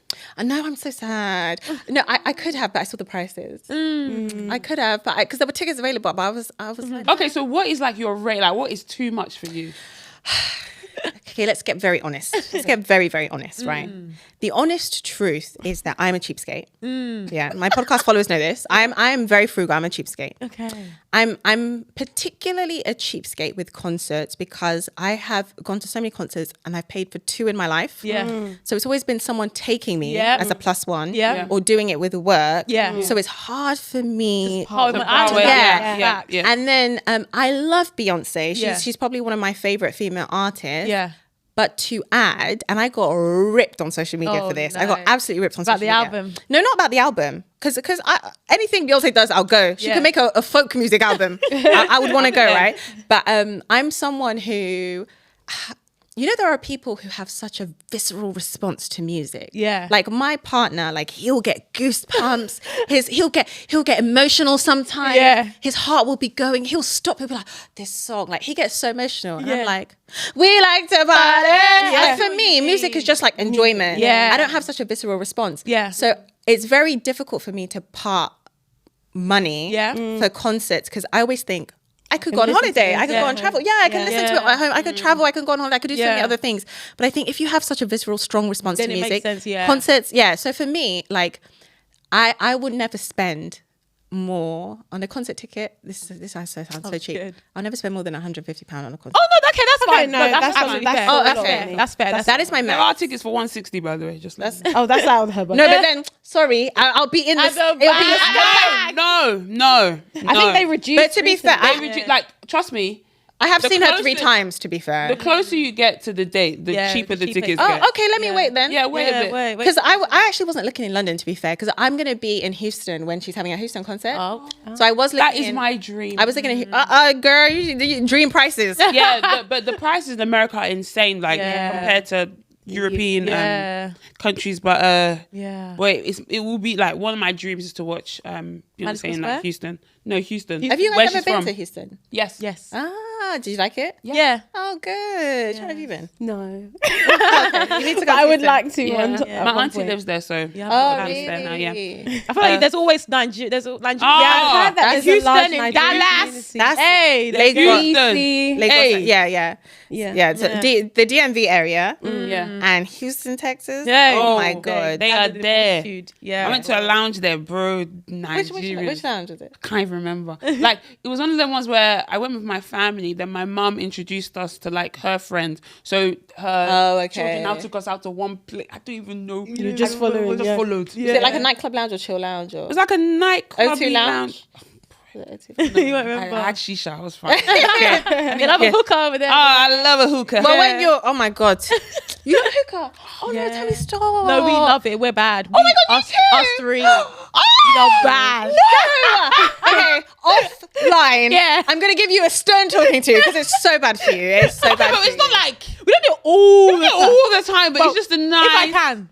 No, I'm so sad. No, I could have, but I saw the prices. I could have, but because there were tickets available, but I was like, okay. So what is like your rate? Like, what is too much for you? Okay, let's get very honest. Let's get very, very honest, right? The honest truth is that I'm a cheapskate. Yeah, my podcast followers know this. I am very frugal. I'm a cheapskate. Okay. I'm particularly a cheapskate with concerts because I have gone to so many concerts and I've paid for two in my life. So it's always been someone taking me as a plus one or doing it with work. So it's hard for me. And then I love Beyonce. She's probably one of my favorite female artists. But to add, and I got ripped on social media for this. No. I got absolutely ripped on social media. About the album? No, not about the album. Because anything Beyonce does, I'll go. She can make a folk music album. I would want to go, right? But I'm someone who... there are people who have such a visceral response to music. Yeah. Like my partner, like he'll get goosebumps. He'll get emotional sometimes. Yeah. His heart will be going. He'll stop. He'll be like, this song, like he gets so emotional. And Yeah. I'm like, we like to party. And for me, music is just like enjoyment. Yeah. I don't have such a visceral response. Yeah. So it's very difficult for me to part money Yeah. for concerts because I always think, I could go on holiday. I could go on travel. Yeah, I can listen to it at home. I could travel. I can go on holiday. I could do so many other things. But I think if you have such a visceral, strong response Then to it makes music, sense, yeah. concerts, yeah. So for me, like, I would never spend more on a concert ticket. This sounds so cheap. good. I'll never spend more than £150 on a concert. Oh no, okay, that's fine. no, No, that's that's absolutely fine. fair. Oh, That's okay. fair. That's fair. That is my There max. are tickets for 160, by the way. Just like Oh, that's out of her budget. No, but then sorry, I'll be in this. It'll be no. I think they reduced. But to be fair, recently. Like, trust me. I have The seen her 3 closer- times. To be fair. The closer you get to the date, the Yeah, cheaper the cheaper tickets it get. Oh, okay. Let me wait then. Yeah, wait a bit. Wait. Because I actually wasn't looking in London, to be fair, because I'm going to be in Houston when she's having a Houston concert. Oh. So I was looking. That is my dream. I was looking at girl, you dream prices. Yeah, but the prices in America are insane, like Yeah. compared to European Yeah. countries. But Yeah. wait, it will be like one of my dreams is to watch Beyonce in Square? like Houston. No, Houston. Have you Where guys ever she's been from. to Houston? Yes. Yes. Ah, did you like it? Yeah. Oh, good. How have you been? No. You need to go. I to would Houston. like to. Yeah. At My one auntie point. lives there, so Yeah. Oh, I really? understand now, yeah. I feel like there's always Nigeria. There's Nigeria. Oh, Yeah, I've heard that that's there's a large Houston and Nigerian Dallas. community. That's Hey, Lagos. DC. Lagos. Hey. Yeah. So the DMV area yeah. and Houston, Texas. Yeah. Oh my Oh, god. They are there. Yeah. I went to a lounge there, bro. Which lounge was it? Can't even remember. Like it was one of them ones where I went with my family. Then my mum introduced us to like her friend. So her children now took us out to one place. I don't even know. You're just following, We just yeah. followed. Is it like a nightclub lounge or chill lounge or It was like a nightclub O2 lounge. You won't I remember. had shisha. I was fine. You love a hooker over there. Oh, I love a hookah. But when you're, oh my god, you love hookah. Oh Yeah. no, tell me stop. No, we love it. We're bad. Oh my god, us, you too. us three. Oh, You know, bad. No. Okay, offline. Yeah. I'm gonna give you a stern talking to because it's so bad for you. It's so bad. But for it's not you. like We don't do it all the time. all the time, but it's just a nice. If I can.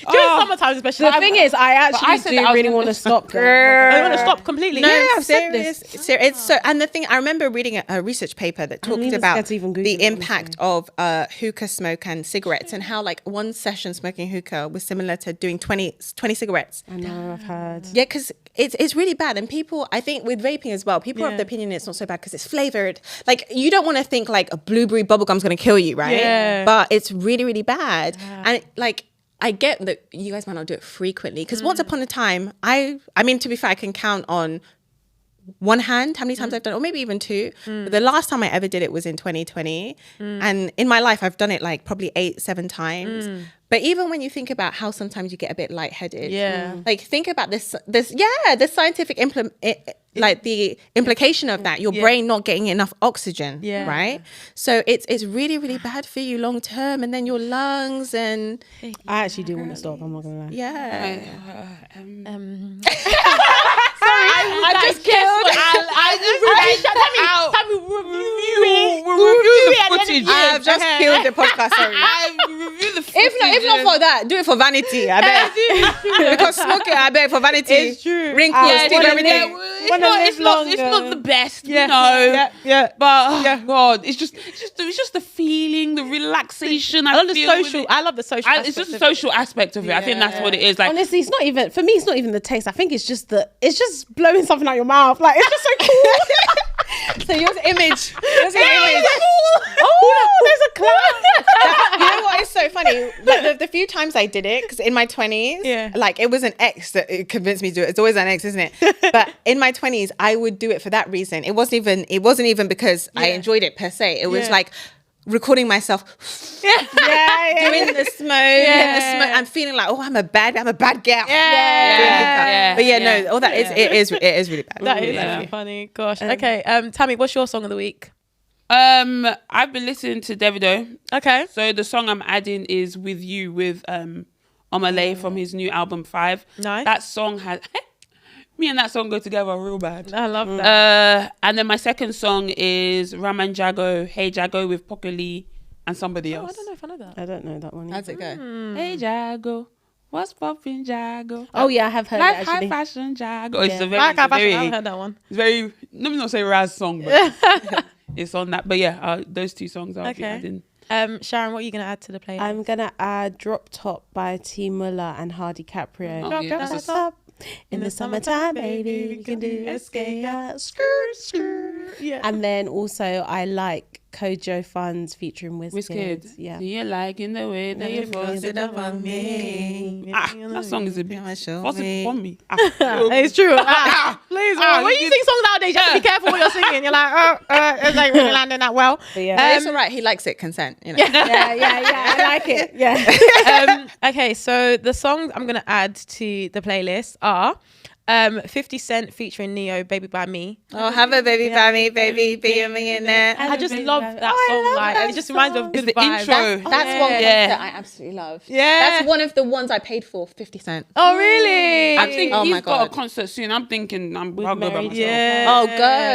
During summertime especially. The thing is, I actually said that I do was really gonna- want to stop. Girl. I want to stop completely. No, Yeah, I'm I've said serious. It's so, and the thing I remember reading a research paper that talked even about scared to even Google the it, impact of hookah smoke and cigarettes, and how like one session smoking hookah was similar to doing 20 cigarettes. I know, I've heard. Yeah, because it's really bad, and people, I think with vaping as well, people have the opinion it's not so bad because it's flavored. Like you don't want to think like a blueberry bubblegum's going to kill you, right? Yeah. But it's really, really bad, and like. I get that you guys might not do it frequently because once upon a time, I mean, to be fair, I can count on one hand how many times I've done it, or maybe even 2. But the last time I ever did it was in 2020. And in my life, I've done it like probably 8-7 times. But even when you think about how sometimes you get a bit lightheaded, like think about the scientific like the implication of that, your brain not getting enough oxygen, right? So it's really, really bad for you long term, and then your lungs and I actually do want to stop. I'm not gonna lie. I just killed. Review the footage. I've just killed the podcast. Sorry. Review the footage. If not for that, do it for vanity. I bet. Because smoking, I bet for vanity. It's true. Wrinkles, Yeah, steam, wanna everything. It's not the best, Yeah. you know. Yeah. But oh God, it's just the feeling, the relaxation. I love the feel with social. it. I love the social. It's just the social aspect of it. I think that's what it is. Like Honestly, it's not even for me. It's not even the taste. I think it's just blowing something out your mouth. Like it's just so cool. So yours image. Oh, there's a cloud. You know what is so funny? Like the few times I did it, because in my 20s, like it was an ex that convinced me to do it. It's always an ex, isn't it? But in my 20s, I would do it for that reason. It wasn't even because I enjoyed it per se. It was like recording myself doing the smoke and feeling like, oh, I'm a bad gal. But all that it is really bad. That is actually funny. Gosh. Okay. Tammy, what's your song of the week? I've been listening to Davido. Okay. So the song I'm adding is With You with Omale from his new album 5. Nice. That song has me and that song go together real bad. I love that. And then my second song is Raman Jago, Hey Jago with Pokoli and somebody Oh, else. I don't know if I know that. I don't know that one. How's it go? Hey Jago, what's poppin' Jago? Oh yeah, I have heard Like that high actually. fashion Jago. Yeah. It's a very, Like, I it's very, haven't heard that one. it's very. Let me not say Raz song, but it's on that. But yeah, those 2 songs I'll be adding. Sharon, what are you gonna add to the playlist? I'm gonna add "Drop Top" by T. Muller and Hardy Caprio. Oh, yeah, Drop that's top in the summertime, baby. We can do escape. Skirt. Yeah. And then also I like Kojo Funds featuring Wizkid. Wizkid. Yeah. Do you liking the way that you force it up on me? That song is a bit force it upon me. It's true. Please, when you sing songs nowadays, you have to be careful what you're singing. You're like, it's like really landing that well. But yeah. It's all right. He likes it. Consent. You know. yeah. I like it. Yeah. Okay, so the songs I'm gonna add to the playlist are 50 Cent featuring Neo, Baby by Me. Oh, have a baby by me, baby, be a millionaire. I just love that song. Like, it just reminds me of good the vibes. intro. That's one concert I absolutely love. Yeah. That's one of the ones I paid for, 50 Cent. Oh, really? I think Oh he's my got a God. concert soon. I'm thinking I'll go by Mary myself. Yeah. Oh, go.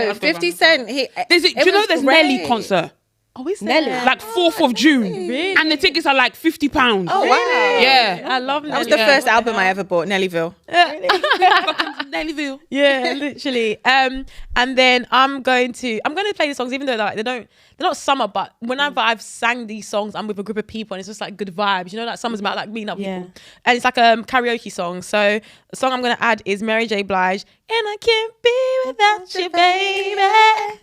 I'll go 50 by Cent. do you know there's Nelly concert? Oh, is Nelly. there? Like 4th of June. Really? And the tickets are like £50. Oh, wow. Yeah. I love That was the first album I ever bought, Nellyville. Nellyville. Yeah, literally. And then I'm going to play the songs, even though they're not summer, but whenever I've sang these songs, I'm with a group of people and it's just like good vibes. You know, like summer's about like meeting up people. And it's like a karaoke song. So the song I'm gonna add is Mary J. Blige, and I can't be without you, baby.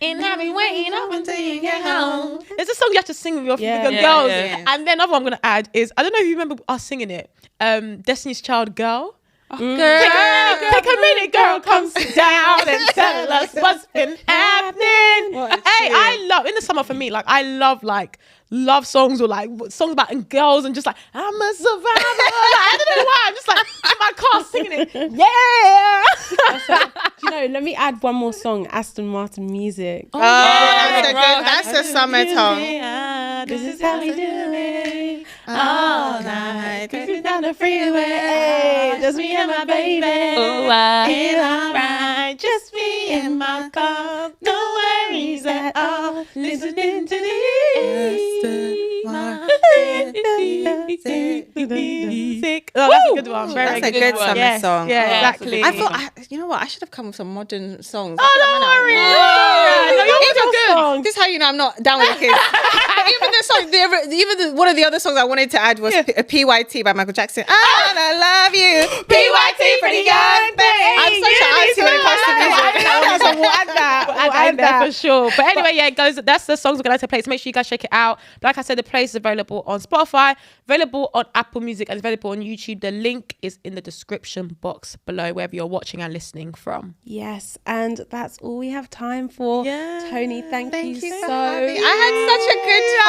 And I'll be waiting up until you get home. It's a song you have to sing with your girls. Yeah. And then another one I'm gonna add is, I don't know if you remember us singing it. Destiny's Child, Girl. Take a minute, girl, come sit down and tell us what's been happening. Hey, I love, in the summer for me, like I love songs or like songs about girls and just like, I'm a survivor. Like, I don't know why, I'm just like in my car singing it. Yeah. You know, let me add one more song, Aston Martin music. Oh, that's a good, that's a summer song. This is how we do it. All night. Driving down the freeway, just me and my baby. Oh, It's alright, just me and my car. No worries at all. Listening to the Sick. Oh, that's a good one. Very That's a good summer Yes, song. Yeah, Oh. exactly. I thought, you know what? I should have come with some modern songs. Oh, don't worry. No, you're Even this is how you know I'm not down with the kids. Even the song, one of the other songs I wanted to add was a PYT by Michael Jackson. I love you, PYT, pretty young thing. I'm such an auntie when it comes to music. We'll add that. We'll add that for sure. But anyway, yeah, guys, that's the songs we're going to play. So make sure you guys check it out. But like I said, the playlist is available on Spotify, available on Apple Music, and available on YouTube. The link is in the description box below, wherever you're watching and listening from. Yes, and that's all we have time for. Yeah. Tony, thank you so I had such a good time.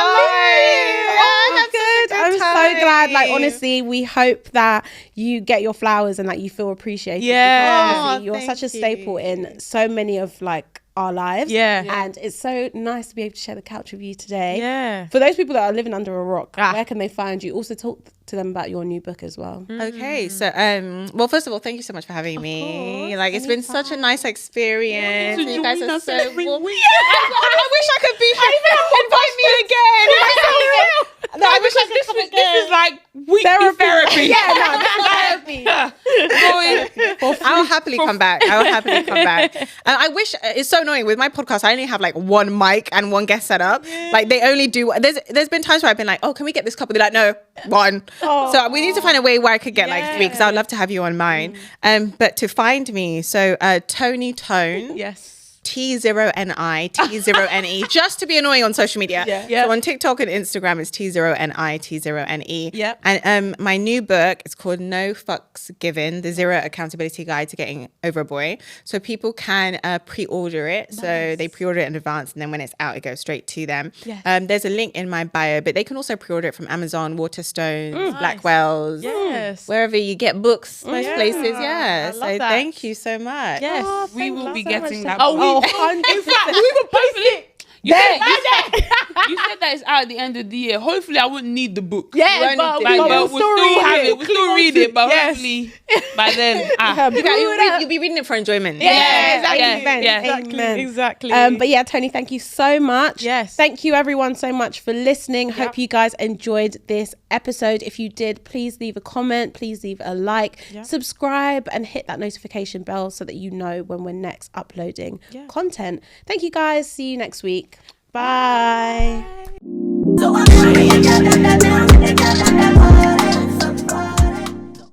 I'm so glad. Like, honestly, we hope that you get your flowers and that you feel appreciated. Yeah. Because, Oh, you're thank such a staple you. in so many of like our lives. Yeah. And it's so nice to be able to share the couch with you today. Yeah. For those people that are living under a rock, Ah. where can they find you? Also talk to them about your new book as well. Okay, so well, first of all, thank you so much for having me. Like, it's been such a nice experience. You guys are so warm. I wish I could be here. Invite me again. No, I wish this is like weekly therapy. I'll happily come back. And I wish, it's so annoying with my podcast. I only have like one mic and one guest set up. Like, they only do. There's been times where I've been like, oh, can we get this couple? They're like, no, one. So we need to find a way where I could get like 3, because I would love to have you on mine. But to find me, so Toni Tone. Yes. T0NI, T0NE, just to be annoying on social media. Yeah. So on TikTok and Instagram, it's T0NI, T0NE. Yeah. And my new book is called No Fucks Given, the Zero Accountability Guide to Getting Over a Boy. So people can pre-order it. Nice. So they pre-order it in advance, and then when it's out, it goes straight to them. Yes. There's a link in my bio, but they can also pre-order it from Amazon, Waterstones, Blackwell's, wherever you get books, most places. Yeah. So that. thank you so much. Yes. We will be so getting much. that. In fact, we were both it. You said that it's out at the end of the year, hopefully I wouldn't need the book. Yeah, but we'll still have it. We'll still read it, but hopefully by then, You'll be reading it for enjoyment. Exactly. But yeah, Toni, thank you so much. Yes. Thank you everyone so much for listening. Hope you guys enjoyed this episode. If you did, please leave a comment, please leave a like, subscribe, and hit that notification bell so that you know when we're next uploading content. Thank you guys. See you next week. Bye. So